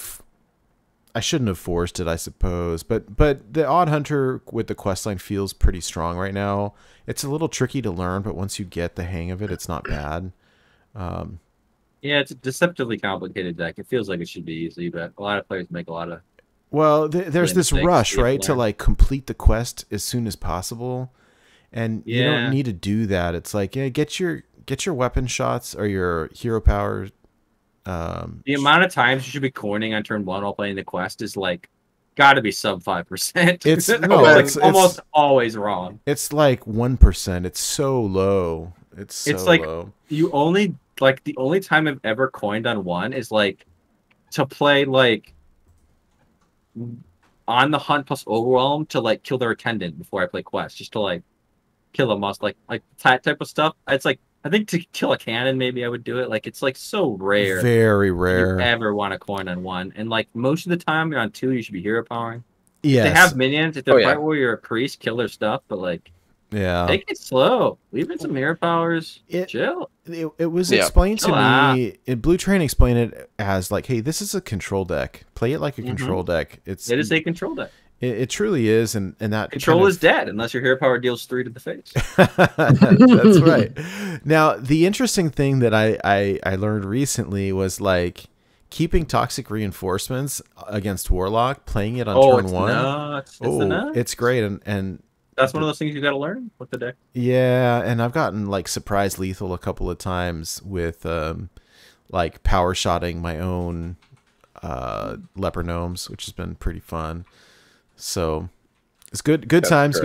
I shouldn't have forced it, I suppose. But the Odd Hunter with the questline feels pretty strong right now. It's a little tricky to learn, but once you get the hang of it, it's not bad. Yeah, it's a deceptively complicated deck. It feels like it should be easy, but a lot of players make a lot of... Well, there's this rush, right, to like complete the quest as soon as possible, and you don't need to do that. It's like, yeah, get your weapon shots or your hero power. The amount of times you should be coining on turn 1 while playing the quest is like got to be sub 5%. It's almost always wrong. It's like 1%. It's so low. It's like low. You only like the only time I've ever coined on 1 is like to play like on the hunt plus overwhelm to like kill their attendant before I play quest, just to like kill a must, like that type of stuff. It's like I think to kill a cannon maybe I would do it. Like it's like so rare, very rare. You ever want to coin on 1, and like most of the time you're on 2, you should be hero powering. Yeah, they have minions. If they're Pirate Warrior or a priest, kill their stuff, but like take it slow. Leave in some hero powers. Chill. It was explained to me. Blue Train explained it as like, hey, this is a control deck. Play it like a control deck. It is a control deck. It truly is, and that control is dead unless your hero power deals 3 to the face. That's right. Now, the interesting thing that I learned recently was like keeping toxic reinforcements against Warlock, playing it on turn 1. It's great, and that's one of those things you got to learn with the deck. Yeah, and I've gotten like surprise lethal a couple of times with like power shotting my own leper gnomes, which has been pretty fun. So it's good times.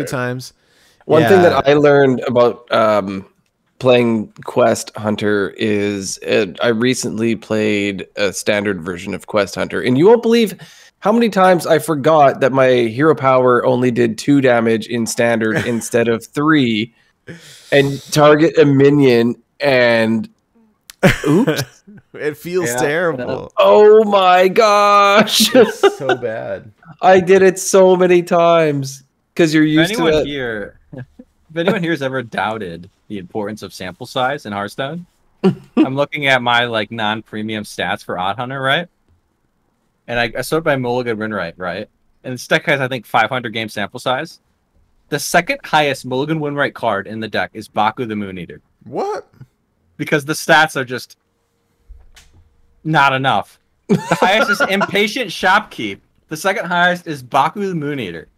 One thing that I learned about playing Quest Hunter is I recently played a standard version of Quest Hunter, and you won't believe how many times I forgot that my hero power only did 2 damage in standard instead of 3, and target a minion and oops. It feels terrible. Oh my gosh. It's so bad. I did it so many times because you're used to it. If anyone here has ever doubted the importance of sample size in Hearthstone, I'm looking at my like non-premium stats for Odd Hunter, right? And I sort by Mulligan win rate, right? And this deck has, I think, 500 game sample size. The second highest Mulligan win rate card in the deck is Baku the Moon Eater. What? Because the stats are just not enough. The highest is Impatient Shopkeep. The second highest is Baku the Moon Eater.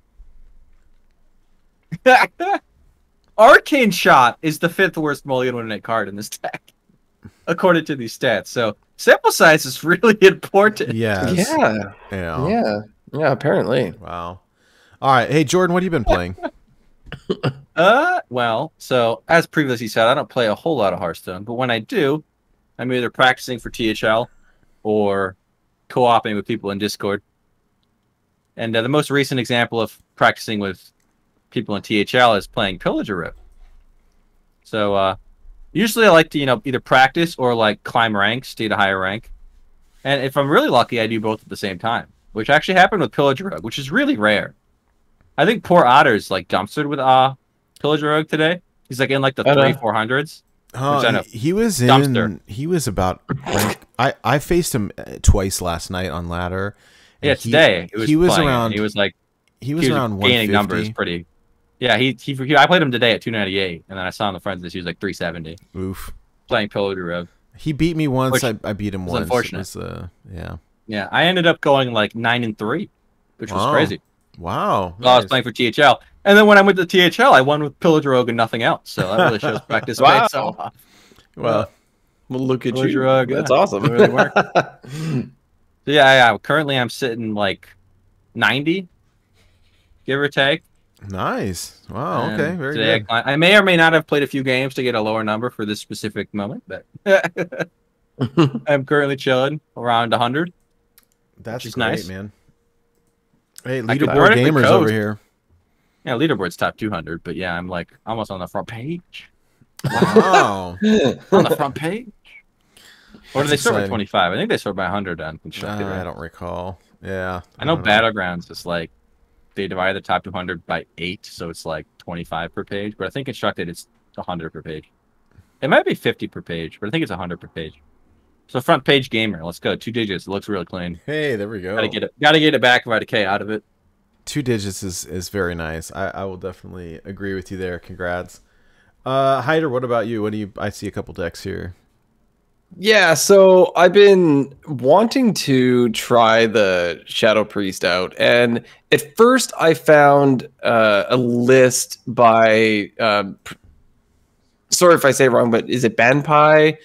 Arcane Shot is the 5th worst Mulligan win rate card in this deck, according to these stats. So sample size is really important. Yeah. Apparently. Wow. All right. Hey, Jordan, what have you been playing? Well, so as previously said, I don't play a whole lot of Hearthstone, but when I do, I'm either practicing for THL or co-oping with people in Discord. And the most recent example of practicing with people in THL is playing Pillager Rip. So usually I like to, either practice or like climb ranks, stay to higher rank. And if I'm really lucky, I do both at the same time, which actually happened with Pillager Rogue, which is really rare. I think poor Otter's like dumpstered with Pillager Rogue today. He's like in like the 300-400s. He was in. Dumpster. He was about. I faced him twice last night on ladder. Yeah, today he was around. He was like he was around gaining 150. numbers pretty. Yeah, I played him today at 298, and then I saw him the friends list. He was like 370. Oof. Playing Pillager. He beat me once. Which I beat him was once. unfortunate. It was, yeah. Yeah, I ended up going like 9-3, which was crazy. Wow. While I was playing for THL, and then when I went to THL, I won with Pillager Rogue and nothing else. So that really shows practice. Wow. So Well, look at Pillager you. Rogue, That's yeah. awesome. It really worked. So yeah. Currently, I'm sitting like 90, give or take. nice. Wow. And Okay. Very today good. I may or may not have played a few games to get a lower number for this specific moment, but I'm currently chilling around 100. That's is great, nice. man. Hey, I could leaderboard theoretically gamers code. over here. Yeah, leaderboard's top 200, but yeah, I'm like almost on the front page. Wow. On the front page. Or do That's they sort by exciting. 25? I think they sort by 100 on constructed. I Right? don't recall. Yeah. I know don't know. Battlegrounds is like they divide the top 200 by 8, so it's like 25 per page. But I think constructed it's 100 per page. It might be 50 per page, but I think it's 100 per page. So front page gamer, let's go. 2 digits. It looks really clean. Hey, there we go. Gotta get it back if I decay out of it. 2 digits is very nice. I will definitely agree with you there. Congrats. Hydra, what about you? I see a couple decks here. Yeah, so I've been wanting to try the Shadow Priest out, and at first I found a list by sorry if I say it wrong, but is it Banpai,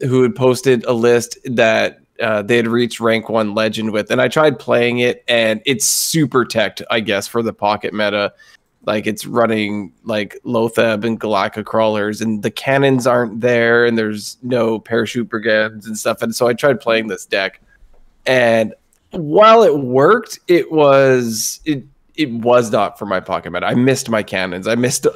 who had posted a list that they had reached rank 1 legend with, and I tried playing it, and it's super teched, I guess, for the pocket meta. Like, it's running like Lotheb and Galacta crawlers, and the cannons aren't there, and there's no parachute brigades and stuff. And so I tried playing this deck, and while it worked, it was not for my pocket meta. I missed my cannons, I missed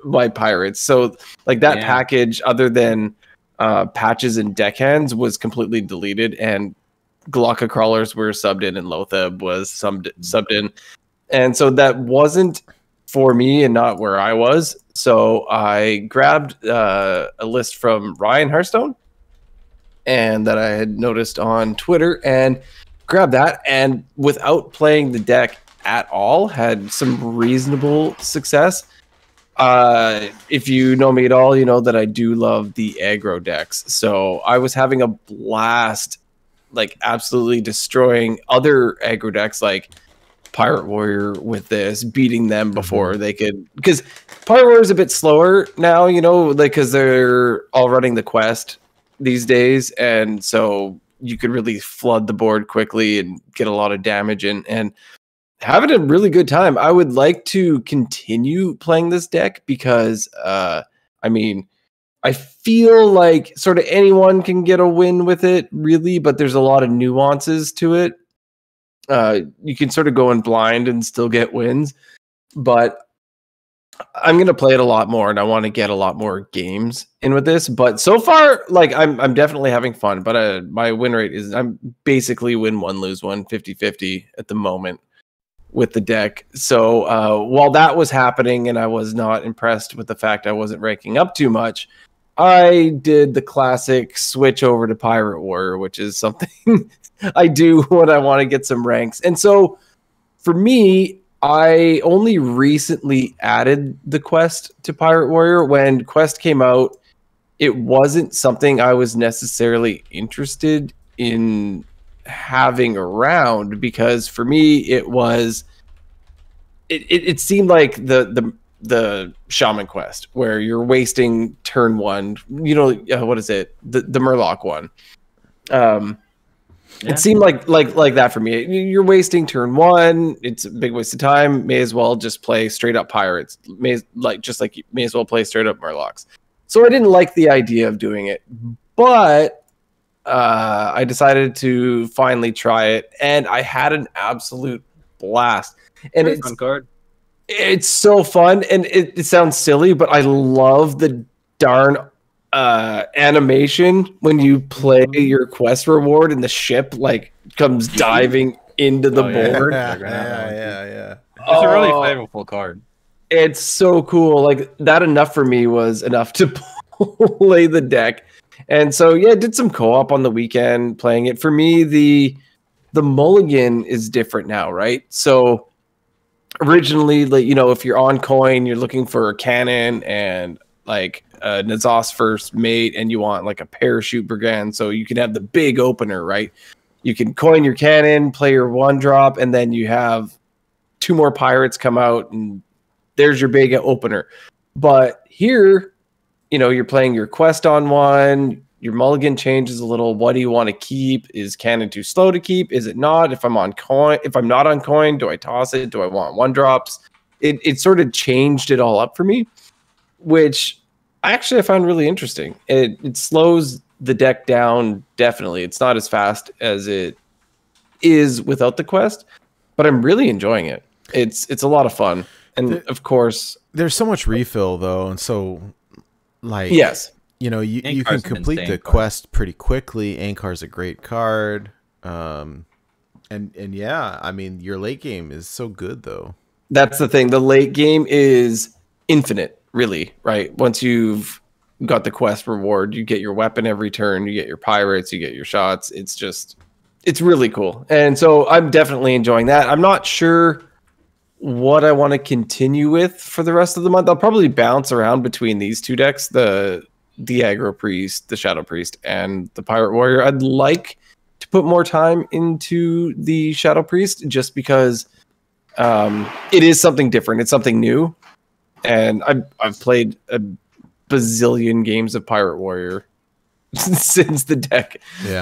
my pirates. So like that package, other than patches and deckhands, was completely deleted, and Galacta crawlers were subbed in, and Lotheb was subbed in, and so that wasn't for me and not where I was. So I grabbed a list from Ryan Hearthstone, and that I had noticed on Twitter, and grabbed that, and without playing the deck at all, had some reasonable success. If you know me at all, you know that I do love the aggro decks. So I was having a blast, like absolutely destroying other aggro decks like Pirate Warrior with this, beating them before they could, because Pirate Warrior is a bit slower now, you know, like because they're all running the quest these days, and so you could really flood the board quickly and get a lot of damage in, and having a really good time. I would like to continue playing this deck because I mean, I feel like sort of anyone can get a win with it, really, but there's a lot of nuances to it. You can sort of go in blind and still get wins, but I'm going to play it a lot more, and I want to get a lot more games in with this. But so far, like, I'm definitely having fun, but my win rate is, I'm basically win 1, lose 1, 50-50 at the moment with the deck. So while that was happening and I was not impressed with the fact I wasn't ranking up too much, I did the classic switch over to Pirate Warrior, which is something I do when I want to get some ranks. And so for me, I only recently added the quest to Pirate Warrior. When quest came out, it wasn't something I was necessarily interested in having around, because for me it was it seemed like the shaman quest where you're wasting turn 1, you know, what is it, the Murloc one. It seemed like that for me. You're wasting turn 1. It's a big waste of time. May as well just play straight up pirates. May as well play straight up Murlocs. So I didn't like the idea of doing it, but I decided to finally try it, and I had an absolute blast. And it's fun card. It's so fun, and it sounds silly, but I love the darn animation when you play your quest reward and the ship like comes diving into the board. Yeah. It's a really flavorful card. It's so cool. Like, that enough for me was enough to play the deck. And so yeah, did some co-op on the weekend playing it. For me, the mulligan is different now, right? So originally, like, you know, if you're on coin, you're looking for a cannon and like a Nazos first mate, and you want like a parachute brigand, so you can have the big opener, right? You can coin your cannon, play your 1-drop, and then you have 2 more pirates come out, and there's your big opener. But here, you know, you're playing your quest on 1. Your mulligan changes a little. What do you want to keep? Is cannon too slow to keep? Is it not? If I'm on coin, if I'm not on coin, do I toss it? Do I want 1-drops? It sort of changed it all up for me, which I found really interesting. It slows the deck down, definitely. It's not as fast as it is without the quest, but I'm really enjoying it. It's a lot of fun. And of course, there's so much refill though, and so like yes. You know, you can complete the quest pretty quickly. Ankar's a great card. And yeah, I mean, your late game is so good, though. That's the thing. The late game is infinite, really, right? Once you've got the quest reward, you get your weapon every turn, you get your pirates, you get your shots. It's really cool. And so I'm definitely enjoying that. I'm not sure what I want to continue with for the rest of the month. I'll probably bounce around between these 2 decks, the Aggro Priest, the Shadow Priest, and the Pirate Warrior. I'd like to put more time into the Shadow Priest just because it is something different. It's something new. And I've played a bazillion games of Pirate Warrior since the deck,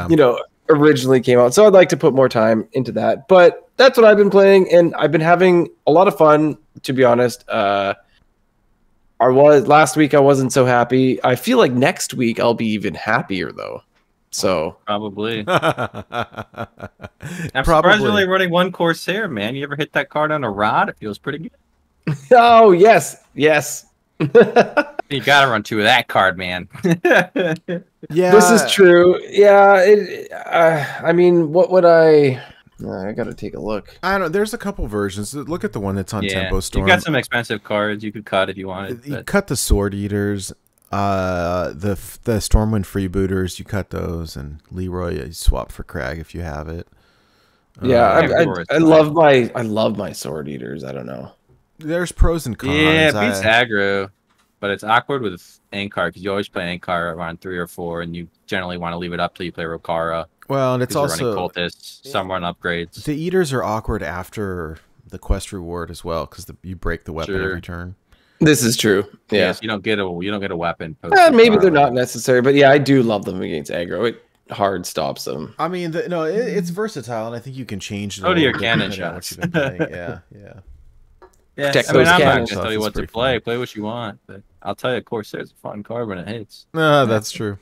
you know, originally came out. So I'd like to put more time into that. But that's what I've been playing, and I've been having a lot of fun, to be honest. Last week I wasn't so happy. I feel like next week I'll be even happier though. So probably. I'm surprised you're only running 1 Corsair, man. You ever hit that card on a rod? It feels pretty good. Oh yes. You gotta run 2 of that card, man. Yeah, this is true. Yeah, I mean, what would I gotta take a look. I don't know. There's a couple versions. Look at the one that's on Tempo Storm. You got some expensive cards you could cut if you wanted. You cut the Sword Eaters, the Stormwind Freebooters. You cut those, and Leroy you swap for Crag if you have it. Yeah, I love my Sword Eaters. I don't know. There's pros and cons. Yeah, it beats aggro, but it's awkward with Ankar because you always play Ankar around 3 or 4, and you generally want to leave it up till you play Rokara. Well, and it's also running cultists. Some run upgrades. The Eaters are awkward after the quest reward as well because you break the weapon every turn. This is true. Yeah, so you don't get a weapon. Maybe they're not necessary, but yeah, I do love them against aggro. It hard stops them. I mean, it's versatile, and I think you can change it. To your cannon shots. Yeah. Yeah, I mean, I'm not going to tell you what to play. Play what you want, but I'll tell you, Corsair's a fun card when it hits. No, that's true.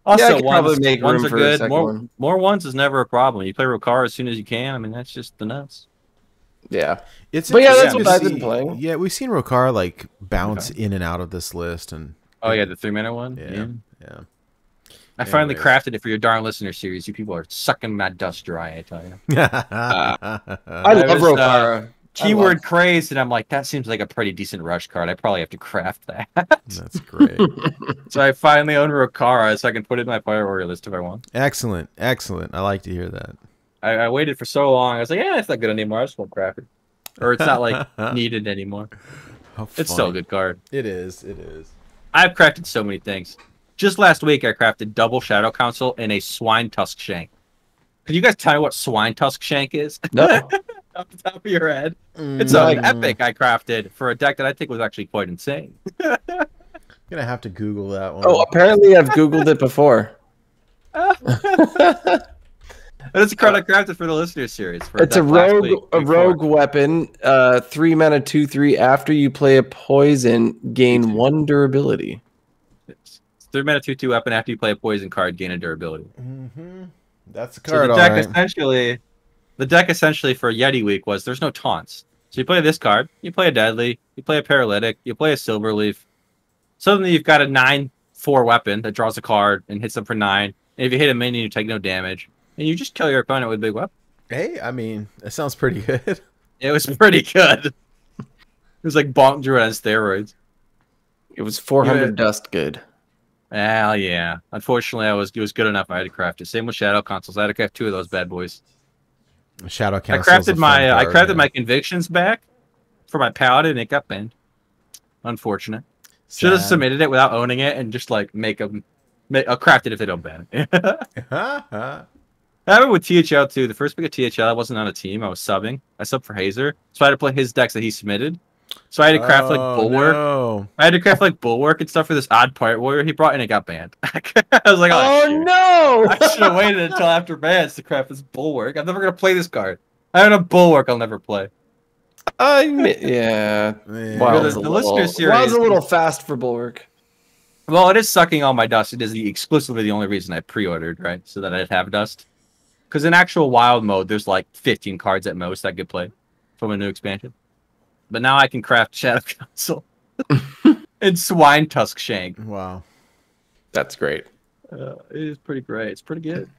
Also, probably make ones room are for good. a second More ones is never a problem. You play Rokara as soon as you can. I mean, that's just the nuts. Yeah, that's what I've been playing. Yeah, we've seen Rokara like bounce in and out of this list, and the 3-mana one. Yeah. I finally crafted it for your darn listener series. You people are sucking my dust dry. I tell you. I love Rokara. Keyword crazed, and I'm like, that seems like a pretty decent rush card. I probably have to craft that. That's great. So I finally own Rokara, so I can put it in my Fire Warrior list if I want. Excellent. I like to hear that. I waited for so long. I was like, it's not good anymore. I just won't craft it. Or it's not like needed anymore. It's still a good card. It is. I've crafted so many things. Just last week, I crafted double Shadow Council and a Swine Tusk Shank. Could you guys tell me what Swine Tusk Shank is? No. Off the top of your head. It's an epic I crafted for a deck that I think was actually quite insane. Gonna have to Google that one. Oh, apparently I've Googled it before. It's a card I crafted for the listener series. It's a rogue weapon. 3 mana, 2/3. After you play a poison, gain 1 durability. It's 3 mana, 2/2 weapon. After you play a poison card, gain a durability. That's the card. So the deck essentially for Yeti Week was there's no taunts. So you play this card, you play a Deadly, you play a Paralytic, you play a Silverleaf. Suddenly you've got a 9/4 weapon that draws a card and hits them for 9. And if you hit a minion, you take no damage. And you just kill your opponent with a big weapon. Hey, I mean, that sounds pretty good. It was pretty good. It was like Bonk Druid on steroids. It was 400 dust good. Well, yeah. Unfortunately, it was good enough. I had to craft it. Same with Shadow Consoles. I had to craft 2 of those bad boys. Shadow Council. I crafted my convictions back, for my paladin, and it got banned. Unfortunate. Should have submitted it without owning it and just like craft it if they don't ban it. I happened with THL too. The first pick of THL, I wasn't on a team. I was subbing. I subbed for Hazer, so I had to play his decks that he submitted. So I had to craft like Bulwark. No. I had to craft like Bulwark and stuff for this odd Pirate Warrior he brought, and it got banned. I was like, oh no! I should have waited until after bans to craft this Bulwark. I'm never gonna play this card. I have a Bulwark I'll never play. Yeah. Wild's the listener series. Wild's a little fast for Bulwark. Well, it is sucking all my dust. It is exclusively the only reason I pre-ordered, right? So that I'd have dust. Because in actual Wild mode, there's like 15 cards at most I could play from a new expansion. But now I can craft Shadow Council and Swine Tusk Shank. Wow. That's great. It is pretty great. It's pretty good.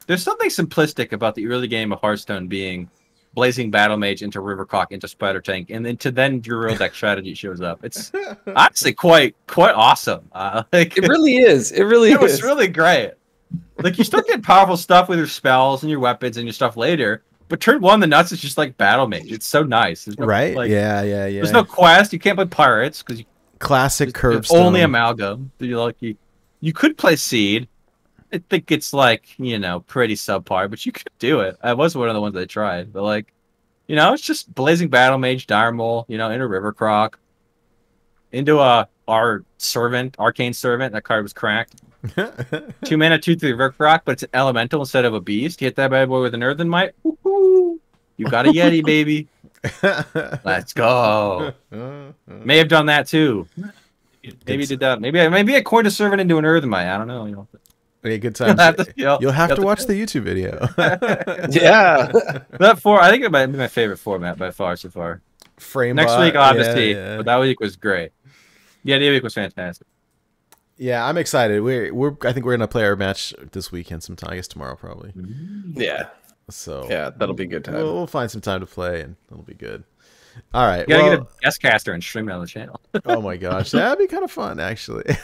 There's something simplistic about the early game of Hearthstone being Blazing Battle Mage into Rivercock into Spider Tank, and then your real deck strategy shows up. It's honestly quite awesome. It really is. It really is. It's really great. Like you start getting powerful stuff with your spells and your weapons and your stuff later, but turn one the nuts is just like Battle Mage. It's so nice. No, right? Like, yeah. There's no quest. You can't play pirates because classic curve. Only amalgam. You could play Seed. I think it's like, pretty subpar, but you could do it. I was one of the ones I tried, but like, it's just Blazing Battle Mage, Dire Mole, into Rivercroc, into our servant, Arcane Servant. That card was cracked. 2 mana, 2/3 Rivercroc, but it's an elemental instead of a beast. You hit that bad boy with an Earthen Might. Woo-hoo! You got a Yeti, baby. Let's go. May have done that too. Maybe did that. Maybe I coined a servant into an Earthen Might. I don't know. Yeah, good time. You'll have to watch the YouTube video. Yeah. I think it might be my favorite format by far so far. Next week I'll have to see, but that week was great. Yeah, the week was fantastic. Yeah, I'm excited. I think we're gonna play our match this weekend sometime. I guess tomorrow probably. Yeah. So yeah, that'll be a good time. We'll find some time to play, and it'll be good. All right. You gotta get a guest caster and stream it on the channel. Oh my gosh, that'd be kind of fun actually.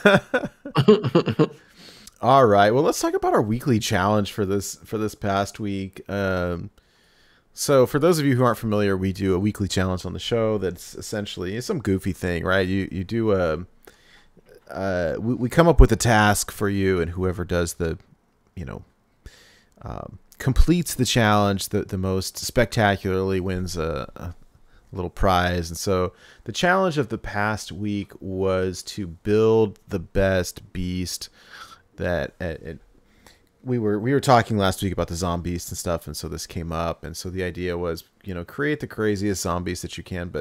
All right. Well, let's talk about our weekly challenge for this past week. So for those of you who aren't familiar, we do a weekly challenge on the show that's essentially some goofy thing, right? You do we come up with a task for you, and whoever does the completes the challenge the most spectacularly wins a little prize. And so the challenge of the past week was to build the best beast that we were talking last week about the zombies and stuff, and so this came up, and so the idea was create the craziest zombies that you can,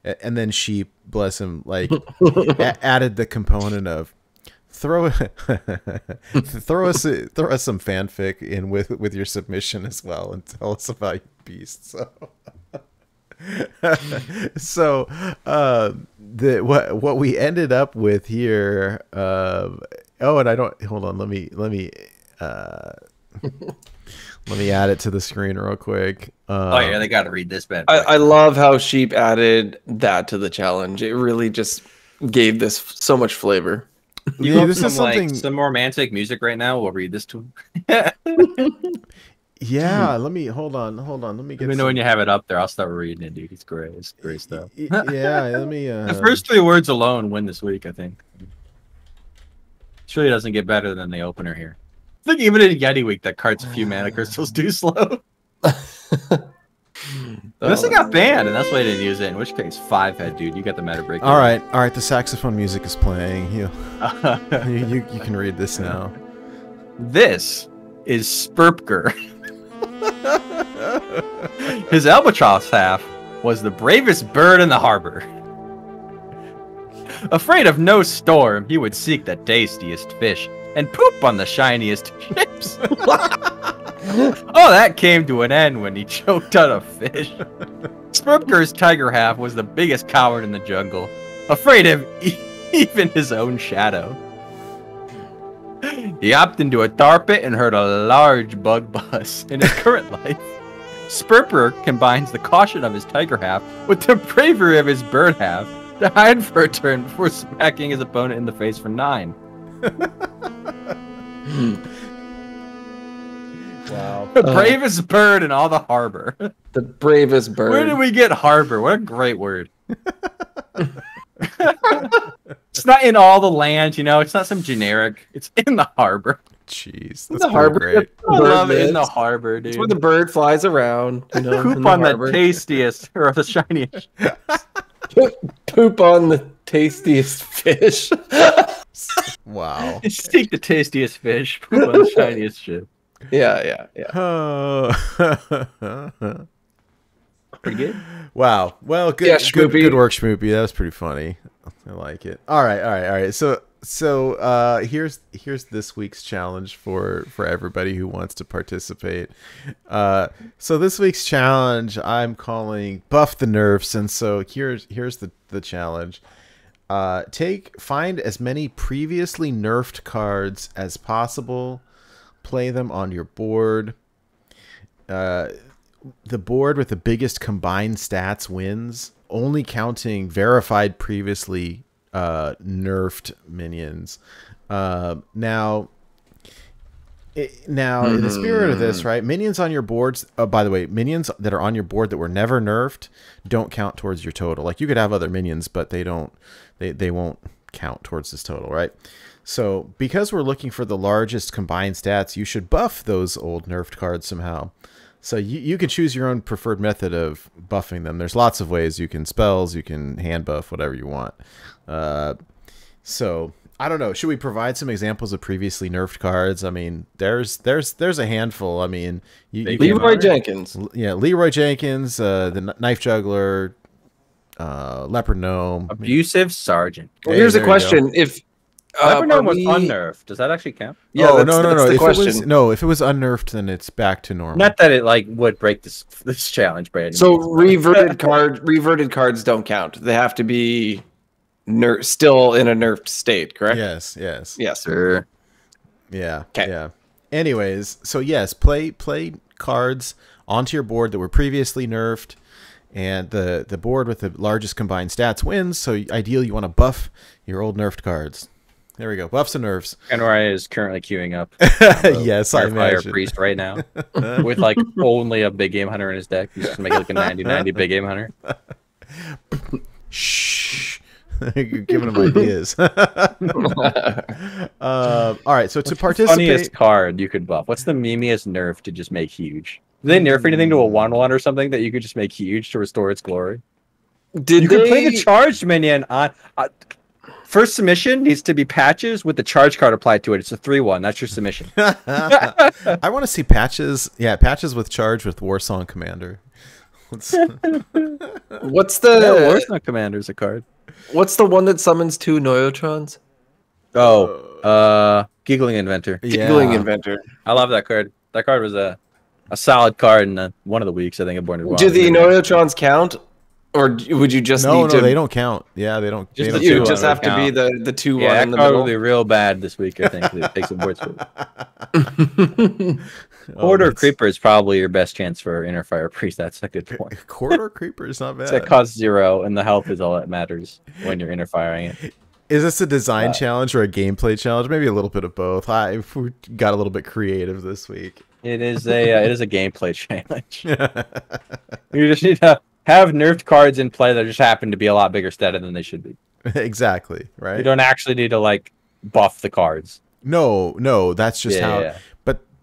and then Sheep, bless him, like added the component of throw us some fanfic in with your submission as well, and tell us about your beast. So what we ended up with here, and I don't, hold on, let me add it to the screen real quick. They got to read this bit. I love how Sheep added that to the challenge. It really just gave this so much flavor. This is something, like, some romantic music right now. We'll read this to him. Yeah, let me hold on. Let me get. Let me know when you have it up there. I'll start reading it, dude. It's great. It's great stuff. Yeah, let me. The first 3 words alone win this week, I think. Surely doesn't get better than the opener here. I think even in Yeti week, that card's a few mana crystals do slow. This thing got banned, and that's why I didn't use it. In which case, 5-head, dude. You got the meta break. All right. The saxophone music is playing. You can read this now. This is Sperp-ger. His albatross half was the bravest bird in the harbor. Afraid of no storm, he would seek the tastiest fish and poop on the shiniest ships. Oh, that came to an end when he choked on a fish. Sperp-ger's tiger half was the biggest coward in the jungle, afraid of even his own shadow. He hopped into a tar pit and heard a large bug buzz. In his current life, Sperp-ger combines the caution of his tiger half with the bravery of his bird half to hide for a turn before smacking his opponent in the face for 9. Wow. The bravest bird in all the harbor. The bravest bird. Where did we get harbor? What a great word. It's not in all the land, you know. It's not some generic. It's in the harbor. Jeez, In that's the harbor. great. I love it in the harbor, dude. It's where the bird flies around. You know, in Poop the on the harbor. tastiest or the shiniest. Poop on the tastiest fish. Wow. Just take the tastiest fish, poop on the shiniest ship. Yeah. Pretty good. Wow. Well, good, Yeah, good work, Schmoopy. That was pretty funny. I like it. All right. So here's this week's challenge for everybody who wants to participate. So this week's challenge I'm calling Buff the Nerfs, and so here's the challenge. Find as many previously nerfed cards as possible, play them on your board. The board with the biggest combined stats wins, only counting verified previously nerfed minions. Now in the spirit of this, right, minions on your boards, by the way, minions that are on your board that were never nerfed don't count towards your total. Like, you could have other minions, but they won't count towards this total, right? So because we're looking for the largest combined stats, you should buff those old nerfed cards somehow. So you can choose your own preferred method of buffing them. There's lots of ways. You can spells, you can hand buff, whatever you want. So I don't know. Should we provide some examples of previously nerfed cards? I mean, there's a handful. I mean, Leroy Jenkins. Yeah, Leroy Jenkins, the Knife Juggler, Leopard Gnome, Abusive Sergeant. Well, here's a question: If Leopard Gnome was unnerved, does that actually count? Yeah, oh, that's no. the If question. if it was unnerfed, then it's back to normal. Not that it would break this challenge, Brandon. So reverted cards don't count. They have to be still in a nerfed state, correct? Yes. Yes. Sure. Yeah. Okay. Yeah. Anyways, so yes, play cards onto your board that were previously nerfed, and the board with the largest combined stats wins. So ideally, you want to buff your old nerfed cards. There we go. Buffs and nerfs. Kenrai is currently queuing up. Yes, I Fire imagine. Priest right now with only a big game hunter in his deck. He's just making like a 90-90 big game hunter. Shh. You're giving him ideas. All right, so to participate, Funniest card you could buff. What's the memeiest nerf to just make huge? Do they nerf anything to a 1/1 or something that you could just make huge to restore its glory? You could play the charged minion on. First submission needs to be patches with the charge card applied to it. It's a 3/1. That's your submission. I want to see patches. Yeah, patches with charge with Warsong Commander. What's Yeah, the Warsong Commander's a card. what's the one that summons 2 Noyotrons? Giggling Inventor. Giggling Inventor. I love that card. That card was a solid card in one of the weeks, I think, of Born to Wild. Do the Noyotrons count? Or would you just need to... No, they don't count. Yeah, they don't. Just they don't You count. just have to be the 2-1 Yeah, in that the card middle. will be real bad this week, I think. Take some boards for it. Oh, Corridor that's- Creeper is probably your best chance for Inner Fire Priest. That's a good point. Corridor Creeper is not bad. It costs 0, and the health is all that matters when you're inner firing it. Is this a design challenge or a gameplay challenge? Maybe a little bit of both. We got a little bit creative this week. It is a gameplay challenge. You just need to have nerfed cards in play that just happen to be a lot bigger stat than they should be. Exactly, right? You don't actually need to buff the cards. No, that's just how. Yeah.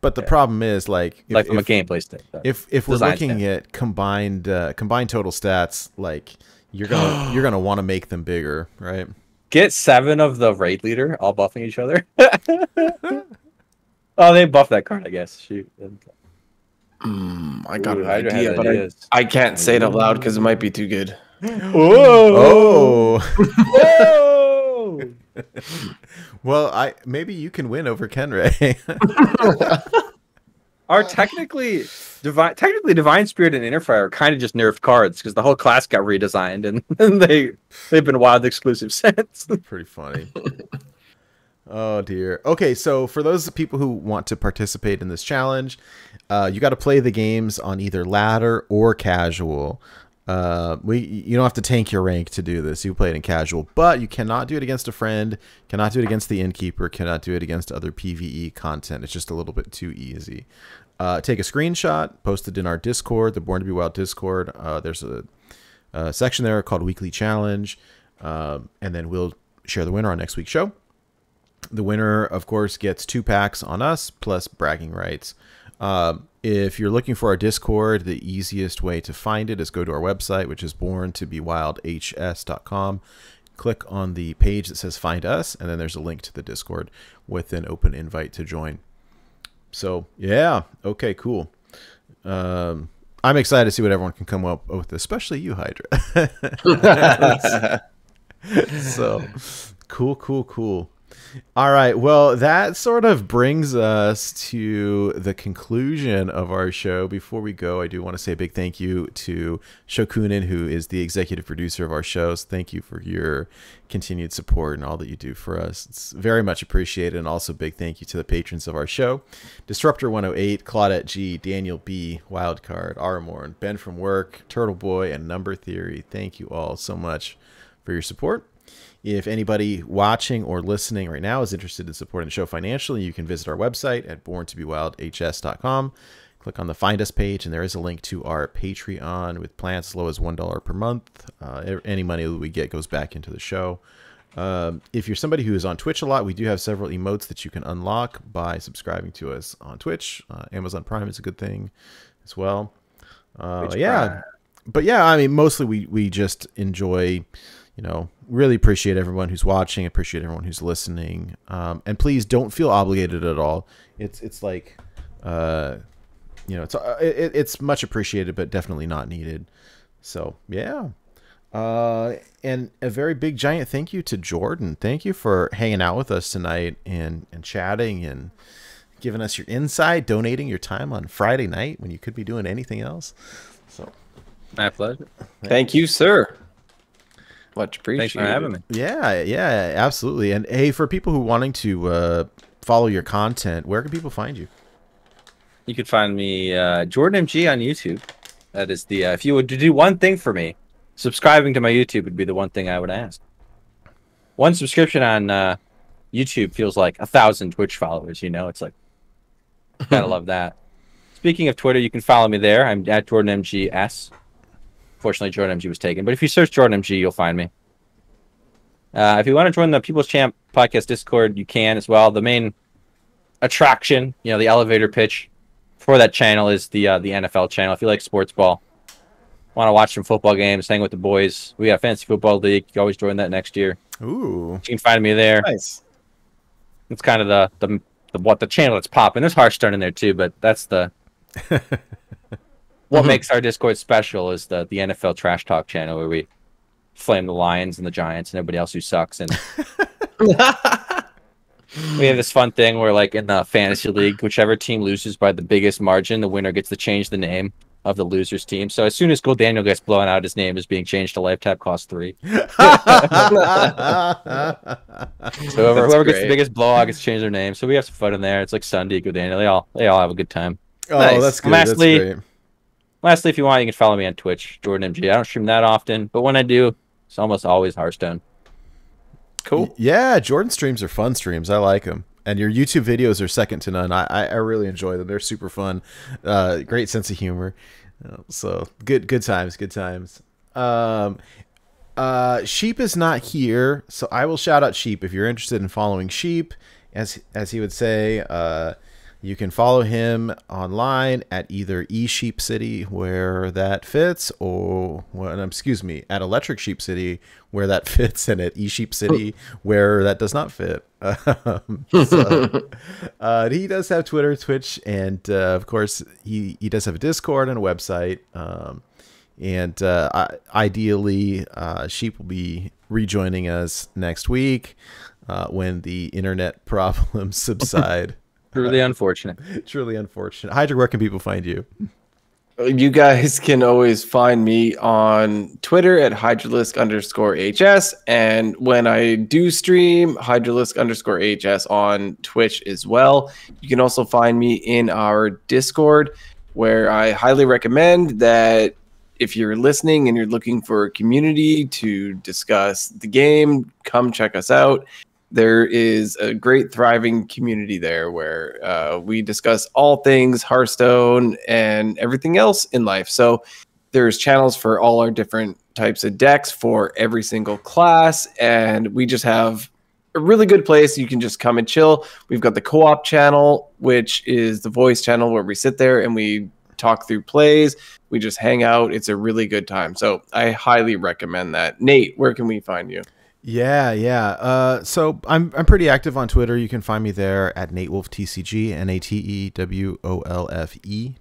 But the problem is From a gameplay standpoint. If we're Design looking at combined total stats, you're gonna want to make them bigger, right? Get 7 of the raid leader all buffing each other. Oh, they buff that card, I guess. Shoot. I got an Hydra has idea, but ideas. I can't say it out loud because it might be too good. Oh. Whoa! Well, maybe you can win over Kenray. Are technically Divine Spirit and Interfire are kind of just nerfed cards because the whole class got redesigned and they've been Wild exclusive since. Pretty funny. Oh dear. Okay, so for those people who want to participate in this challenge, you got to play the games on either ladder or casual. You don't have to tank your rank to do this. You play it in casual, but you cannot do it against a friend, cannot do it against the innkeeper, cannot do it against other PvE content. It's just a little bit too easy. take a screenshot, post it in our Discord, the Born to Be Wild Discord. There's a section there called Weekly Challenge, and then we'll share the winner on next week's show. The winner, of course, gets 2 packs on us plus bragging rights. If you're looking for our Discord, the easiest way to find it is go to our website, which is borntobewildhs.com. Click on the page that says Find Us, and then there's a link to the Discord with an open invite to join. So, yeah. Okay, cool. I'm excited to see what everyone can come up with, especially you, Hydra. So, cool. All right. Well, that sort of brings us to the conclusion of our show. Before we go, I do want to say a big thank you to Shokunin, who is the executive producer of our shows. Thank you for your continued support and all that you do for us. It's very much appreciated. And also big thank you to the patrons of our show. Disruptor 108, Claudette G, Daniel B, Wildcard, Aramorn, Ben from Work, Turtle Boy, and Number Theory. Thank you all so much for your support. If anybody watching or listening right now is interested in supporting the show financially, you can visit our website at borntobewildhs.com. Click on the Find Us page, and there is a link to our Patreon with plans as low as $1 per month. Any money that we get goes back into the show. If you're somebody who is on Twitch a lot, we do have several emotes that you can unlock by subscribing to us on Twitch. Amazon Prime is a good thing as well. Yeah. But yeah, I mean, mostly we just enjoy... really appreciate everyone who's watching, appreciate everyone who's listening. And please don't feel obligated at all. It's like, it's much appreciated, but definitely not needed. So, yeah. And a very big giant thank you to Jordan. Thank you for hanging out with us tonight and chatting and giving us your insight, donating your time on Friday night when you could be doing anything else. So, my pleasure. Thank you, sir. Much appreciated. Thanks for having me. Yeah, absolutely. And hey, for people who wanting to follow your content, where can people find you? You could find me JordanMG on YouTube. That is the if you would do one thing for me, subscribing to my YouTube would be the one thing I would ask. One subscription on YouTube feels like 1,000 Twitch followers. It's like gotta love that. Speaking of Twitter, you can follow me there. I'm at JordanMGS. Fortunately, JordanMG was taken, but if you search JordanMG, you'll find me. If you want to join the People's Champ Podcast Discord, you can as well. The main attraction, the elevator pitch for that channel is the NFL channel. If you like sports ball, want to watch some football games, hang with the boys, we got Fantasy Football League. You can always join that next year. Ooh, you can find me there. Nice. It's kind of the channel that's popping. There's Hearthstone in there too, but that's the. What makes our Discord special is the NFL Trash Talk channel where we flame the Lions and the Giants and everybody else who sucks. And we have this fun thing where, like, in the fantasy league, whichever team loses by the biggest margin, the winner gets to change the name of the loser's team. So as soon as Gold Daniel gets blown out, his name is being changed to Life Tap Cost 3. So whoever gets the biggest blowout gets to change their name. So we have some fun in there. It's like Sunday, Gold Daniel. They all have a good time. Oh, nice. That's good. That's great. Lastly, if you want, you can follow me on Twitch, JordanMG. I don't stream that often, but when I do, it's almost always Hearthstone. Cool. Yeah, Jordan streams are fun streams. I like them. And your YouTube videos are second to none. I really enjoy them. They're super fun. Great sense of humor. So good times. Sheep is not here, so I will shout out Sheep. If you're interested in following Sheep, as he would say, you can follow him online at either eSheep City, where that fits, or at Electric Sheep City, where that fits, and at eSheep City, where that does not fit. He does have Twitter, Twitch, and of course he does have a Discord and a website. Ideally, Sheep will be rejoining us next week when the internet problems subside. Truly unfortunate. Hydra, where can people find you? You guys can always find me on Twitter at Hydralisk_HS. And when I do stream, Hydralisk_HS on Twitch as well. You can also find me in our Discord, where I highly recommend that if you're listening and you're looking for a community to discuss the game, come check us out. there is a great thriving community there where we discuss all things Hearthstone and everything else in life. So there's channels for all our different types of decks for every single class, and we just have a really good place. You can just come and chill. We've got the co-op channel, which is the voice channel where we sit there and we talk through plays. We just hang out. It's a really good time. So I highly recommend that. Nate, where can we find you? Yeah. So I'm pretty active on Twitter. You can find me there at NateWolfTCG, NateWolfe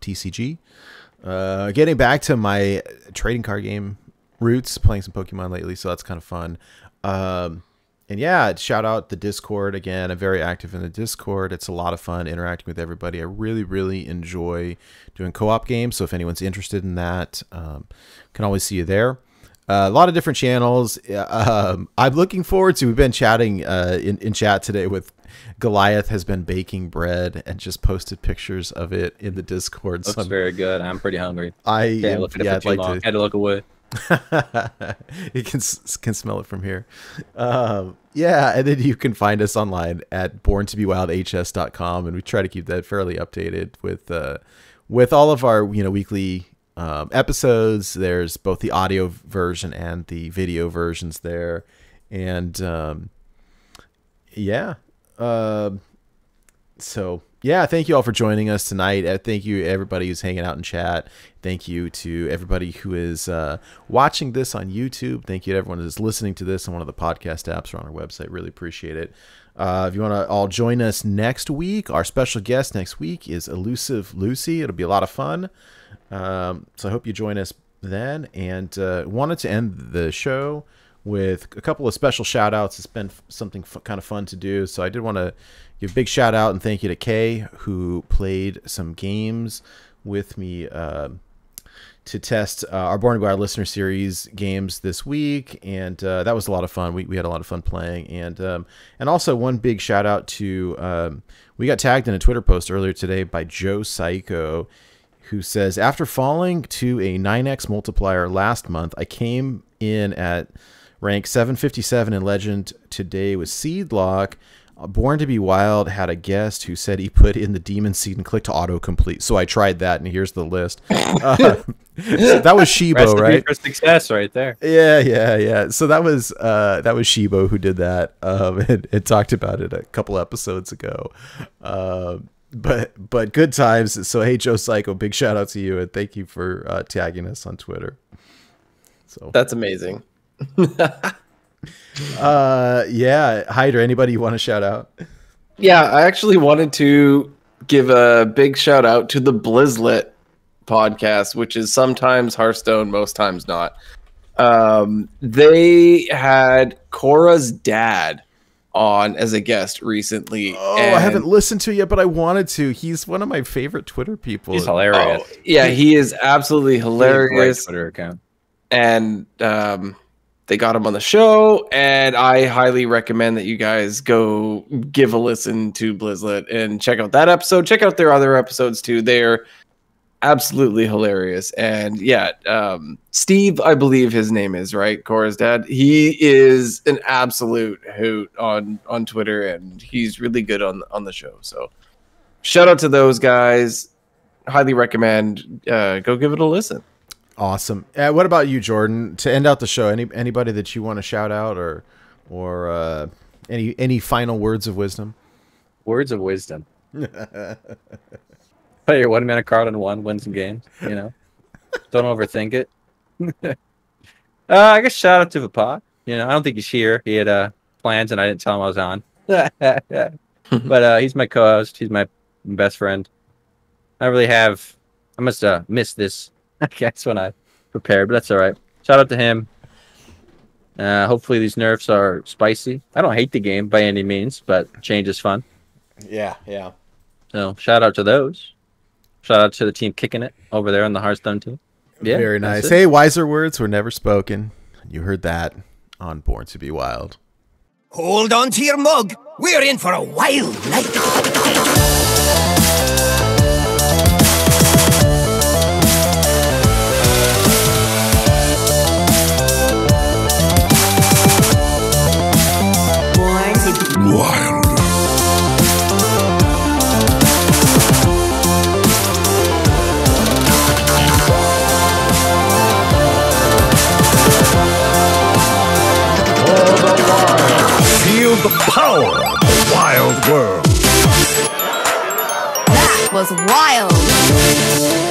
TCG. Getting back to my trading card game roots, playing some Pokemon lately, so that's kind of fun. And yeah, shout out the Discord again. I'm very active in the Discord. It's a lot of fun interacting with everybody. I really, really enjoy doing co-op games. So if anyone's interested in that, can always see you there. A lot of different channels. I'm looking forward to. We've been chatting in chat today with Goliath. Has been baking bread and just posted pictures of it in the Discord. Looks very good. I'm pretty hungry. I'd like to. Had to look away. You can smell it from here. Yeah, and then you can find us online at borntobewildhs.com, and we try to keep that fairly updated with all of our weekly episodes. There's both the audio version and the video versions there, and so yeah, thank you all for joining us tonight. Thank you everybody who's hanging out in chat. Thank you to everybody who is watching this on YouTube. Thank you to everyone who's listening to this on one of the podcast apps or on our website. Really appreciate it. If you want to all join us next week, our special guest next week is Elusive Lucy. It'll be a lot of fun. So I hope you join us then. And wanted to end the show with a couple of special shout outs. It's been something kind of fun to do. So I did want to give a big shout out and thank you to Kay, who played some games with me to test our Born to Be Wild listener series games this week. And that was a lot of fun. We had a lot of fun playing. And also one big shout out to, we got tagged in a Twitter post earlier today by Joe Psycho, who says, after falling to a 9x multiplier last month, I came in at rank 757 in Legend today with Seedlock. Born to Be Wild had a guest who said he put in the demon seed and clicked to autocomplete. So I tried that, and here's the list. So that was Shibo, right? For success, right there. Yeah. So that was Shibo who did that. And talked about it a couple episodes ago. But good times. So hey, Joe Psycho, big shout out to you, and thank you for tagging us on Twitter. So that's amazing. Yeah, Hydra, anybody you want to shout out? Yeah, I actually wanted to give a big shout out to the Blizzlet podcast, which is sometimes Hearthstone, most times not. They had Cora's dad on as a guest recently. Oh, I haven't listened to it yet, but I wanted to. He's one of my favorite Twitter people. He's hilarious. Oh, yeah, he is absolutely hilarious. Twitter account. And they got him on the show, and I highly recommend that you guys go give a listen to Blizzlet and check out that episode. Check out their other episodes too. They're absolutely hilarious. And yeah, Steve, I believe his name is, right? Cora's dad. He is an absolute hoot on Twitter, and he's really good on the show. So shout out to those guys. Highly recommend. Go give it a listen. Awesome. What about you, Jordan? To end out the show, anybody that you want to shout out, or any final words of wisdom? Words of wisdom. Play your 1 mana card on one, win some games. Don't overthink it. I guess shout out to Vapod. I don't think he's here. He had plans, and I didn't tell him I was on. But he's my co-host. He's my best friend. I must have missed this. I guess when I prepared, but that's all right. Shout out to him. Hopefully these nerfs are spicy. I don't hate the game by any means, but change is fun. Yeah. So shout out to those. Shout out to the team kicking it over there on the Hearthstone team. Yeah, very nice. Hey, wiser words were never spoken. You heard that on Born to Be Wild. Hold on to your mug. We're in for a wild night. the power of the wild world. That was wild.